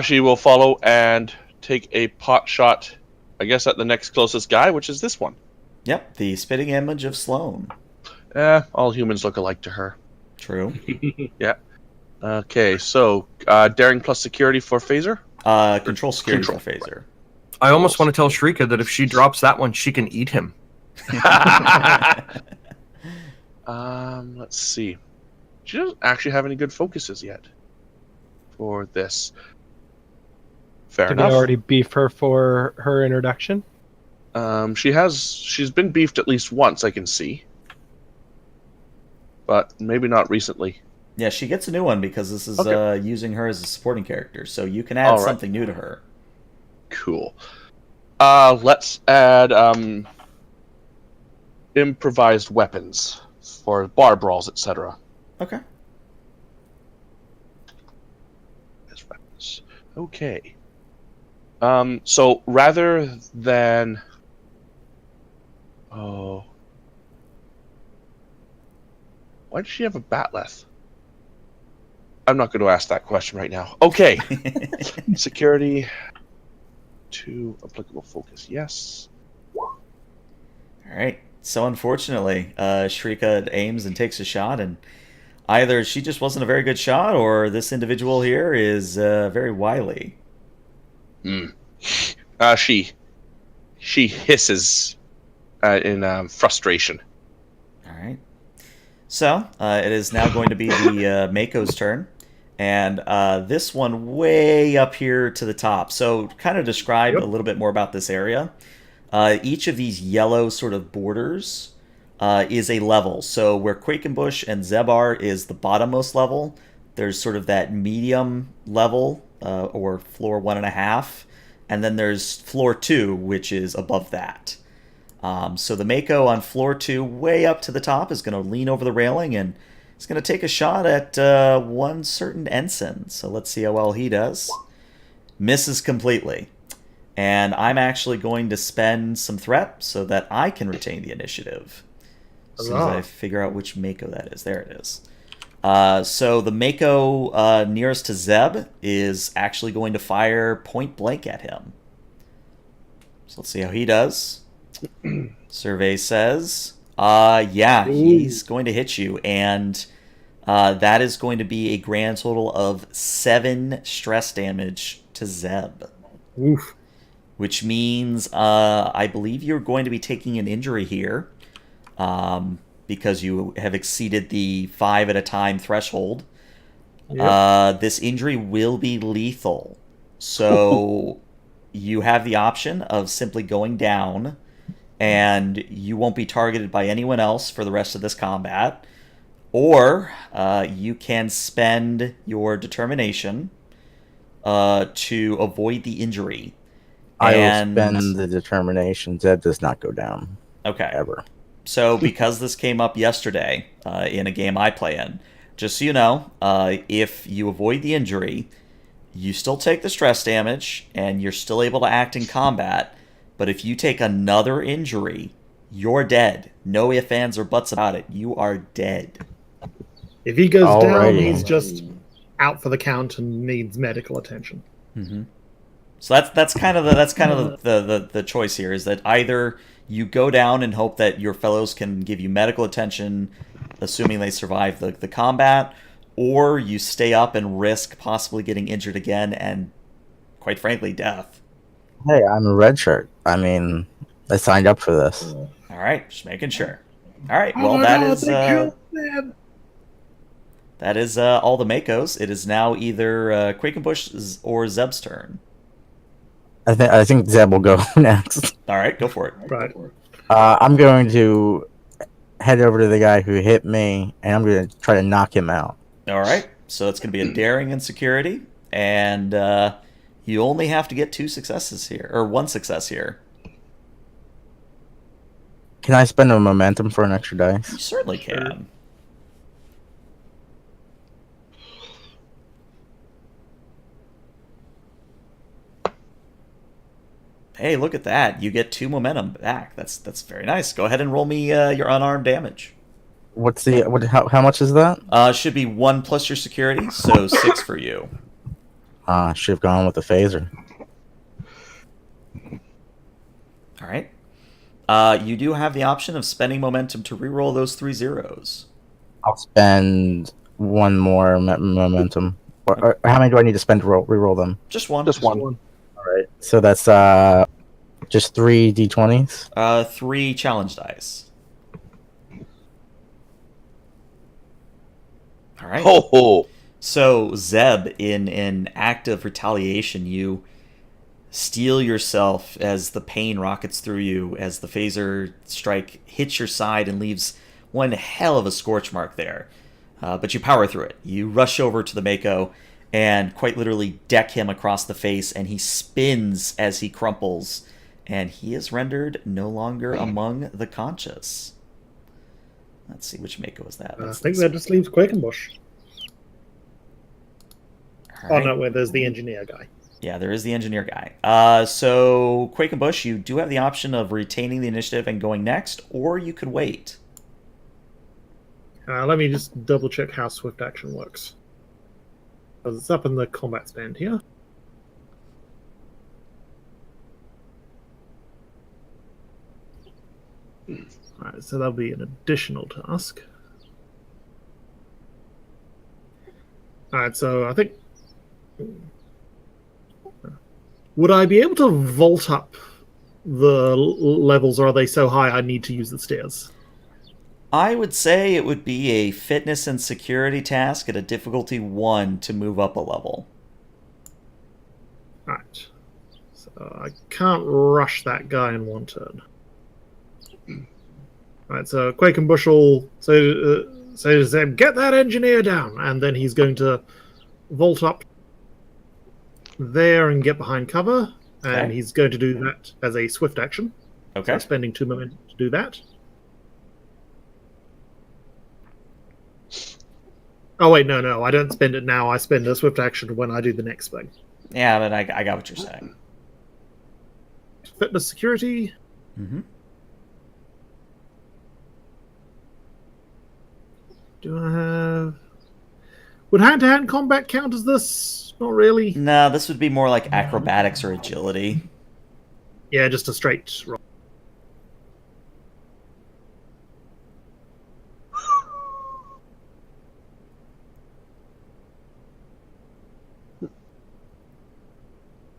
She will follow and take a pot shot, I guess, at the next closest guy, which is this one. Yep, the spitting image of Sloan. All humans look alike to her. True. Okay, so daring plus security for phaser. Control security Control. for phaser. I almost want to tell Shrika that if she drops that one, she can eat him. Let's see. She doesn't actually have any good focuses yet for this. Fair Did we enough. already beef her for her introduction? She's been beefed at least once, I can see, but maybe not recently. Yeah, she gets a new one because this is Okay. using her as a supporting character, so you can add All right. something new to her. Cool. Let's add improvised weapons for bar brawls, etc. Okay. As weapons. Okay. So rather than why does she have a batleth? I'm not going to ask that question right now. Okay. Security to applicable focus. Yes. All right. So unfortunately, Shrika aims and takes a shot, and either she just wasn't a very good shot, or this individual here is very wily. She hisses in frustration. All right. So it is now going to be the Mako's turn, and this one way up here to the top. So kind of describe a little bit more about this area. Each of these yellow sort of borders is a level. So where Quakenbush and Zeb are is the bottommost level. There's sort of that medium level, or floor 1.5, and then there's floor 2, which is above that. So the Mako on floor 2, way up to the top, is going to lean over the railing and is going to take a shot at one certain ensign. So let's see how well he does. Misses completely. And I'm actually going to spend some threat so that I can retain the initiative. As soon as I figure out which Mako that is. There it is. So the Mako nearest to Zeb is actually going to fire point blank at him. So let's see how he does. Survey says, yeah, he's going to hit you, and that is going to be a grand total of 7 stress damage to Zeb. Oof. Which means I believe you're going to be taking an injury here because you have exceeded the 5 at a time threshold. Yep. This injury will be lethal. So you have the option of simply going down, and you won't be targeted by anyone else for the rest of this combat. Or you can spend your determination to avoid the injury. I will And- spend the determination. Zeb does not go down Okay. ever. So because this came up yesterday in a game I play in, just so you know, if you avoid the injury, you still take the stress damage and you're still able to act in combat. But if you take another injury, you're dead. No ifs, ands, or buts about it. You are dead. If he goes down, Alrighty. he's just out for the count and needs medical attention. Mm-hmm. So that's kind of the choice here, is that either you go down and hope that your fellows can give you medical attention, assuming they survive the combat, or you stay up and risk possibly getting injured again and, quite frankly, death. Hey, I'm a red shirt. I mean, I signed up for this. All right, just making sure. All right, well that is all the Makos. It is now either Quakenbush or Zeb's turn. I think Zeb will go next. All right, go for it. Right. I'm going to head over to the guy who hit me, and I'm going to try to knock him out. All right, so it's going to be a daring and security, and you only have to get 2 successes here, or 1 success here. Can I spend a momentum for an extra dice? You certainly can. Hey, look at that! You get 2 momentum back. That's very nice. Go ahead and roll me your unarmed damage. What's the how much is that? Should be 1 plus your security, so 6 for you. Should have gone with the phaser. All right. You do have the option of spending momentum to reroll those 3 zeros. I'll spend 1 more momentum. Or how many do I need to spend to reroll them? Just 1. Just one. All right. So that's just 3 d20s. 3 challenge dice. All right. Ho ho! So, Zeb, in an act of retaliation, you steel yourself as the pain rockets through you, as the phaser strike hits your side and leaves one hell of a scorch mark there. But you power through it. You rush over to the Mako and quite literally deck him across the face, and he spins as he crumples, and he is rendered no longer among the conscious. Let's see, which Mako is that? I think that just leaves Quakenbush. All Oh right. no, wait, there's the engineer guy. Yeah, there is the engineer guy. So, Quakenbush, you do have the option of retaining the initiative and going next, or you could wait. Let me just double check how swift action works. Because it's up in the combat spend here. Alright, so that'll be an additional task. Alright, so I think... Would I be able to vault up the levels, or are they so high I need to use the stairs? I would say it would be a fitness and security task at a difficulty 1 to move up a level. Right. So I can't rush that guy in one turn. Right, so Quakenbush will say, Zeb, get that engineer down, and then he's going to vault up there and get behind cover, and Okay. he's going to do that as a swift action. Okay. So spending 2 momentum to do that. Oh wait, no, I don't spend it now. I spend a swift action when I do the next thing. Yeah, but I got what you're saying. Fitness security. Mm-hmm. Do I have... Would hand-to-hand combat count as this? Not really. No, this would be more like acrobatics or agility. Yeah, just a straight roll.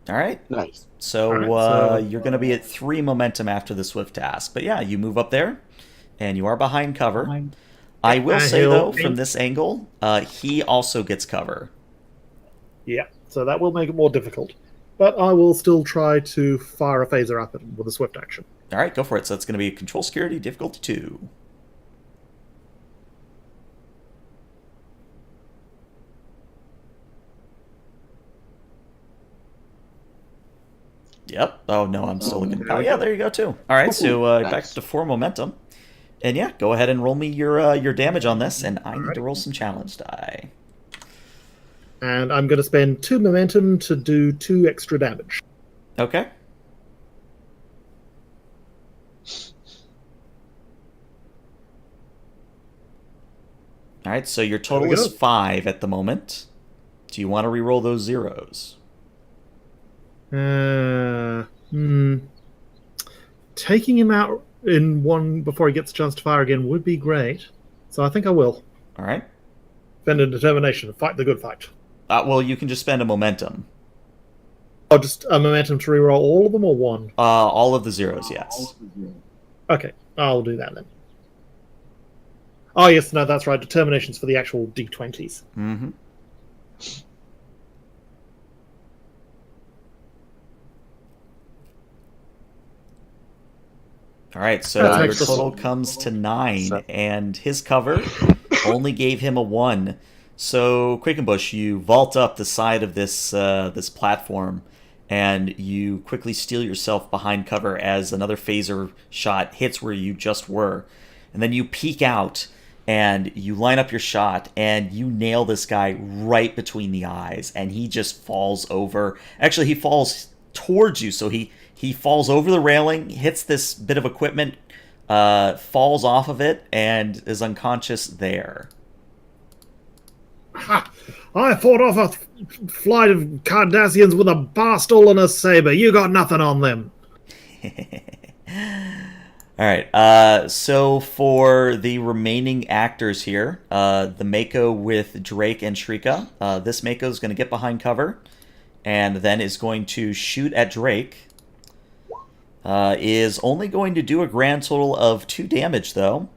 All right. Nice. So, All right, so- you're going to be at 3 momentum after the swift task. But yeah, you move up there, and you are behind cover. I will say, he'll though, from aim- this angle, he also gets cover. Yeah, so that will make it more difficult. But I will still try to fire a phaser up at him with a swift action. All right, go for it. So it's going to be control security, difficulty 2. Yep. Oh, no, I'm still looking. Oh, yeah, there you go, too. All right, so back Nice. to 4 momentum. And yeah, go ahead and roll me your damage on this, and I need to roll some challenge die. And I'm going to spend 2 momentum to do 2 extra damage. Okay. All right, so your total we is go. 5 at the moment. Do you want to re-roll those zeros? Taking him out in one before he gets a chance to fire again would be great. So I think I will. All right. Spend a determination, fight the good fight. Well, you can just spend a momentum. Oh, just a momentum to reroll all of them or one? All of the zeros, yes. Okay, I'll do that then. Oh, yes, no, that's right. Determinations for the actual D20s. Mm-hmm. All right, so That's your extra. total comes to 9, Seven. and his cover only gave him a 1. So, Quakenbush, you vault up the side of this this platform, and you quickly steal yourself behind cover as another phaser shot hits where you just were. And then you peek out, and you line up your shot, and you nail this guy right between the eyes, and he just falls over. Actually, he falls towards you, so he falls over the railing, hits this bit of equipment, falls off of it, and is unconscious there. Ha! I fought off a flight of Cardassians with a bar stool and a saber. You got nothing on them. All right. So for the remaining actors here, the Mako with Drake and Shrika, this Mako is going to get behind cover, and then is going to shoot at Drake. Is only going to do a grand total of 2 damage, though.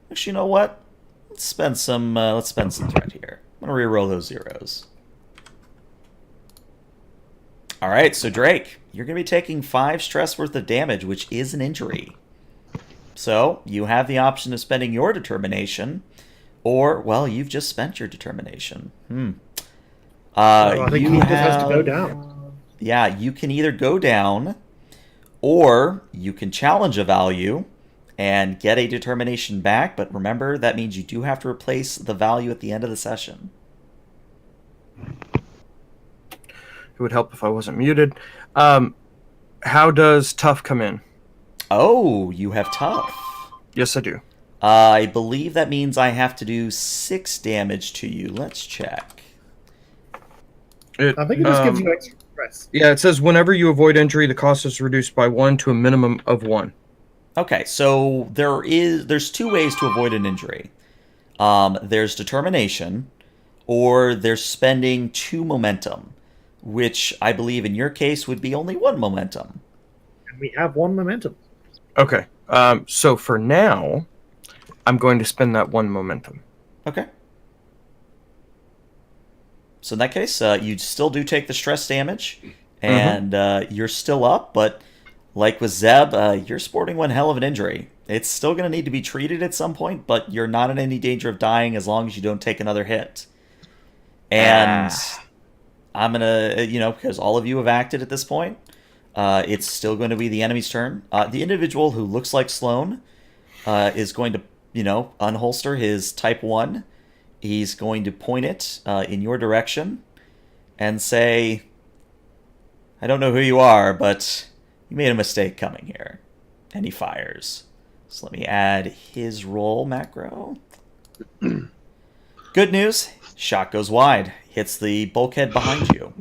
Actually, you know what? Let's spend some threat here. I'm gonna reroll those zeros. All right, so Drake, you're gonna be taking 5 stress worth of damage, which is an injury. So you have the option of spending your determination, or well, you've just spent your determination. I think you he just has to go have- down. Yeah, you can either go down, or you can challenge a value and get a determination back, but remember, that means you do have to replace the value at the end of the session. It would help if I wasn't muted. How does tough come in? Oh, you have tough. Yes, I do. I believe that means I have to do 6 damage to you. Let's check. I think it just gives you extra stress. Yeah, it says whenever you avoid injury, the cost is reduced by 1 to a minimum of 1. Okay, so there's 2 ways to avoid an injury. There's determination, or there's spending 2 momentum, which I believe in your case would be only 1 momentum. And we have 1 momentum. Okay. So for now, I'm going to spend that 1 momentum. Okay. So in that case, you still do take the stress damage, and you're still up, but like with Zeb, you're sporting one hell of an injury. It's still going to need to be treated at some point, but you're not in any danger of dying as long as you don't take another hit. And I'm going to, because all of you have acted at this point, it's still going to be the enemy's turn. The individual who looks like Sloane is going to, unholster his Type 1. He's going to point it in your direction and say, I don't know who you are, but you made a mistake coming here. And he fires. So let me add his roll macro. Good news. Shot goes wide. Hits the bulkhead behind you.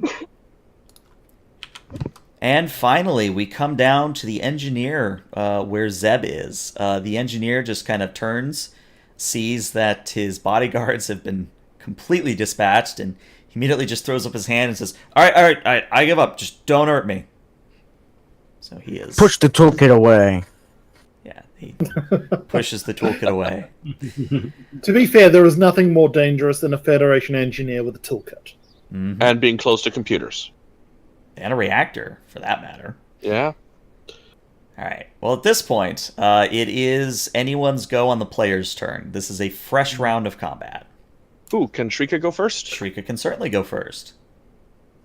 And finally, we come down to the engineer where Zeb is. The engineer just kind of turns, sees that his bodyguards have been completely dispatched, and he immediately just throws up his hand and says, all right, I give up. Just don't hurt me. So he is... Push the toolkit away. Yeah, he pushes the toolkit away. To be fair, there is nothing more dangerous than a Federation engineer with a toolkit. Mhm. And being close to computers. And a reactor, for that matter. Yeah. All right. Well, at this point, it is anyone's go on the player's turn. This is a fresh round of combat. Ooh, can Shrika go first? Shrika can certainly go first.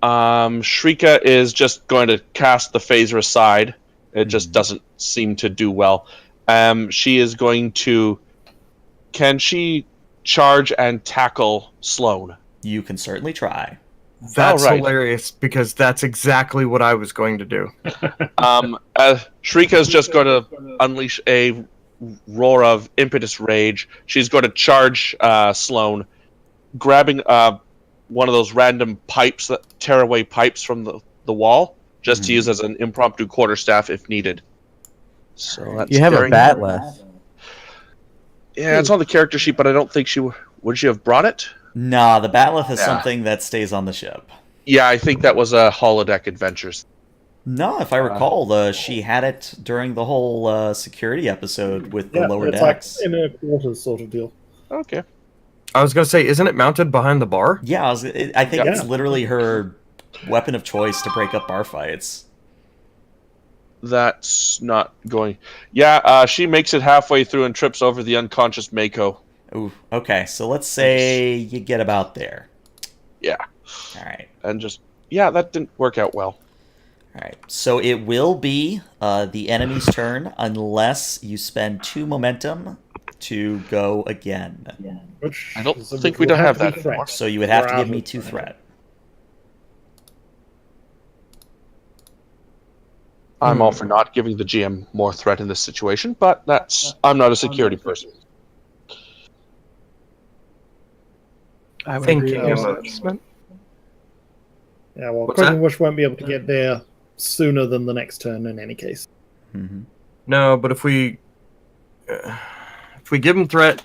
Shrika is just going to cast the phaser aside. It just doesn't seem to do well. She is going to... Can she charge and tackle Sloane? You can certainly try. That's All right. hilarious because that's exactly what I was going to do. Shrika is just going to unleash a roar of impetus rage. She's going to charge Sloane, grabbing one of those random pipes, that tearaway pipes from the wall, just to use as an impromptu quarterstaff if needed. So that's You have a daring. bat left. Yeah, it's on the character sheet, but I don't think she would she have brought it. Nah, the Batleth is Yeah. something that stays on the ship. Yeah, I think that was a holodeck adventures. No, if I recall, she had it during the whole security episode with the lower it's decks. like inner quarters sort of deal. Okay. I was going to say, isn't it mounted behind the bar? Yeah, I think Yeah. it's literally her weapon of choice to break up bar fights. That's not going. Yeah, she makes it halfway through and trips over the unconscious Mako. Ooh, okay, so let's say you get about there. Yeah. All right. And just, yeah, that didn't work out well. All right, so it will be the enemy's turn unless you spend 2 momentum to go again. Which I don't is- think we will don't have to be that threat. anymore. So you would have to We're give out me of 2 threat. I'm all for not giving the GM more threat in this situation, but I'm not a security person. I would Thank agree you. with your assessment. Yeah, well, What's Quick that? and Wish won't be able to get there sooner than the next turn in any case. Mm-hmm. No, but if we give him threat,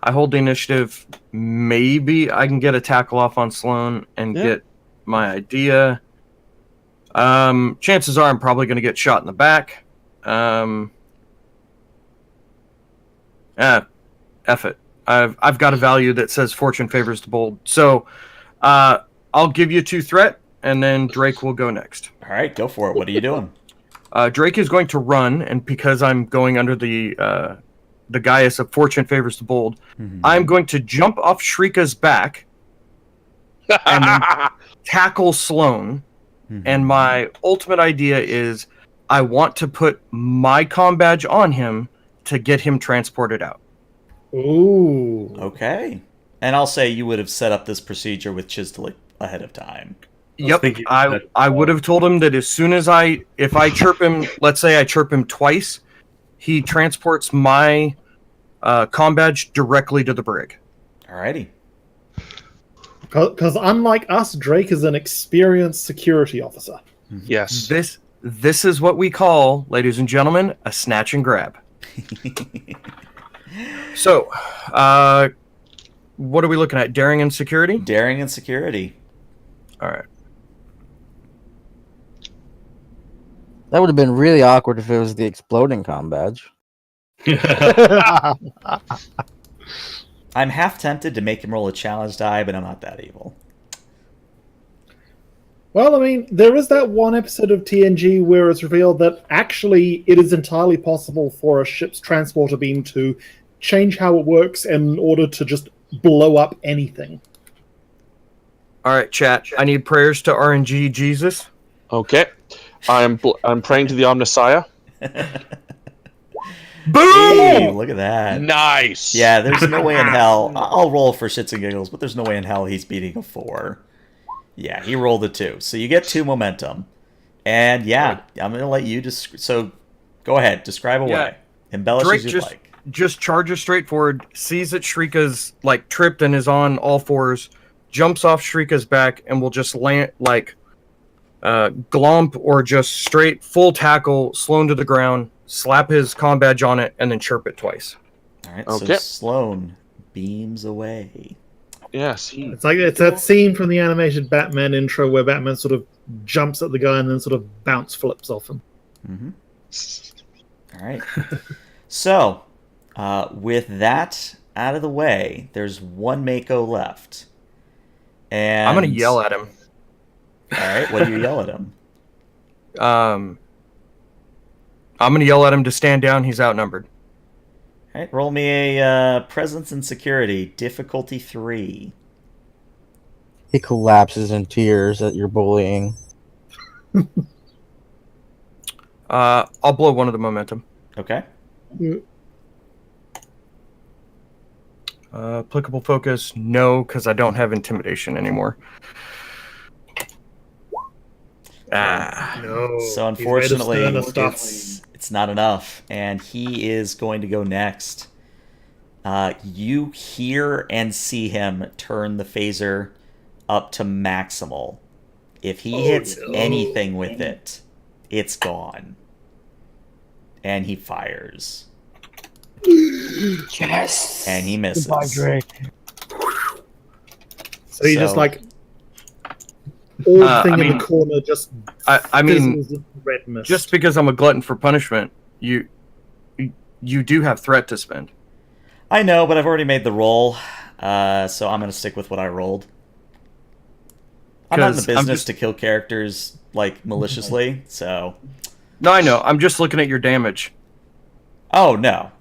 I hold the initiative. Maybe I can get a tackle off on Sloane and Yeah. get my idea. Chances are I'm probably going to get shot in the back. F it. I've got a value that says fortune favors the bold. So I'll give you 2 threat, and then Drake will go next. All right, go for it. What are you doing? Drake is going to run, and because I'm going under the Gaius of fortune favors the bold, I'm going to jump off Shrika's back and then tackle Sloane. And my ultimate idea is I want to put my comm badge on him to get him transported out. Ooh. Okay. And I'll say you would have set up this procedure with Chisdalik ahead of time. Yep, thinking I that- would have told him that as soon as if I chirp him, let's say I chirp him twice, he transports my comm badge directly to the brig. Alrighty. Because unlike us, Drake is an experienced security officer. Yes. This is what we call, ladies and gentlemen, a snatch and grab. So, what are we looking at? Daring and security? Daring and security. All right. That would have been really awkward if it was the exploding comm badge. I'm half tempted to make him roll a challenge die, but I'm not that evil. Well, I mean, there is that one episode of TNG where it's revealed that actually it is entirely possible for a ship's transporter beam to change how it works in order to just blow up anything. All right, chat. I need prayers to RNG Jesus. Okay. I'm praying to the Omnissiah. Hey, look at that. Nice. Yeah, there's no way in hell. I'll roll for shits and giggles, but there's no way in hell he's beating a 4. Yeah, he rolled a 2. So you get 2 momentum. And yeah, I'm going to let you just. So go ahead, describe away. Yeah. Embellish Drake as you'd like. just charges straight forward, sees that Shrika's like tripped and is on all fours, jumps off Shrika's back, and will just land glomp or just straight full tackle, Sloan to the ground, slap his comm badge on it, and then chirp it twice. All right, Okay. so Sloan beams away. Yes, he. It's that scene from the animated Batman intro where Batman sort of jumps at the guy and then sort of bounce flips off him. All right. So, with that out of the way, there's one Mako left. And I'm going to yell at him. All right, what do you yell at him? I'm going to yell at him to stand down. He's outnumbered. All right, roll me a presence and security, difficulty 3. He collapses in tears at your bullying. I'll blow one of the momentum. Okay. Applicable focus, no, because I don't have intimidation anymore. No. So he's made of unfortunately, sterner stuff. it's not enough, and he is going to go next. You hear and see him turn the phaser up to maximal. If he hits anything with it, it's gone. And he fires. Yes. And he misses. Goodbye, Drake. So he just like all thing I in mean- the corner just I mean, fizzles in red mist. just because I'm a glutton for punishment, you do have threat to spend. I know, but I've already made the roll, so I'm going to stick with what I rolled. I'm not in the 'Cause I'm business just- to kill characters, like, maliciously, so... No, I know. I'm just looking at your damage. Oh, no.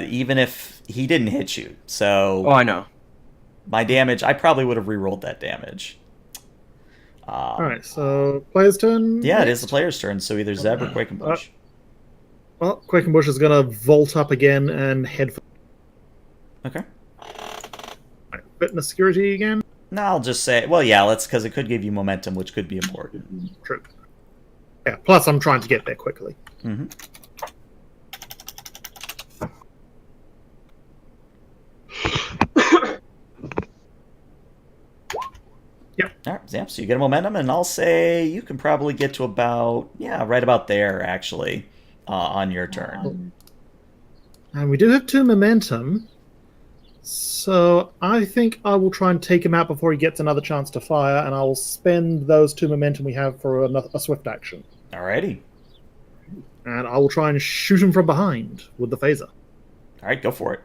Even if he didn't hit you, so... Oh, I know. My damage, I probably would have re-rolled that damage. all right, so player's turn. Yeah, it is next? the player's turn, so either Zeb or Quakenbush. Well, Quakenbush is going to vault up again and head for Okay. fitness security again. No, I'll just say... Well, yeah, let's... Because it could give you momentum, which could be important. True. Yeah. Plus, I'm trying to get there quickly. Mm-hmm. Yep. All right, Zamp, so you get a momentum, and I'll say you can probably get to about... Yeah, right about there, actually, on your turn. And we do have 2 momentum. So I think I will try and take him out before he gets another chance to fire, and I will spend those 2 momentum we have for a swift action. Alrighty. And I will try and shoot him from behind with the phaser. All right, go for it.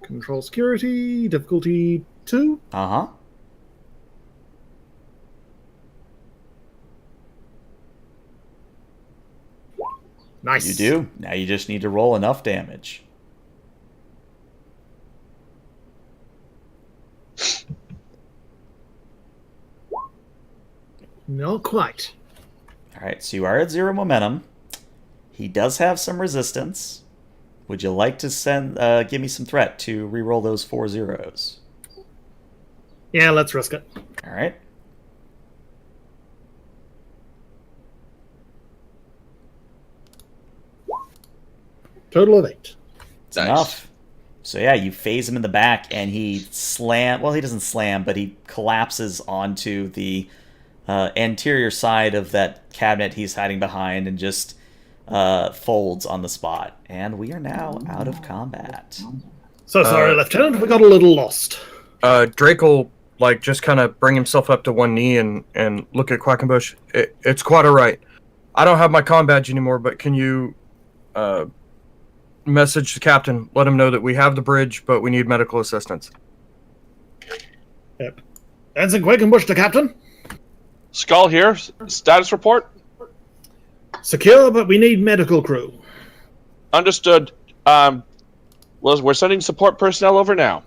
Control security, difficulty 2. Uh-huh. Nice. You do. Now you just need to roll enough damage. Not quite. All right, so you are at 0 momentum. He does have some resistance. Would you like to give me some threat to re-roll those 4 zeros? Yeah, let's risk it. All right. Total of 8. It's enough. So yeah, you phase him in the back, and he well, he doesn't slam, but he collapses onto the anterior side of that cabinet he's hiding behind and just folds on the spot. And we are now out of combat. So sorry, Lieutenant, we got a little lost. Drake will just kind of bring himself up to one knee and look at Quackenbush. It's quite all right. I don't have my comm badge anymore, but can you message the captain, let him know that we have the bridge, but we need medical assistance. Yep. Ensign Quakenbush to captain. Skull here. Status report. Secure, but we need medical crew. Understood. We're sending support personnel over now.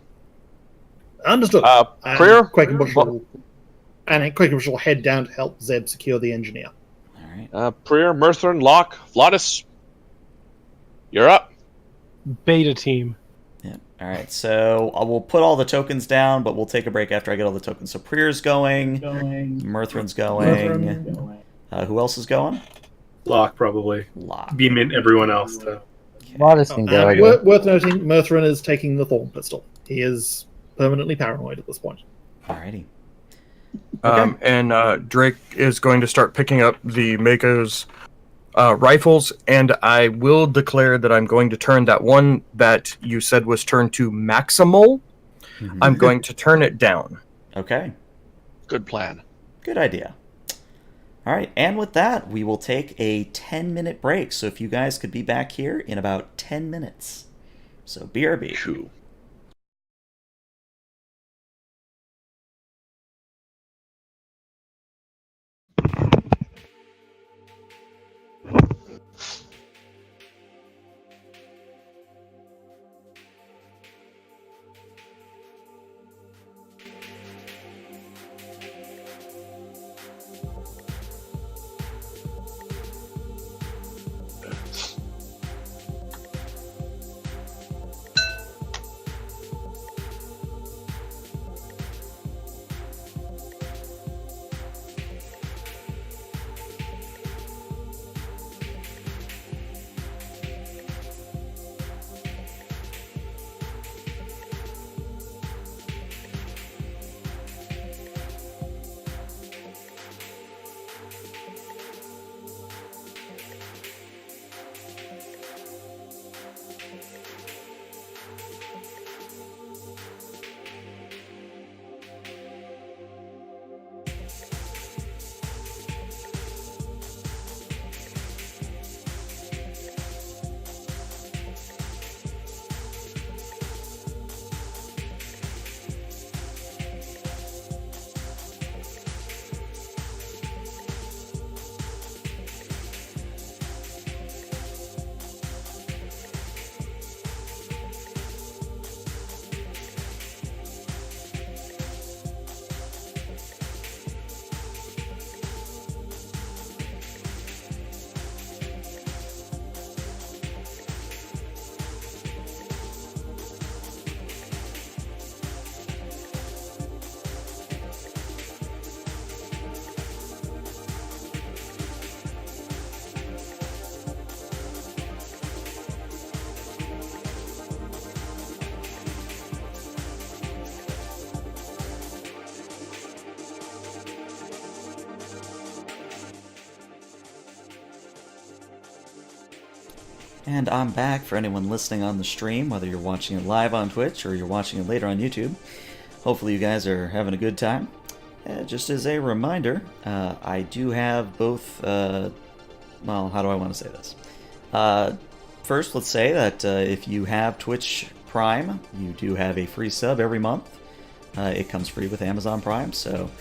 Understood. And Prior? Quakenbush will head down to help Zeb secure the engineer. All right. Prier, Murthrin, Locke, Vladis. You're up. Beta team. Yeah. All right. So we'll put all the tokens down, but we'll take a break after I get all the tokens. So Prier's going. Murthrin's going. Who else is going? Locke, probably. Locke. Beam in everyone else. To... Modest can go, I And guess. worth noting, Murthrin is taking the Thorn pistol. He is permanently paranoid at this point. Alrighty. And Drake is going to start picking up the Mako's rifles, and I will declare that I'm going to turn that one that you said was turned to maximal. I'm going to turn it down. Okay. Good plan. Good idea. All right, and with that, we will take a 10-minute break. So if you guys could be back here in about 10 minutes. So BRB. True. And I'm back for anyone listening on the stream, whether you're watching it live on Twitch or you're watching it later on YouTube. Hopefully you guys are having a good time. Just as a reminder, I do have both, well, how do I want to say this? First, let's say that if you have Twitch Prime, you do have a free sub every month. It comes free with Amazon Prime, so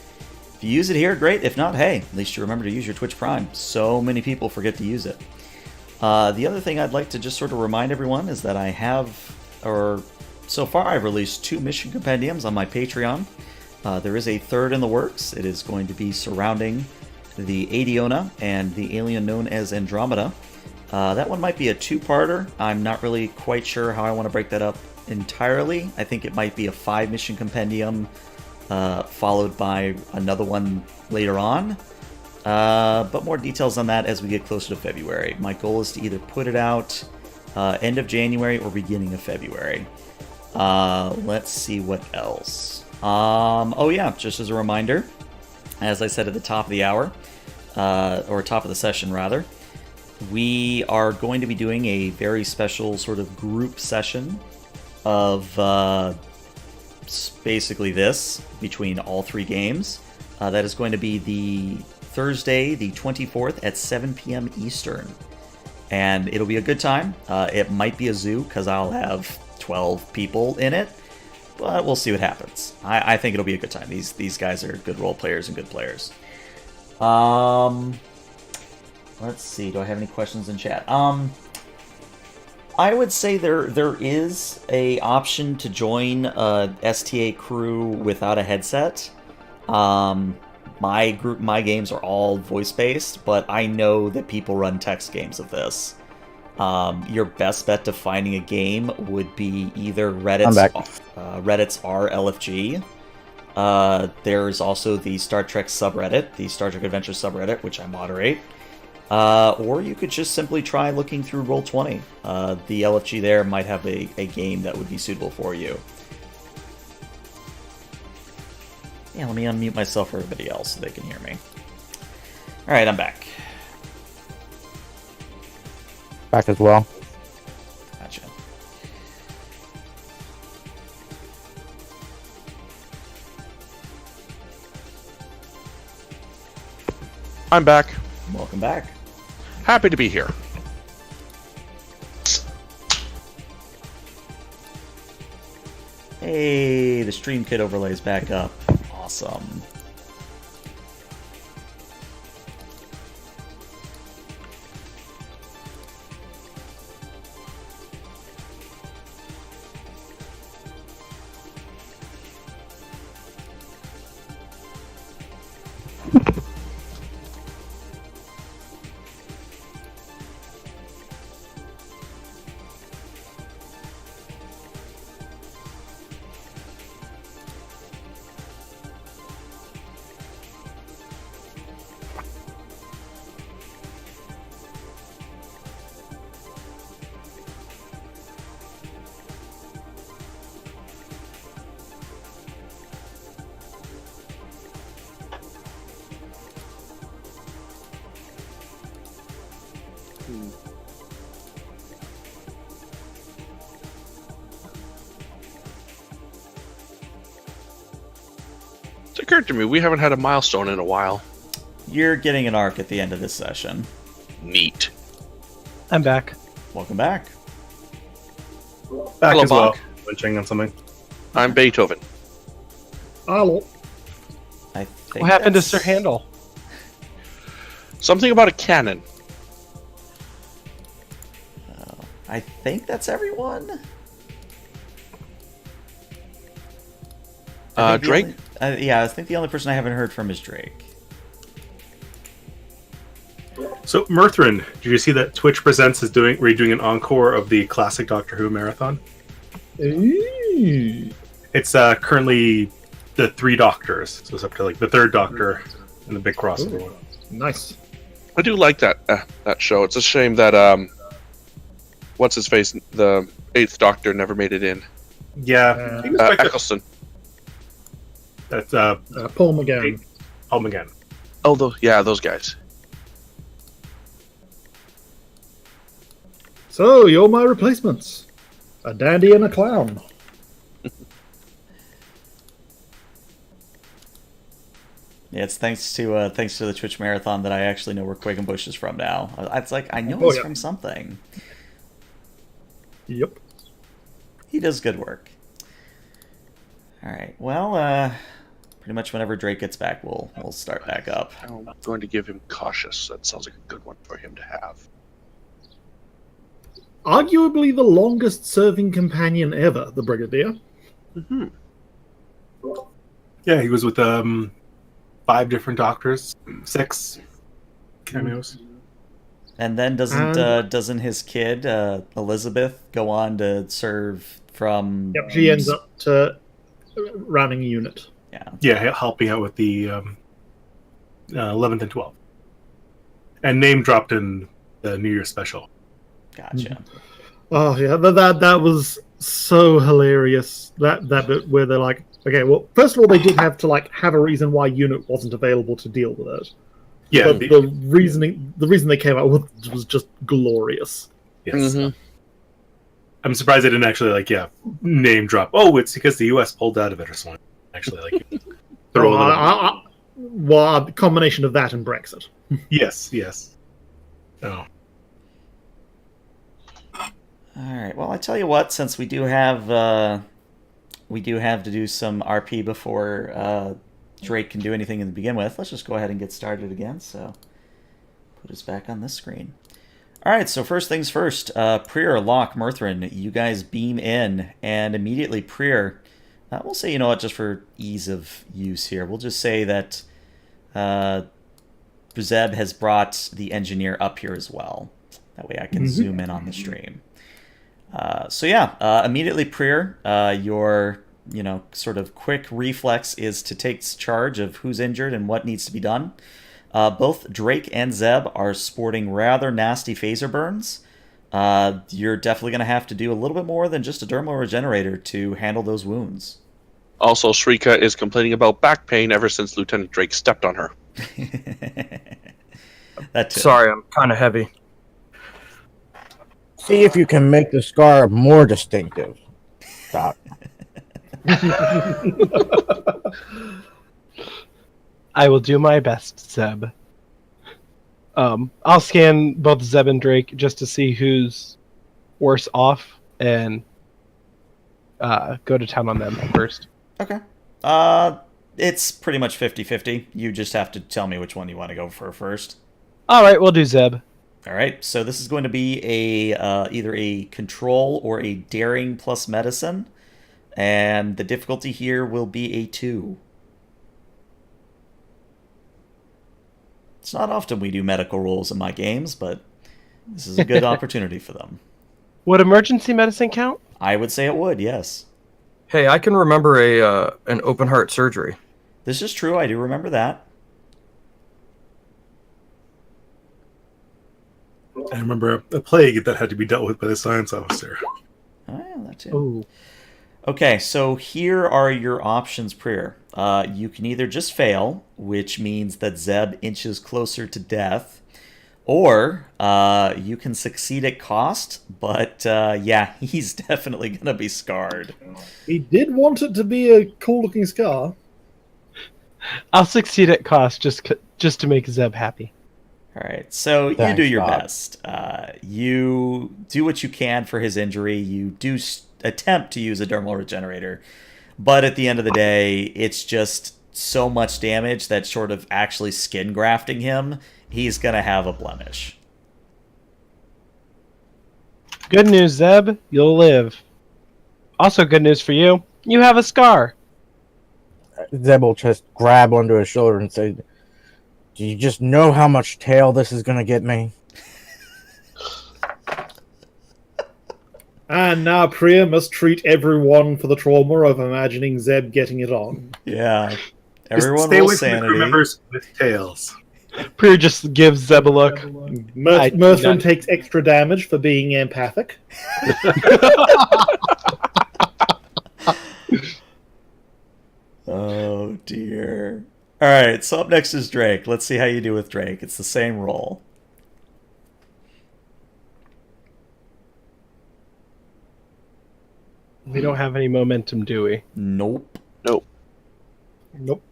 if you use it here, great. If not, hey, at least you remember to use your Twitch Prime. So many people forget to use it. The other thing I'd like to just sort of remind everyone is that I have, or so far I've released 2 mission compendiums on my Patreon. There is a third in the works. It is going to be surrounding the Adiona and the alien known as Andromeda. That one might be a 2-parter. I'm not really quite sure how I want to break that up entirely. I think it might be a 5 mission compendium followed by another one later on. But more details on that as we get closer to February. My goal is to either put it out end of January or beginning of February. Let's see what else. Oh yeah, just as a reminder, as I said at the top of the hour, or top of the session rather, we are going to be doing a very special sort of group session of basically this between all 3 games. That is going to be the Thursday, the 24th at 7 p.m. Eastern. And it'll be a good time. It might be a zoo because I'll have 12 people in it, but we'll see what happens. I think it'll be a good time. These guys are good role players and good players. Let's see. Do I have any questions in chat? I would say there is a option to join a STA crew without a headset. My games are all voice-based, but I know that people run text games of this. Your best bet to finding a game would be either Reddit's RLFG. There's also the Star Trek subreddit, the Star Trek Adventure subreddit, which I moderate. Or you could just simply try looking through Roll20. The LFG there might have a game that would be suitable for you. Yeah, let me unmute myself for everybody else so they can hear me. Alright, I'm back. Back as well. Gotcha. I'm back. Welcome back. Happy to be here. Hey, the stream kit overlay's back up. Awesome. It occurred to me we haven't had a milestone in a while. You're getting an arc at the end of this session. Neat. I'm back. Welcome back. Back Hello, as well. Bonk. Munching on something. I'm Beethoven. Hello. I think What happened to that's- Sir Handel? Something about a cannon. I think that's everyone. I think the Drake? only- yeah, I think the only person I haven't heard from is Drake. So, Murthrin, did you see that Twitch Presents is redoing an encore of the classic Doctor Who marathon? Ooh. It's currently the 3 Doctors, so it's up to like the 3rd Doctor and the big crossover one. Nice. I do like that that show. It's a shame that what's his face, the 8th Doctor, never made it in. Yeah, he was quite good. Eccleston. That's Paul McGann. Paul McGann. Oh, those guys. So, you're my replacements. A dandy and a clown. Yeah, it's thanks to the Twitch marathon that I actually know where Quakenbush is from now. It's like I know Oh, he's yeah. from something. Yep. He does good work. All right. Well, pretty much whenever Drake gets back, we'll start back up. I'm going to give him Cautious. That sounds like a good one for him to have. Arguably the longest serving companion ever, the Brigadier. Mm-hmm. Yeah, he was with 5 different Doctors, 6 cameos. And then doesn't his kid Elizabeth go on to serve from? Yep, she ends up running a unit. Yeah. Yeah, helping out with the 11th and 12th, and name dropped in the New Year's special. Gotcha. Oh yeah, that was so hilarious. That bit where they're like, okay, well, first of all, they did have to have a reason why unit wasn't available to deal with it. Yeah, But the reason they came out with was just glorious. yes. Mhm. I'm surprised they didn't actually name drop. Oh, it's because the U.S. pulled out of it or something. Actually, throw a little. Well, a combination of that and Brexit. Yes. Oh. All right. Well, I tell you what, since we do have to do some RP before Drake can do anything to begin with, let's just go ahead and get started again. So, put us back on this screen. All right. So first things first. Prier, Locke, Murthrin, you guys beam in, and immediately Prier. We'll say, you know what, just for ease of use here, we'll just say that Zeb has brought the engineer up here as well. That way I can zoom in on the stream. So yeah, immediately Prier, your sort of quick reflex is to take charge of who's injured and what needs to be done. Both Drake and Zeb are sporting rather nasty phaser burns. You're definitely going to have to do a little bit more than just a dermal regenerator to handle those wounds. Also, Shrika is complaining about back pain ever since Lieutenant Drake stepped on her. That too. Sorry, I'm kind of heavy. See if you can make the scar more distinctive, Doc. I will do my best, Zeb. I'll scan both Zeb and Drake just to see who's worse off and go to town on them first. Okay. It's pretty much 50-50. You just have to tell me which one you want to go for first. All right, we'll do Zeb. All right. So this is going to be either a control or a daring plus medicine, and the difficulty here will be a 2. It's not often we do medical rolls in my games, but this is a good opportunity for them. Would emergency medicine count? I would say it would, yes. Hey, I can remember an open heart surgery. This is true. I do remember that. I remember a plague that had to be dealt with by the science officer. Oh, yeah, that too. Ooh. Okay, so here are your options, Prier. You can either just fail, which means that Zeb inches closer to death, or you can succeed at cost, but yeah, he's definitely going to be scarred. He did want it to be a cool-looking scar. I'll succeed at cost just to make Zeb happy. All right, so you Thanks, do your Bob. best. You do what you can for his injury. You do attempt to use a dermal regenerator, but at the end of the day, it's just so much damage that short of actually skin grafting him, he's going to have a blemish. Good news, Zeb. You'll live. Also good news for you. You have a scar. Zeb will just grab onto his shoulder and say, "Do you just know how much tail this is going to get me?" And now Priya must treat everyone for the trauma of imagining Zeb getting it on. Yeah. Just Everyone stay will away from the crew sanity. members with tails. Priya just gives Zeb a look. Murthrin none. takes extra damage for being empathic. Oh, dear. All right, so up next is Drake. Let's see how you do with Drake. It's the same roll. We don't have any momentum, do we? Nope. Nope. Nope.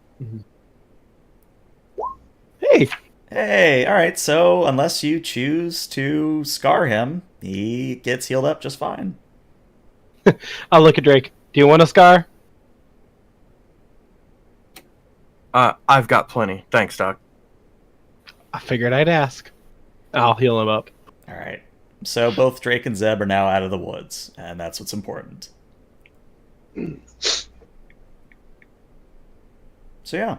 Hey, Hey, all right, so unless you choose to scar him, he gets healed up just fine. I'll look at Drake. Do you want a scar? I've got plenty. Thanks, Doc. I figured I'd ask. I'll heal him up. All right. So both Drake and Zeb are now out of the woods, and that's what's important. So yeah.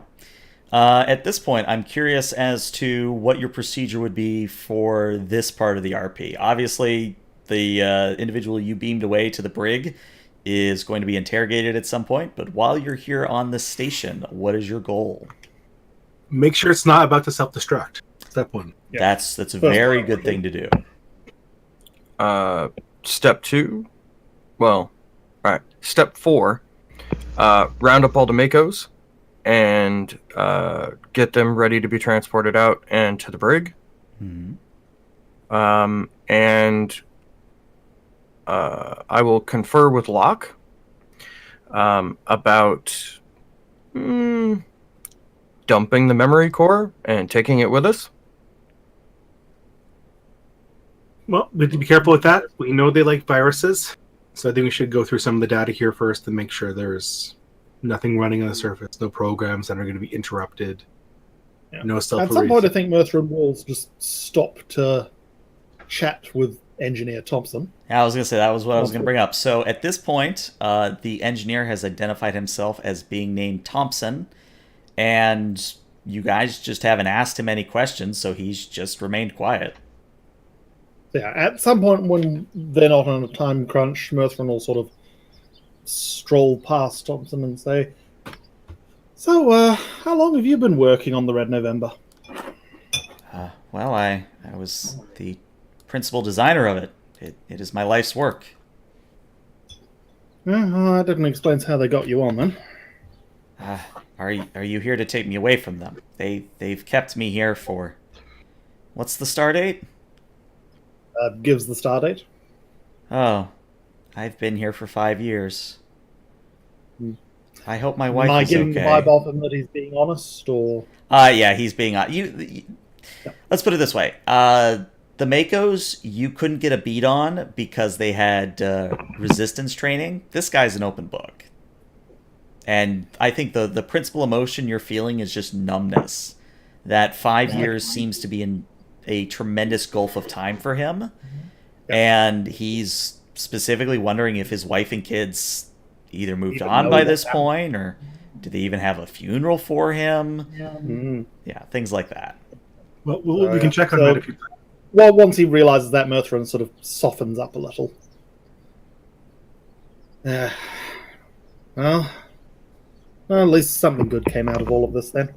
At this point, I'm curious as to what your procedure would be for this part of the RP. Obviously, the individual you beamed away to the brig is going to be interrogated at some point, but while you're here on the station, what is your goal? Make sure it's not about to self-destruct. Step 1. Yeah. That's a very good thing to do. Step 2. Well, all right. Step 4. Round up all the Makos and get them ready to be transported out and to the brig. Mhm. And I will confer with Locke about dumping the memory core and taking it with us. Well, we have to be careful with that. We know they like viruses, so I think we should go through some of the data here first and make sure there's nothing running on the surface, no programs that are going to be interrupted, Yeah. no At some self-erase. point, I think Murthrin will just stop to chat with Engineer Thompson. I was going to say that was what I was going to bring up. So at this point, the engineer has identified himself as being named Thompson, and you guys just haven't asked him any questions, so he's just remained quiet. Yeah, at some point when they're not on a time crunch, Murthrin will sort of stroll past Thompson and say, "So, how long have you been working on the Red November?" Well, I was the principal designer of it. It is my life's work. That didn't explain how they got you on then. Are you here to take me away from them? They've kept me here for... What's the star date? Gives the star date. Oh, I've been here for 5 years. I hope my Am wife I is getting the okay. vibe off him that he's being honest, or Yeah, he's being let's put it this way. The Makos, you couldn't get a beat on because they had resistance training. This guy's an open book. And I think the principal emotion you're feeling is just numbness. That 5 years seems to be in a tremendous gulf of time for him. And he's specifically wondering if his wife and kids either moved on by this point, or did they even have a funeral for him? Yeah, things like that. Well, we can check on that if you... Well, once he realizes that, Murthrin sort of softens up a little. Well, at least something good came out of all of this then.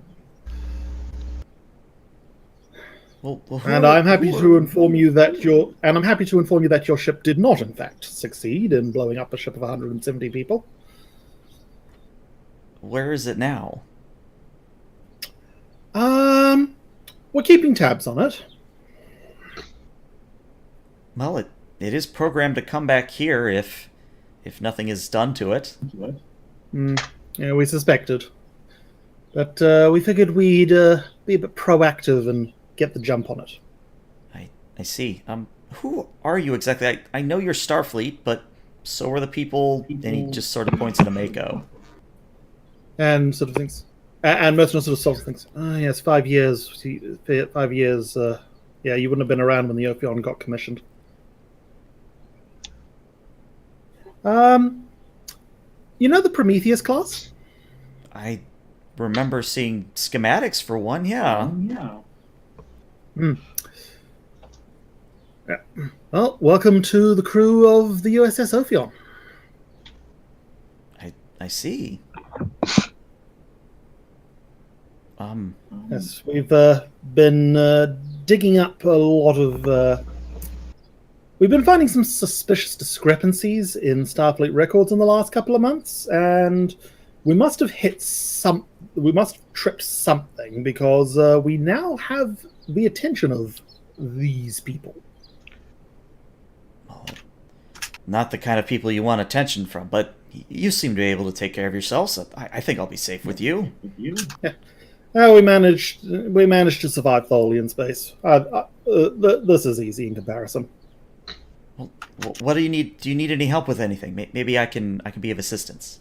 And I'm happy to inform you that your ship did not, in fact, succeed in blowing up a ship of 170 people. Where is it now? We're keeping tabs on it. Well, it is programmed to come back here if nothing is done to it. Yeah, we suspected. But we figured we'd be a bit proactive and get the jump on it. I see. Who are you exactly? I know you're Starfleet, but so are the people... And he just sort of points at a Mako. And sort of thinks... And Merton sort of thinks, oh, yes, 5 years. 5 years, yeah, you wouldn't have been around when the Ophion got commissioned. You know the Prometheus class? I remember seeing schematics for one, yeah. Yeah. Well, welcome to the crew of the USS Ophion. I see. Yes, we've been digging up a lot of... We've been finding some suspicious discrepancies in Starfleet records in the last couple of months, and we must have tripped something, because we now have the attention of these people. Well, not the kind of people you want attention from, but you seem to be able to take care of yourselves. So I think I'll be safe with you. Yeah. We managed to survive thoroughly in space. This is easy in comparison. Well, what do you need? Do you need any help with anything? Maybe I can be of assistance.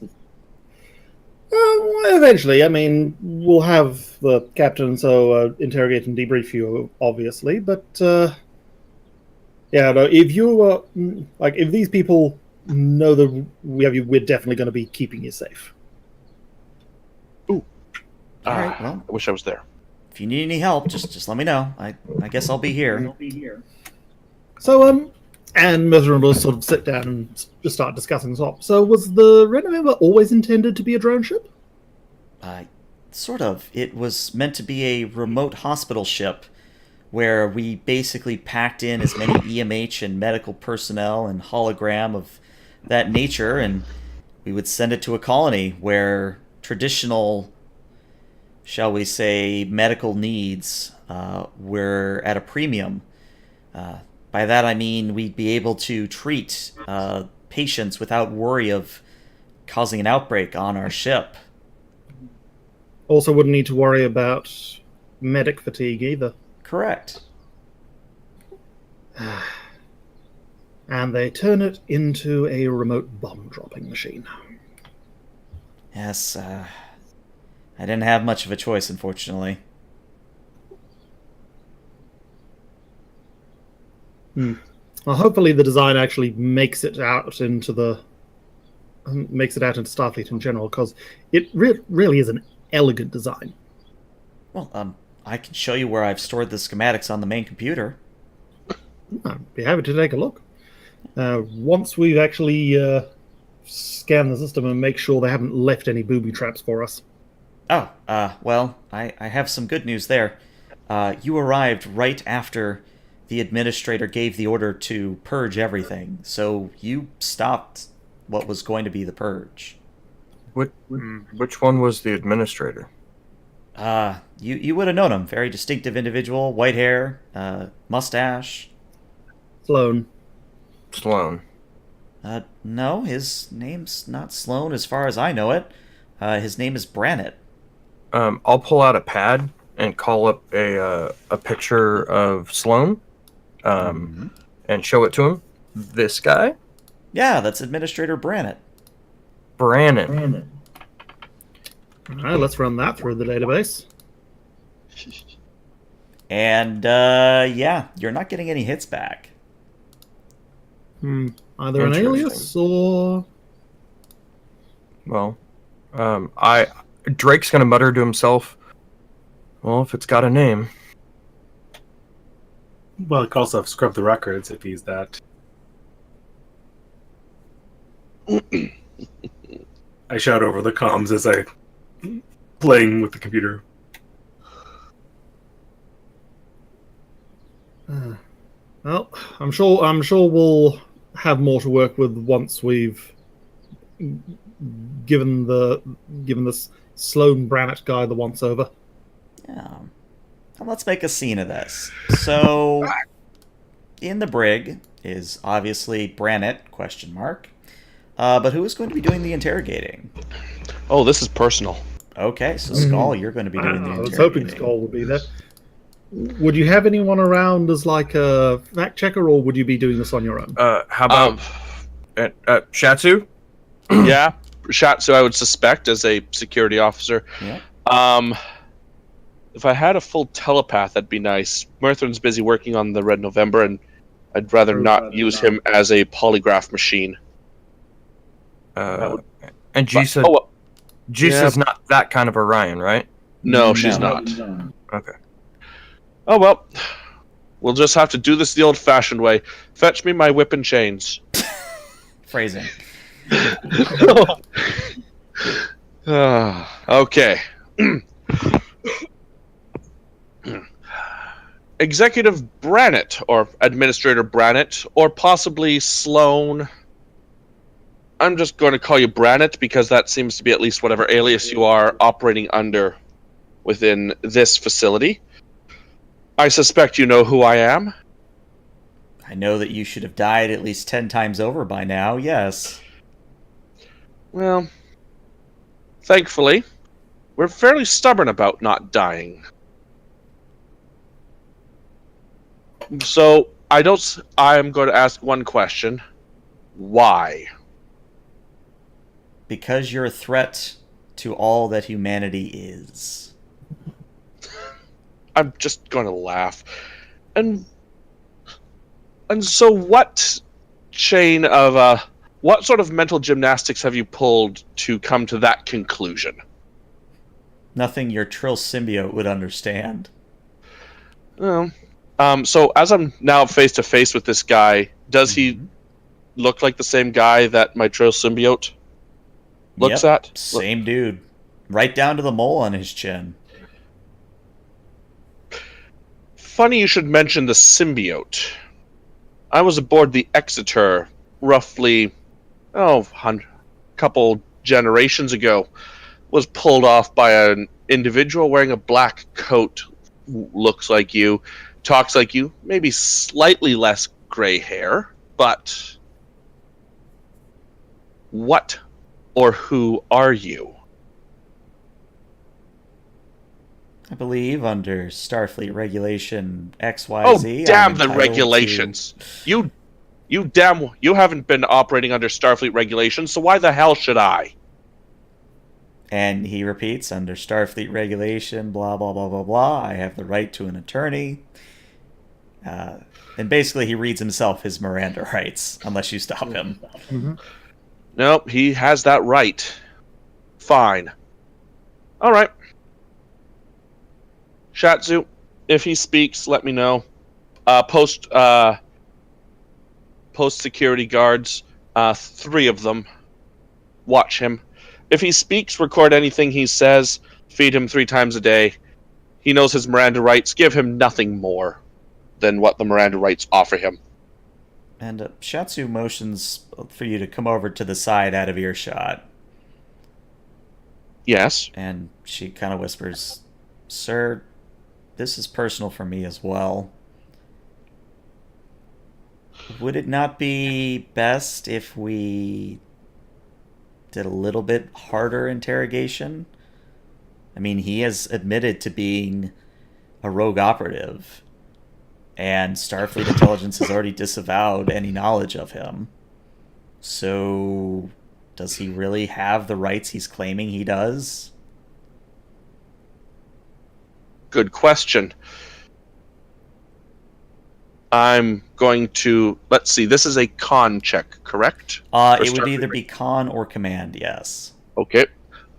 Eventually, I mean, we'll have the captain interrogate and debrief you, obviously. But yeah, no, if you if these people know that we have you, we're definitely going to be keeping you safe. All right. Well, I wish I was there. If you need any help, just let me know. I guess I'll be here. So and Mithrin will sort of sit down and just start discussing swap. So was the Renovember always intended to be a drone ship? Sort of. It was meant to be a remote hospital ship where we basically packed in as many EMH and medical personnel and hologram of that nature, and we would send it to a colony where traditional, shall we say, medical needs were at a premium. By that I mean we'd be able to treat patients without worry of causing an outbreak on our ship. Also wouldn't need to worry about medic fatigue either. Correct. And they turn it into a remote bomb dropping machine. Yes, I didn't have much of a choice, unfortunately. Well, hopefully the design actually makes it out into Starfleet in general, because it really is an elegant design. Well, I can show you where I've stored the schematics on the main computer. I'd be happy to take a look. Once we've actually scanned the system and make sure they haven't left any booby traps for us. Oh, well, I have some good news there. You arrived right after the administrator gave the order to purge everything, so you stopped what was going to be the purge. Which one was the administrator? You would have known him. Very distinctive individual, white hair, mustache. Sloan. Sloan. No, his name's not Sloan as far as I know it. His name is Brannett. I'll pull out a pad and call up a picture of Sloan, and show it to him. This guy, Yeah, that's Administrator Brannett. Brannon. All right, let's run that through the database. And yeah, you're not getting any hits back. Either an alias or Well, Drake's gonna mutter to himself. Well, if it's got a name. Well, he could also scrub the records if he's that. I shout over the comms as I playing with the computer. well, I'm sure we'll have more to work with once we've given this Sloan Brannett guy the once over. Yeah. Well, let's make a scene of this. So, in the brig is obviously Brannett, question mark. But who is going to be doing the interrogating? Oh, this is personal. Okay, so Skull, you're going to be doing the I was interrogating. hoping Skull would be there. Would you have anyone around as like a fact checker, or would you be doing this on your own? How about Shatsu? Yeah, Shatsu, I would suspect as a security officer. Yeah. If I had a full telepath, that'd be nice. Murthrin's busy working on the Red November, and I'd rather not use him as a polygraph machine. And Jisa. Oh, well, Jisa's not that kind of Orion, right? no, she's No. not. Okay. Oh well, we'll just have to do this the old-fashioned way. Fetch me my whip and chains. Phrasing. Okay. Executive Brannett, or Administrator Brannett, or possibly Sloan. I'm just going to call you Brannett because that seems to be at least whatever alias you are operating under within this facility. I suspect you know who I am. I know that you should have died at least 10 times over by now, yes. Well, thankfully, we're fairly stubborn about not dying. So, I'm going to ask one question. Why? Because you're a threat to all that humanity is. I'm just going to laugh. And so what chain of, what sort of mental gymnastics have you pulled to come to that conclusion? Nothing your Trill symbiote would understand. So as I'm now face to face with this guy, does he look like the same guy that my Trill symbiote looks Yep, at? same dude. Right down to the mole on his chin. Funny you should mention the symbiote. I was aboard the Exeter roughly, a couple generations ago. Was pulled off by an individual wearing a black coat, looks like you, talks like you, maybe slightly less gray hair, but what or who are you? I believe under Starfleet Regulation XYZ. Oh, damn I'm the entitled regulations. You haven't been operating under Starfleet regulations, so why the hell should I? And he repeats, under Starfleet Regulation, blah, blah, blah, blah, blah, I have the right to an attorney. And basically he reads himself his Miranda rights, unless you stop him. Nope, he has that right. Fine. All right. Shatsu, if he speaks, let me know. Post security guards, 3 of them. Watch him. If he speaks, record anything he says. Feed him 3 times a day. He knows his Miranda rights. Give him nothing more than what the Miranda rights offer him. And Shatsu motions for you to come over to the side out of earshot. Yes. And she kind of whispers, "Sir, this is personal for me as well. Would it not be best if we did a little bit harder interrogation? I mean, he has admitted to being a rogue operative, and Starfleet intelligence has already disavowed any knowledge of him. So, does he really have the rights he's claiming he does?" Good question. I'm going to, let's see, this is a con check, correct? For It would Starfleet either be con or command, yes. Okay,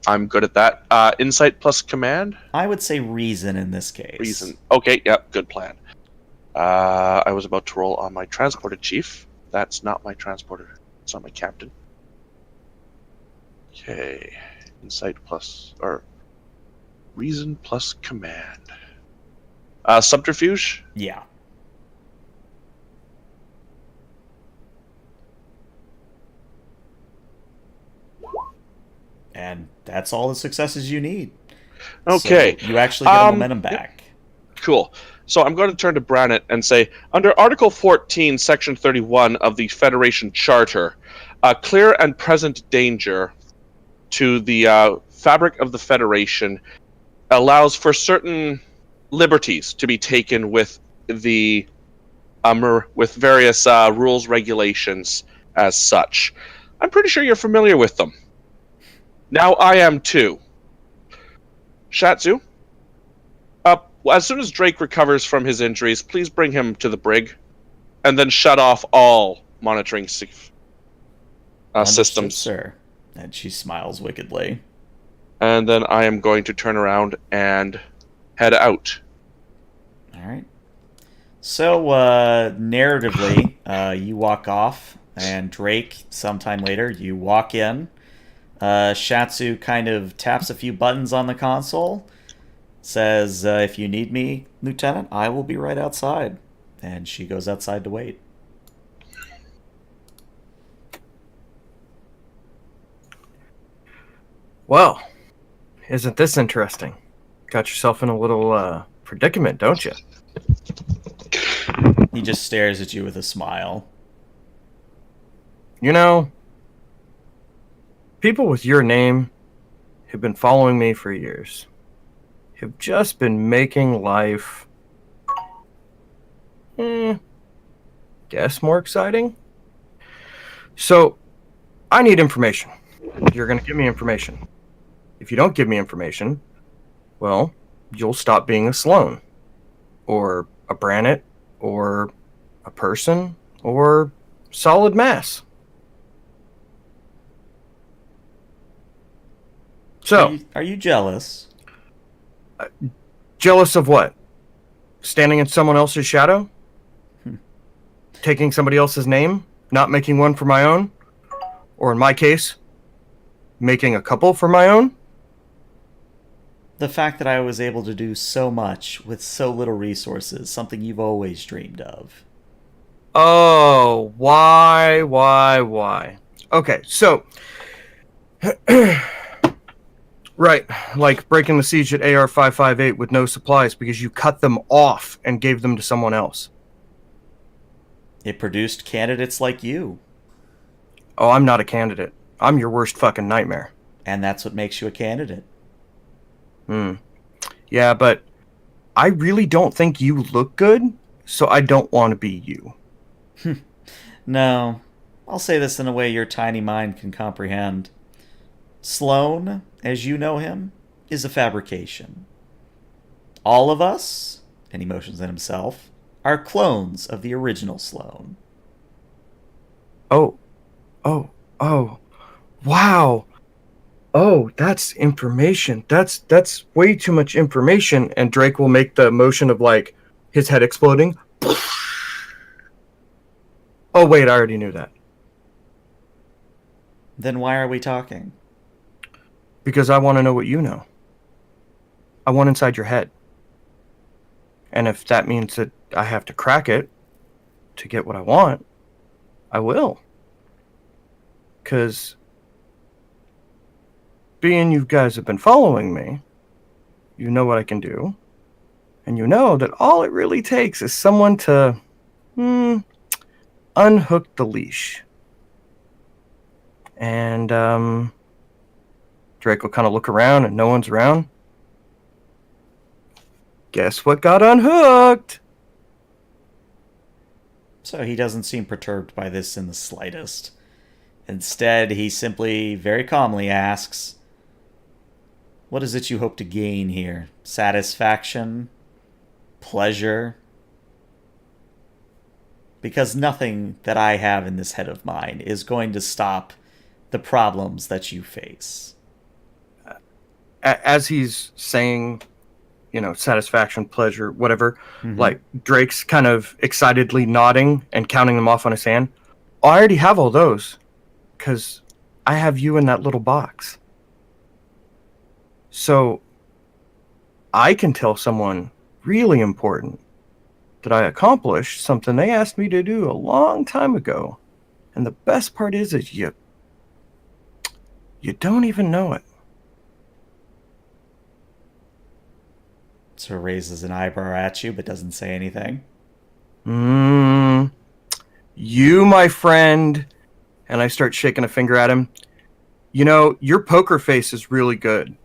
I'm good at that. Insight plus command? I would say reason in this case. Reason. Okay, yep, good plan. I was about to roll on my transporter chief. That's not my transporter. It's not my captain. Okay, insight plus, or reason plus command. Subterfuge? Yeah. And that's all the successes you need. Okay. So you actually get a momentum back. Cool. So I'm going to turn to Branett and say, under Article 14, Section 31 of the Federation Charter, clear and present danger to the fabric of the Federation allows for certain liberties to be taken with the with various rules, regulations as such. I'm pretty sure you're familiar with them. Now I am too. Shatsu, as soon as Drake recovers from his injuries, please bring him to the brig, and then shut off all monitoring Understood, systems. sir. And she smiles wickedly. And then I am going to turn around and head out. All right. So, narratively, you walk off, and Drake, sometime later, you walk in. Shatsu kind of taps a few buttons on the console, says, "If you need me, Lieutenant, I will be right outside." And she goes outside to wait. Well, isn't this interesting? Got yourself in a little predicament, don't you? He just stares at you with a smile. You know, people with your name who've been following me for years have just been making life, guess more exciting. So, I need information. You're going to give me information. If you don't give me information, well, you'll stop being a Sloan, or a Branett, or a person, or solid mass. So, Are you jealous? jealous of what? Standing in someone else's shadow? Taking somebody else's name? Not making one for my own? Or in my case, making a couple for my own? The fact that I was able to do so much with so little resources, something you've always dreamed of. Oh, why? Okay, so... right, like breaking the siege at AR-558 with no supplies because you cut them off and gave them to someone else. It produced candidates like you. Oh, I'm not a candidate. I'm your worst fucking nightmare. And that's what makes you a candidate. Yeah, but I really don't think you look good, so I don't want to be you. No, I'll say this in a way your tiny mind can comprehend. Sloan, as you know him, is a fabrication. All of us, and he motions at himself, are clones of the original Sloan. Oh, wow. Oh, that's information. That's way too much information. And Drake will make the motion of like his head exploding. Oh, wait, I already knew that. Then why are we talking? Because I want to know what you know. I want inside your head. And if that means that I have to crack it to get what I want, I will. Because being you guys have been following me, you know what I can do. And you know that all it really takes is someone to unhook the leash. And Drake will kind of look around and no one's around. Guess what got unhooked? So he doesn't seem perturbed by this in the slightest. Instead, he simply, very calmly asks, "What is it you hope to gain here? Satisfaction? Pleasure?" Because nothing that I have in this head of mine is going to stop the problems that you face. As he's saying, satisfaction, pleasure, whatever, like Drake's kind of excitedly nodding and counting them off on his hand. Oh, I already have all those because I have you in that little box. So I can tell someone really important that I accomplished something they asked me to do a long time ago. And the best part is you don't even know it. So raises an eyebrow at you, but doesn't say anything. You, my friend, and I start shaking a finger at him. Your poker face is really good.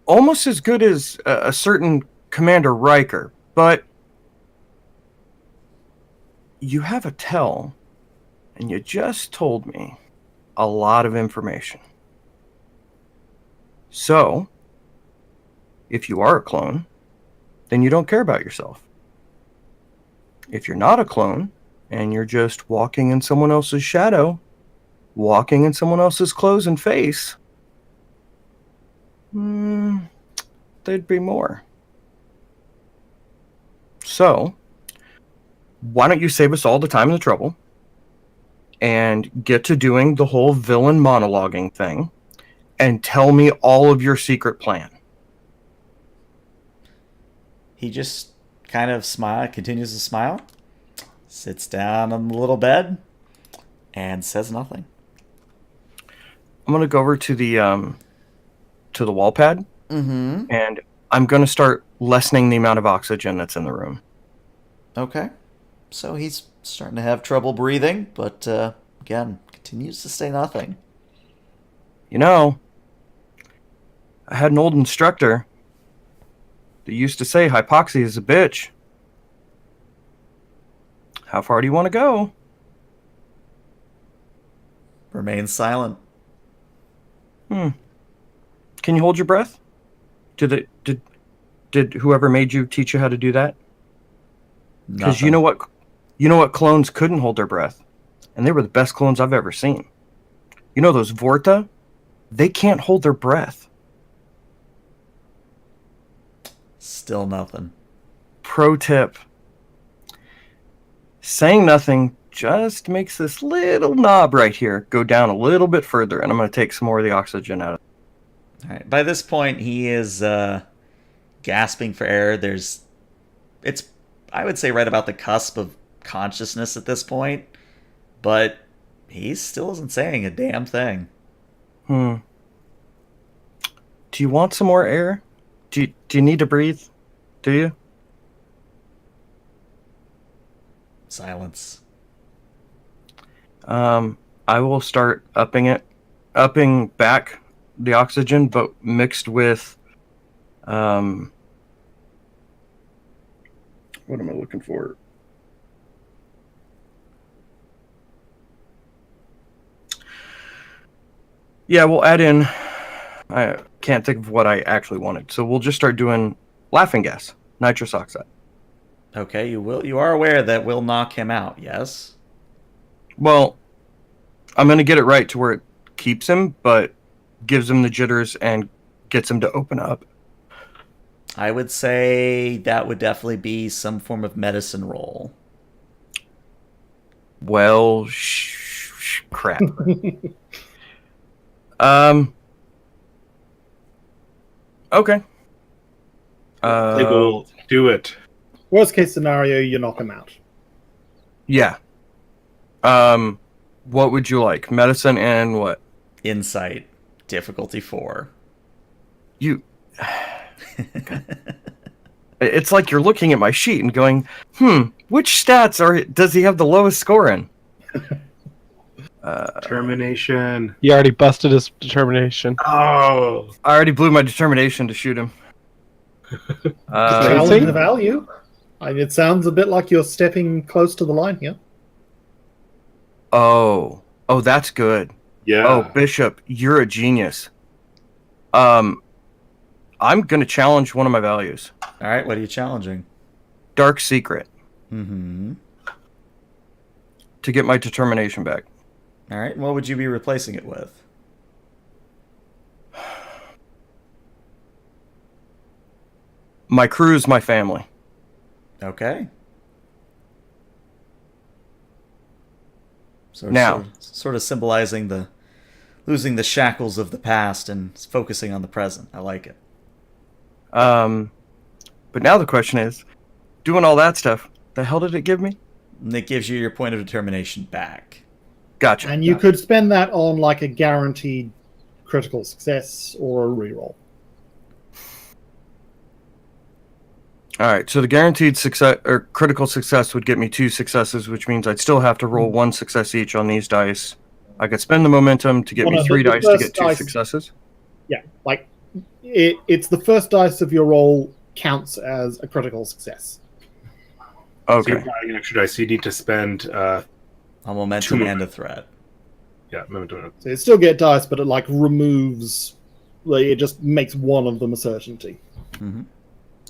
Almost as good as a certain Commander Riker, but you have a tell, and you just told me a lot of information. So, if you are a clone, then you don't care about yourself. If you're not a clone, and you're just walking in someone else's shadow, walking in someone else's clothes and face, there'd be more. So, why don't you save us all the time and the trouble and get to doing the whole villain monologuing thing and tell me all of your secret plan? He just kind of continues to smile, sits down on the little bed, and says nothing. I'm going to go over to the wall pad, and I'm going to start lessening the amount of oxygen that's in the room. Okay. So he's starting to have trouble breathing, but again, continues to say nothing. I had an old instructor that used to say hypoxia is a bitch. How far do you want to go? Remains silent. Can you hold your breath? Did whoever made you teach you how to do that? Because you know what clones couldn't hold their breath, and they were the best clones I've ever seen. Those Vorta, they can't hold their breath. Still nothing. Pro tip: saying nothing just makes this little knob right here go down a little bit further, and I'm going to take some more of the oxygen out of it. All right. By this point, he is gasping for air. It's, I would say, right about the cusp of consciousness at this point, but he still isn't saying a damn thing. Do you want some more air? Do you need to breathe? Do you? Silence. I will start upping back the oxygen, but mixed with what am I looking for? Yeah, we'll add in, I can't think of what I actually wanted, so we'll just start doing laughing gas, nitrous oxide. Okay, you are aware that will knock him out, yes? Well, I'm going to get it right to where it keeps him, but gives him the jitters and gets him to open up. I would say that would definitely be some form of medicine roll. Well, crap. Okay. They will do it. Worst case scenario, you knock him out. Yeah. What would you like? Medicine and what? Insight, difficulty 4. You. It's like you're looking at my sheet and going, which stats does he have the lowest score in? Determination. He already busted his determination. Oh. I already blew my determination to shoot him. Challenge the value. It sounds a bit like you're stepping close to the line here. Oh, that's good. Yeah. Oh, Bishop, you're a genius. I'm gonna challenge one of my values. All right, what are you challenging? Dark secret. Mm-hmm. To get my determination back. All right, what would you be replacing it with? My crew is my family. Okay. So Now, sort of symbolizing the losing the shackles of the past and focusing on the present. I like it. but now the question is, doing all that stuff, the hell did it give me? And it gives you your point of determination back. Gotcha. And you could spend that on like a guaranteed critical success or a reroll. All right, so the guaranteed success or critical success would get me 2 successes, which means I'd still have to roll 1 success each on these dice. I could spend the momentum to get me 3 dice to get 2 successes. Yeah, like it's the first dice of your roll counts as a critical success. So Okay. you're buying an extra dice. So you need to spend A momentum 2 and a threat. yeah, momentum. So you still get dice, but it like removes, like it just makes one of them a certainty. Mm-hmm.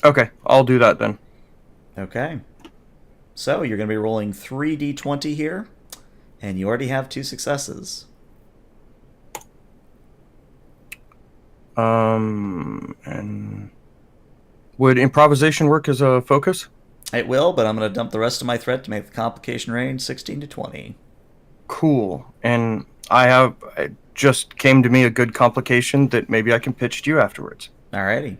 Okay, I'll do that then. Okay. So you're going to be rolling 3d20 here, and you already have 2 successes. And would improvisation work as a focus? It will, but I'm going to dump the rest of my threat to make the complication range 16 to 20. Cool. And it just came to me a good complication that maybe I can pitch to you afterwards. Alrighty.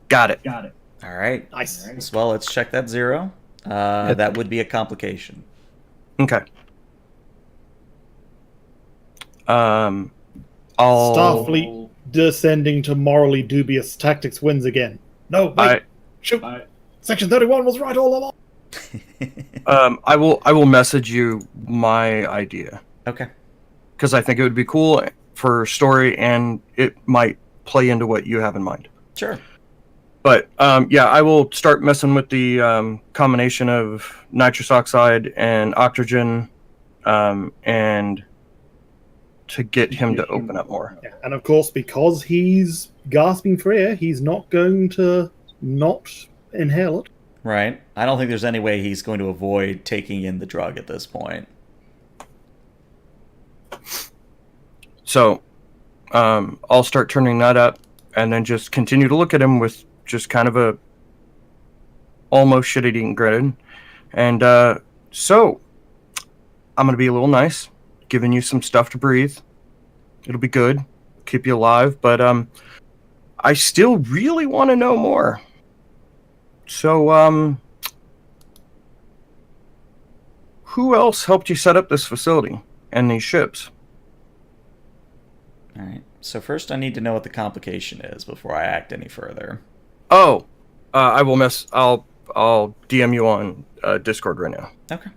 Got it. All right. Nice. Well, let's check that 0. That would be a complication. Okay. I'll Starfleet descending to morally dubious tactics wins again. No, wait, shoot. Section 31 was right all along. I will message you my idea Okay. because I think it would be cool for story and it might play into what you have in mind. Sure. But yeah, I will start messing with the combination of nitrous oxide and oxygen, and to get him to open up more. Yeah, and of course, because he's gasping for air, he's not going to not inhale it. Right. I don't think there's any way he's going to avoid taking in the drug at this point. So I'll start turning that up and then just continue to look at him with just kind of a almost shit-eating grin. And so I'm going to be a little nice, giving you some stuff to breathe. It'll be good. Keep you alive. But I still really want to know more. So who else helped you set up this facility and these ships? All right. So first I need to know what the complication is before I act any further. Oh, I will I'll DM you on Discord right now. Okay.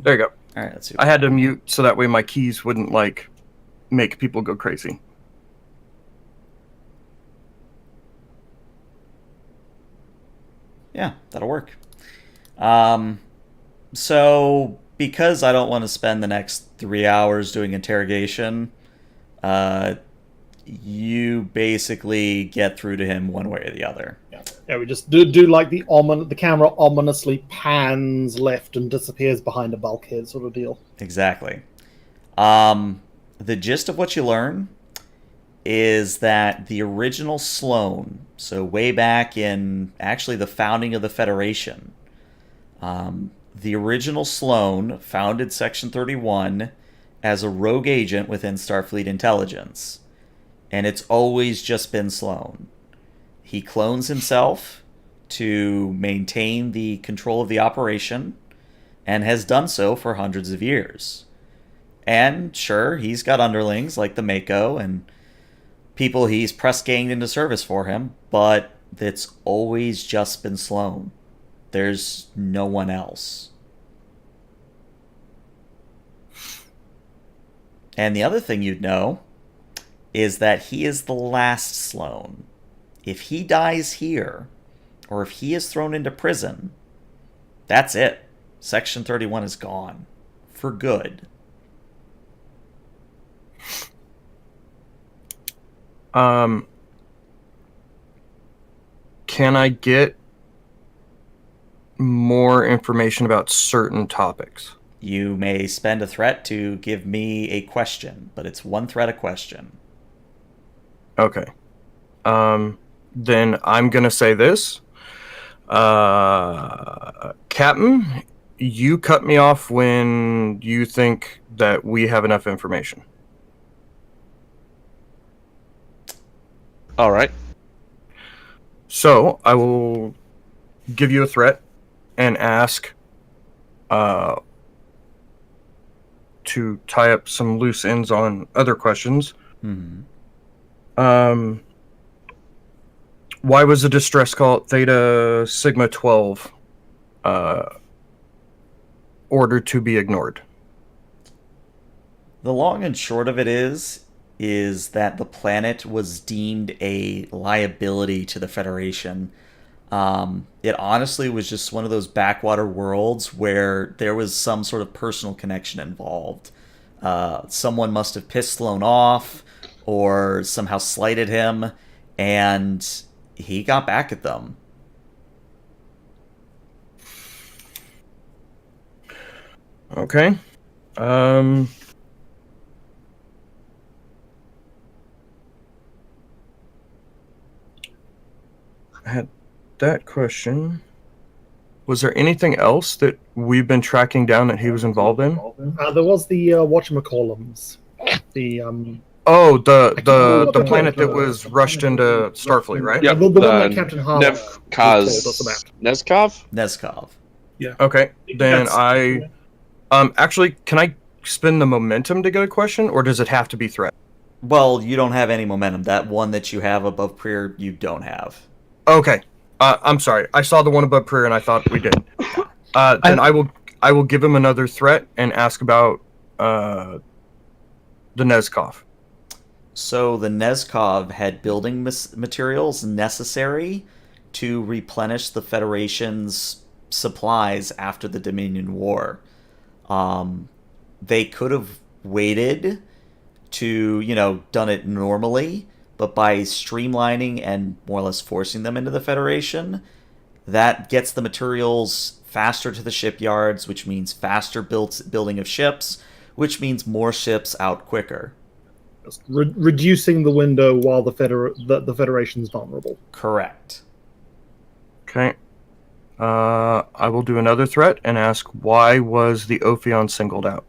There you go. All right, let's see. I had to mute so that way my keys wouldn't like make people go crazy. Yeah, that'll work. So because I don't want to spend the next 3 hours doing interrogation, you basically get through to him one way or the other. Yeah, we just do like the camera ominously pans left and disappears behind a bulkhead sort of deal. Exactly. The gist of what you learn is that the original Sloan, so way back in actually the founding of the Federation, the original Sloan founded Section 31 as a rogue agent within Starfleet intelligence. And it's always just been Sloan. He clones himself to maintain the control of the operation and has done so for hundreds of years. And sure, he's got underlings like the Mako and people he's press ganged into service for him, but it's always just been Sloan. There's no one else. And the other thing you'd know is that he is the last Sloan. If he dies here, or if he is thrown into prison, that's it. Section 31 is gone. For good. Can I get more information about certain topics? You may spend a threat to give me a question, but it's one threat a question. Okay. Then I'm going to say this. Captain, you cut me off when you think that we have enough information. All right. So I will give you a threat and ask to tie up some loose ends on other questions. Mm-hmm. Why was the distress call at Theta Sigma 12 ordered to be ignored? The long and short of it is that the planet was deemed a liability to the Federation. It honestly was just one of those backwater worlds where there was some sort of personal connection involved. Someone must have pissed Sloan off or somehow slighted him, and he got back at them. Okay. I had that question. Was there anything else that we've been tracking down that he was involved in? There was the whatchamacallums. The the planet that was rushed into Starfleet, right? Yep, the one the that Captain Harlock told us about. Neskov? Neskov. Okay. Then That's- actually, can I spend the momentum to get a question, or does it have to be threat? Well, you don't have any momentum. That one that you have above Prier, you don't have. Okay. I'm sorry. I saw the one above prayer and I thought we did. Then I will give him another threat and ask about the Neskov. So the Neskov had building materials necessary to replenish the Federation's supplies after the Dominion War. They could have waited to, done it normally, but by streamlining and more or less forcing them into the Federation, that gets the materials faster to the shipyards, which means faster building of ships, which means more ships out quicker. Reducing the window while the Federation's vulnerable. Correct. Okay. I will do another threat and ask, why was the Ophion singled out?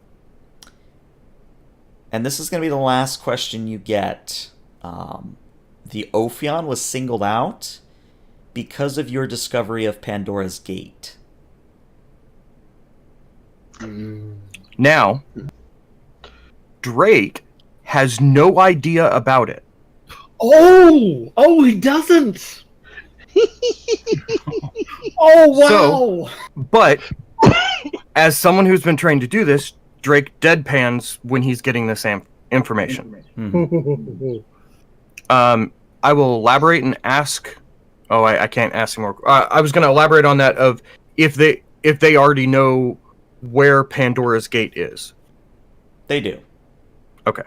And this is going to be the last question you get. The Ophion was singled out because of your discovery of Pandora's Gate. Now, Drake has no idea about it. Oh, he doesn't. Oh, wow. But as someone who's been trained to do this, Drake deadpans when he's getting this information. Mm-hmm. I will elaborate and ask. Oh, I can't ask anymore. I was going to elaborate on that of if they already know where Pandora's Gate is. They do. Okay.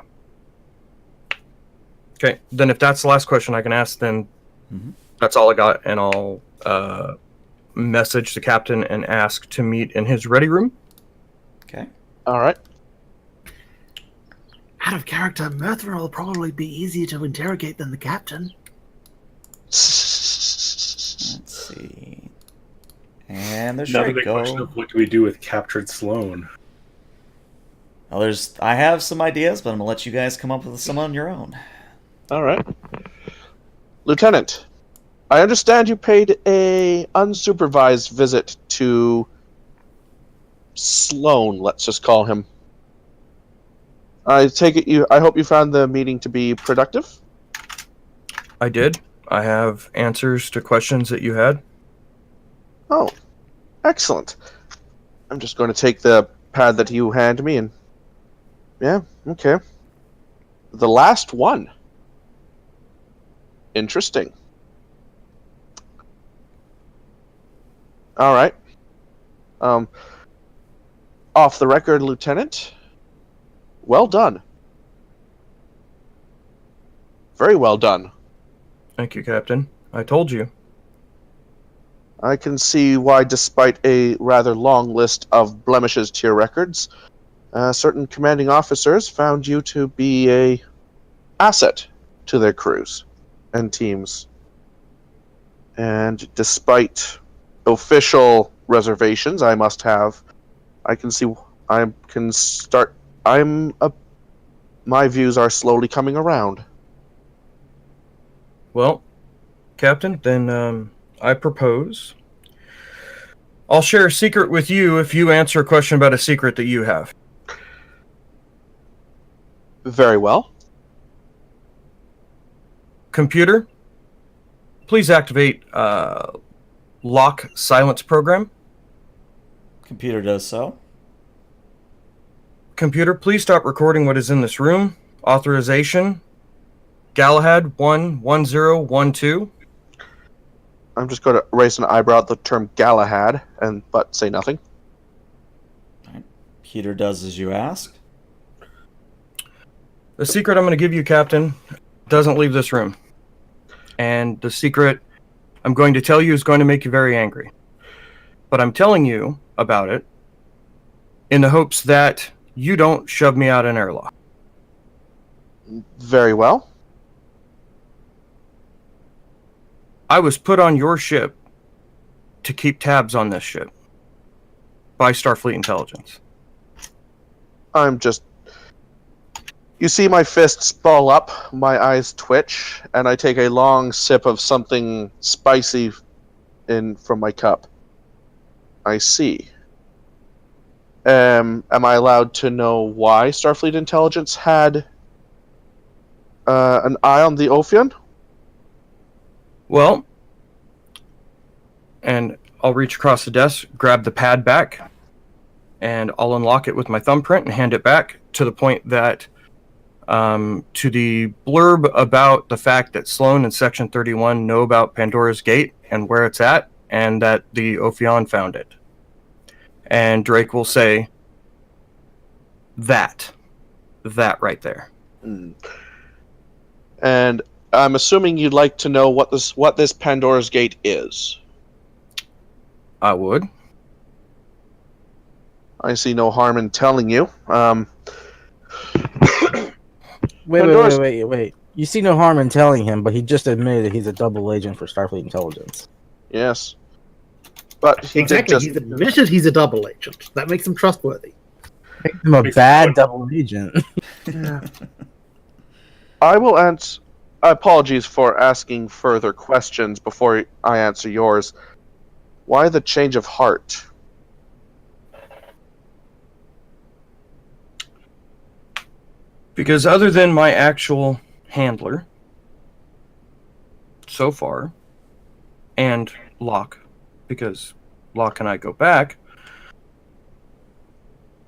Okay. Then if that's the last question I can ask, then that's all I got, and I'll message the captain and ask to meet in his ready room. Okay. All right. Out of character, Murthrin will probably be easier to interrogate than the captain. Let's see. And there Now the should big question go. of what do we do with captured Sloan? Well, I have some ideas, but I'm gonna let you guys come up with some on your own. All right. Lieutenant, I understand you paid a unsupervised visit to Sloan, let's just call him. I take it I hope you found the meeting to be productive? I did. I have answers to questions that you had. Oh, excellent. I'm just going to take the pad that you hand me and... Yeah, okay. The last one. Interesting. All right. Off the record, Lieutenant. Well done. Very well done. Thank you, Captain. I told you. I can see why, despite a rather long list of blemishes to your records, certain commanding officers found you to be a asset to their crews and teams. And despite official reservations I must have, I can see I can start. My views are slowly coming around. Well, Captain, then I propose I'll share a secret with you if you answer a question about a secret that you have. Very well. Computer, please activate lock silence program. Computer does so. Computer, please stop recording what is in this room. Authorization, Galahad 11012. I'm just going to raise an eyebrow at the term Galahad, but say nothing. Computer does as you ask. The secret I'm going to give you, Captain, doesn't leave this room. And the secret I'm going to tell you is going to make you very angry. But I'm telling you about it in the hopes that you don't shove me out an airlock. Very well. I was put on your ship to keep tabs on this ship by Starfleet Intelligence. I'm just... You see my fists ball up, my eyes twitch, and I take a long sip of something spicy from my cup. I see. Am I allowed to know why Starfleet Intelligence had an eye on the Ophion? Well, and I'll reach across the desk, grab the pad back, and I'll unlock it with my thumbprint and hand it back to the point that, to the blurb about the fact that Sloan and Section 31 know about Pandora's Gate and where it's at, and that the Ophion found it. And Drake will say, that right there. Mm. And I'm assuming you'd like to know what this Pandora's Gate is. I would. I see no harm in telling you. Wait. You see no harm in telling him, but he just admitted that he's a double agent for Starfleet Intelligence. Yes. But he Exactly, did he's admitted he's a double agent. That makes him trustworthy. Makes him a bad double agent. I will answer... Apologies for asking further questions before I answer yours. Why the change of heart? Because other than my actual handler, so far, and Locke, because Locke and I go back,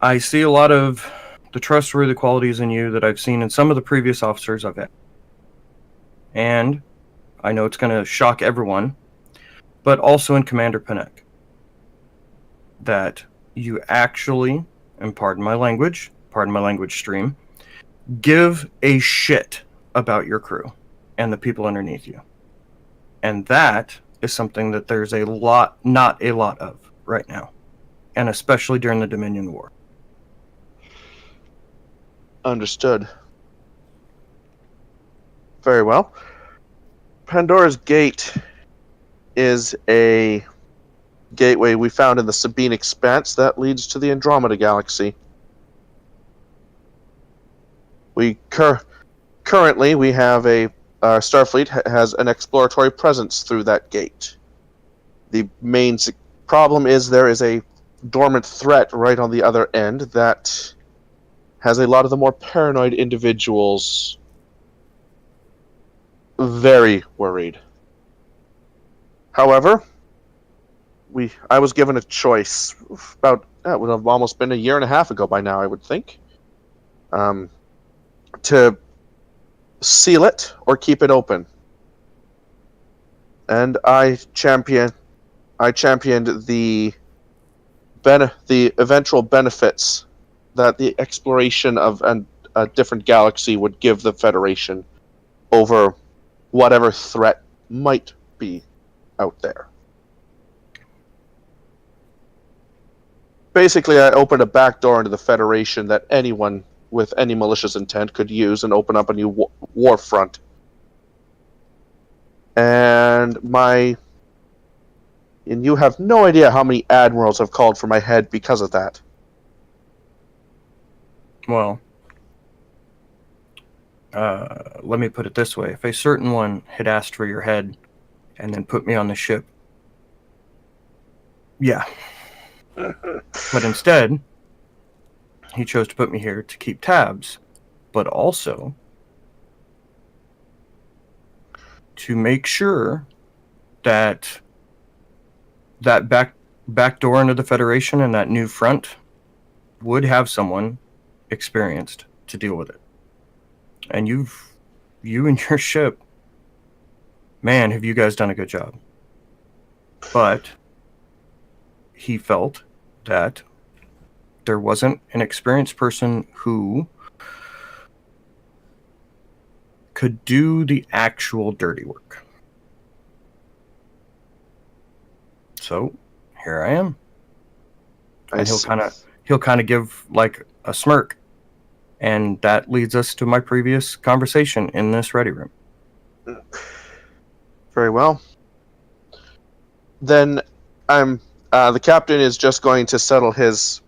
I see a lot of the trustworthy qualities in you that I've seen in some of the previous officers I've had. And I know it's going to shock everyone, but also in Commander Panek, that you actually, and pardon my language stream, give a shit about your crew and the people underneath you. And that is something that there's not a lot of right now, and especially during the Dominion War. Understood. Very well. Pandora's Gate is a gateway we found in the Sabine Expanse that leads to the Andromeda Galaxy. Currently we have Starfleet has an exploratory presence through that gate. The main problem is there is a dormant threat right on the other end that has a lot of the more paranoid individuals very worried. However, I was given a choice about that would have almost been a year and a half ago by now, I would think, to seal it or keep it open. And I championed the eventual benefits that the exploration of a different galaxy would give the Federation over whatever threat might be out there. Basically, I opened a back door into the Federation that anyone with any malicious intent could use and open up a new war front. And you have no idea how many admirals have called for my head because of that. Well, let me put it this way. If a certain one had asked for your head and then put me on the ship, yeah. But instead, he chose to put me here to keep tabs, but also to make sure that back door into the Federation and that new front would have someone experienced to deal with it. And you and your ship, man, have you guys done a good job. But he felt that there wasn't an experienced person who could do the actual dirty work. So here I am. And he'll kind of give like a smirk. And that leads us to my previous conversation in this ready room. Very well. Then the captain is just going to settle his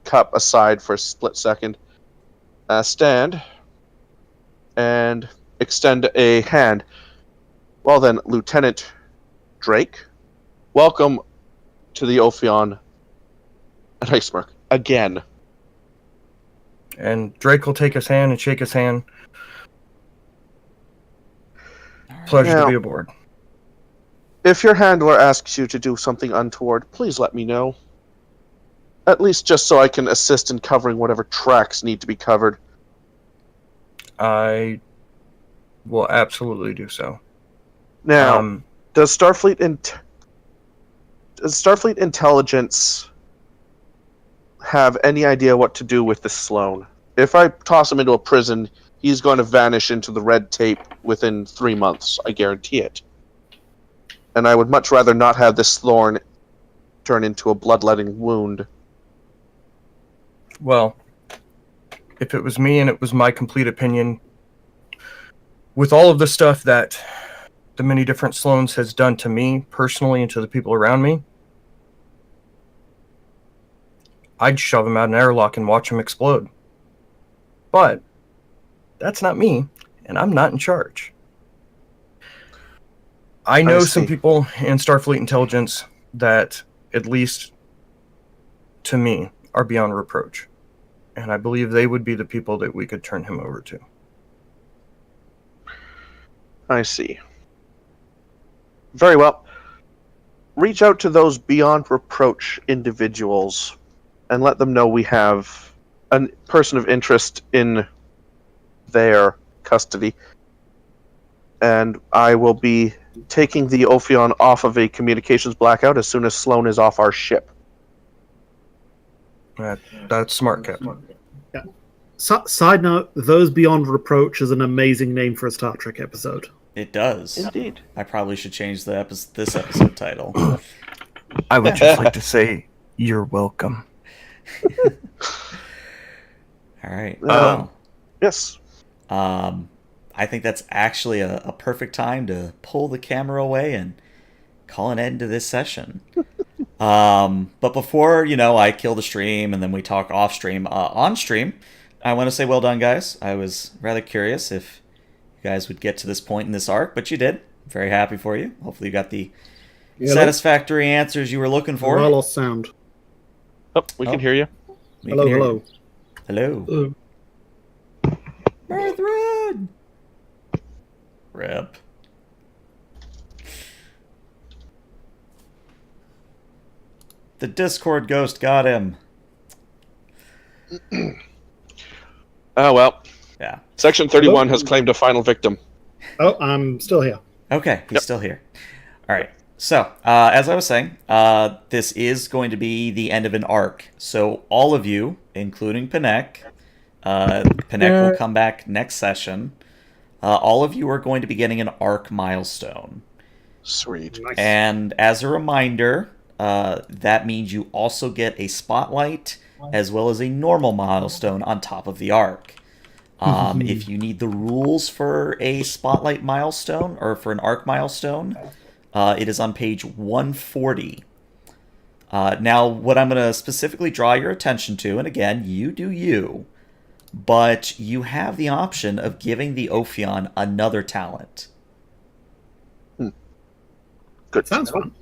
cup aside for a split second, stand, and extend a hand. Well then, Lieutenant Drake, welcome to the Ophion. And I smirk again. And Drake will take his hand and shake his hand. Pleasure to be aboard. If your handler asks you to do something untoward, please let me know. At least just so I can assist in covering whatever tracks need to be covered. I will absolutely do so. Now, does Starfleet intelligence have any idea what to do with this Sloan? If I toss him into a prison, he's going to vanish into the red tape within 3 months. I guarantee it. And I would much rather not have this thorn turn into a bloodletting wound. Well, if it was me and it was my complete opinion, with all of the stuff that the many different Sloans has done to me personally and to the people around me, I'd shove him out an airlock and watch him explode. But that's not me, and I'm not in charge. I know some people in Starfleet intelligence that, at least to me, are beyond reproach. And I believe they would be the people that we could turn him over to. I see. Very well. Reach out to those beyond reproach individuals and let them know we have a person of interest in their custody. And I will be taking the Ophion off of a communications blackout as soon as Sloan is off our ship. That's smart, Captain. Yeah. Side note, Those Beyond Reproach is an amazing name for a Star Trek episode. It does. Indeed. I probably should change this episode title. I would just like to say, you're welcome. All right. Yes. I I think that's actually a perfect time to pull the camera away and call an end to this session. But before, I kill the stream and then we talk off stream, on stream, I want to say well done, guys. I was rather curious if you guys would get to this point in this arc, but you did. Very happy for you. Hopefully you got the satisfactory answers you were looking for. I lost sound. Oh, we can hear you. We can hear Hello. you. Hello. Murthrin! Rip. The Discord ghost got him. Oh, well. Yeah. Section 31 has claimed a final victim. Oh, I'm still here. Okay, he's Yep. still here. All right. So, as I was saying, this is going to be the end of an arc. So, all of you, including Panek, Panek will come back next session. All of you are going to be getting an arc milestone. Sweet. Nice. And as a reminder, that means you also get a spotlight as well as a normal milestone on top of the arc. If you need the rules for a spotlight milestone or for an arc milestone, it is on page 140. Now, what I'm going to specifically draw your attention to, and again, you do you, but you have the option of giving the Ophion another talent. Good. Sounds fun.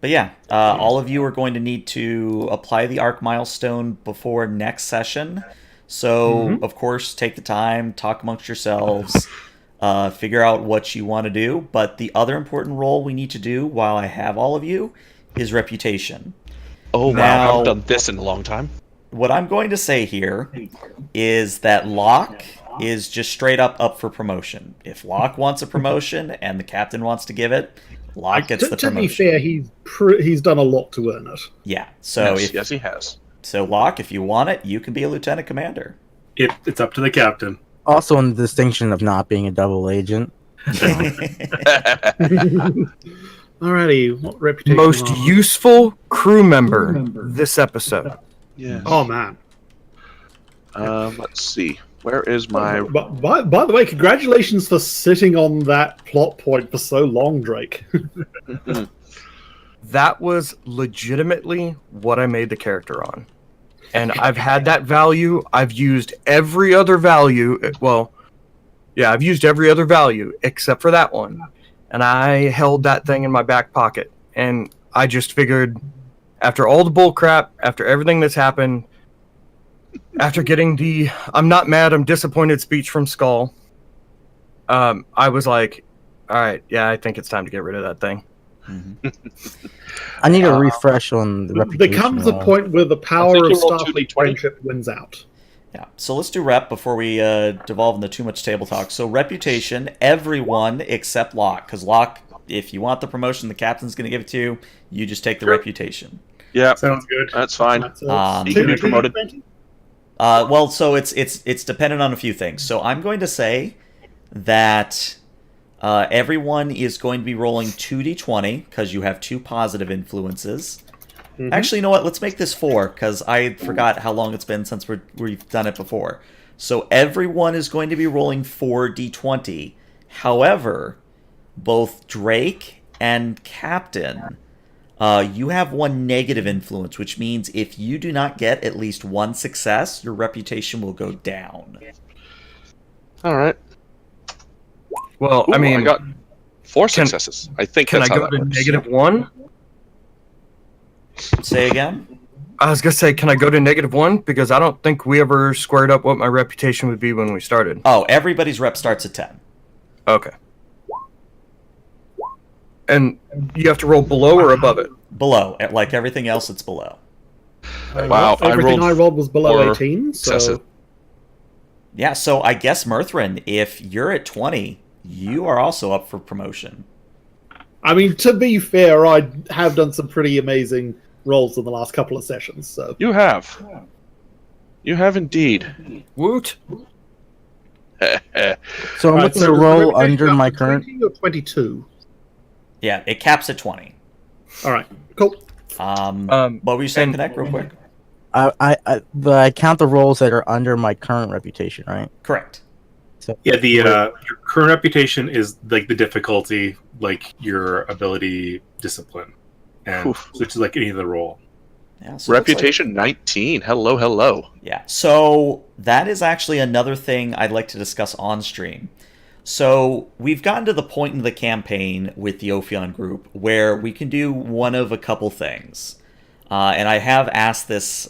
But yeah, all of you are going to need to apply the arc milestone before next session. So, of course, take the time, talk amongst yourselves, figure out what you want to do. But the other important role we need to do while I have all of you is reputation. Oh, wow. I Now- haven't done this in a long time. What I'm going to say here is that Locke is just straight up for promotion. If Locke wants a promotion and the captain wants to give it, Locke gets the To be promotion. fair, he's done a lot to earn it. Yeah. So Yes, he has. so Locke, if you want it, you can be a lieutenant commander. It's up to the captain. Also, in the distinction of not being a double agent. Alrighty, what reputation? Most am I on? useful crew member this episode. Yeah. Oh man! Let's see. Where is my... But by the way, congratulations for sitting on that plot point for so long, Drake. That was legitimately what I made the character on. And I've had that value. I've used every other value. Well, yeah, I've used every other value except for that one. And I held that thing in my back pocket. And I just figured, after all the bull crap, after everything that's happened, after getting the I'm not mad, I'm disappointed speech from Skull, I was like, all right, yeah, I think it's time to get rid of that thing. I need a refresh on the reputation. There comes a roll. point where the I power think of you rolled Starfleet 2d20. friendship wins out. Yeah. So let's do rep before we devolve into too much table talk. So reputation, everyone except Locke, because Locke, if you want the promotion, the captain's going to give it to you. You just take the Sure. reputation. Yeah, Sounds good. that's fine. That's You can be promoted. Well, so it's dependent on a few things. So I'm going to say that everyone is going to be rolling 2d20 because you have 2 positive influences. Actually, you know what? Let's make this 4 because I forgot how long it's been since we've done it before. So everyone is going to be rolling 4d20. However, both Drake and Captain, you have 1 negative influence, which means if you do not get at least 1 success, your reputation will go down. All right. Well, Ooh, I mean, I got 4 can- successes. I think can I that's how go that to works. -1? Say again? I was gonna say, can I go to -1? Because I don't think we ever squared up what my reputation would be when we started. Oh, everybody's rep starts at 10. Okay. And you have to roll below or above it. Below. Like everything else, it's below. Wow, I Everything I rolled rolled was below 4 18, so successes. Yeah, so I guess, Murthrin, if you're at 20, you are also up for promotion. I mean, to be fair, I have done some pretty amazing rolls in the last couple of sessions. So You have. You have indeed. Woot. So I'm Right, looking so to does the roll reputation under go my up to current. 20 or 22. Yeah, it caps at 20. All right, cool. What were you saying, and- Panek, real quick? I count the roles that are under my current reputation, right? Correct. So Yeah, your current reputation is like the difficulty, like your ability discipline, and Oof. which is like any other role. Yeah, so it looks like- Reputation 19. Hello, hello. Yeah, so that is actually another thing I'd like to discuss on stream. So we've gotten to the point in the campaign with the Ophion group where we can do one of a couple things. And I have asked this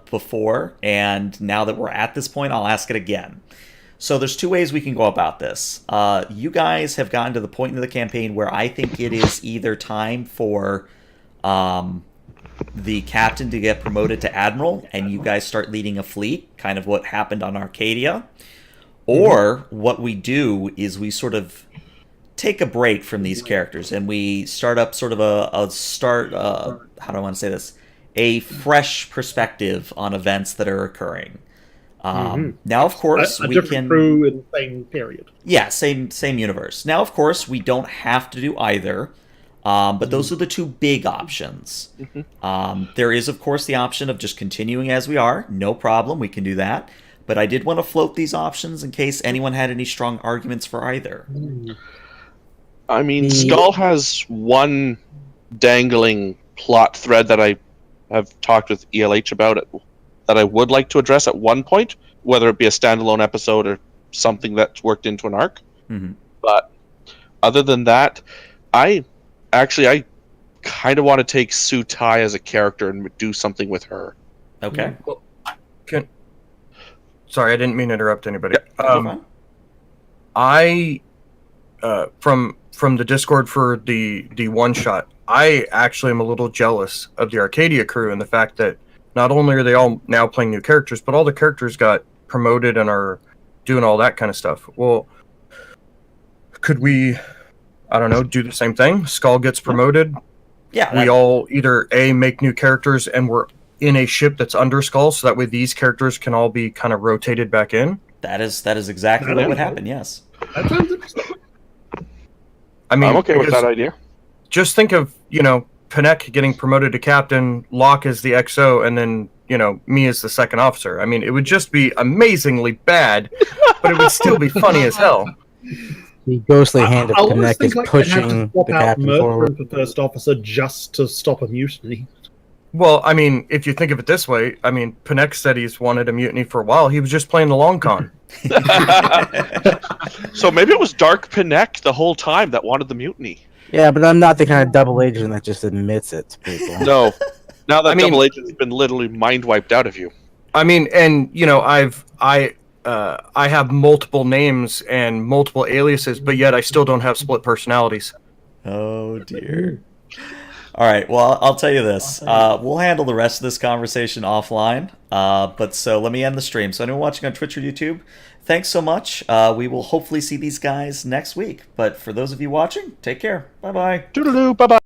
before, and now that we're at this point, I'll ask it again. So there's two ways we can go about this. You guys have gotten to the point in the campaign where I think it is either time for the captain to get promoted to admiral, and you guys start leading a fleet, kind of what happened on Arcadia. Or what we do is we sort of take a break from these characters, and we start up sort of how do I want to say this? A fresh perspective on events that are occurring. Now, of course, a we different can crew in the same period. yeah, same universe. Now, of course, we don't have to do either, but those are the two big options. There is, of course, the option of just continuing as we are. No problem, we can do that. But I did want to float these options in case anyone had any strong arguments for either. I mean, Skull has one dangling plot thread that I have talked with ELH about it, that I would like to address at one point, whether it be a standalone episode or something that's worked into an arc. But other than that, I kind of want to take Sue Tai as a character and do something with her. Okay. Sorry, I didn't mean to interrupt anybody. You're fine. I from the Discord for the one shot, I actually am a little jealous of the Arcadia crew and the fact that not only are they all now playing new characters, but all the characters got promoted and are doing all that kind of stuff. Well, could we, I don't know, do the same thing? Skull gets promoted. Yeah. We all either make new characters and we're in a ship that's under Skull, so that way these characters can all be kind of rotated back in. That is exactly what would happen. Yes. That sounds interesting. I mean, I'm okay with because that idea. just think of, Panek getting promoted to captain, Locke as the XO, and then, me as the second officer. I mean, it would just be amazingly bad, but it would still be funny as hell. the ghostly hand of I always Connect is think like they'd have to pushing swap the out captain Murder forward. for first officer just to stop a mutiny. Well, I mean, if you think of it this way, I mean, Panek said he's wanted a mutiny for a while. He was just playing the long con. So maybe it was Dark Panek the whole time that wanted the mutiny. Yeah, but I'm not the kind of double agent that just admits it to people. No. Now that I mean- double agent's been literally mind wiped out of you. I mean, and I have multiple names and multiple aliases, but yet I still don't have split personalities. Oh dear. All right. Well, I'll tell you this. We'll handle the rest of this conversation offline. But so let me end the stream. So anyone watching on Twitch or YouTube, thanks so much. We will hopefully see these guys next week. But for those of you watching, take care. Bye bye. Toodaloo. Bye bye.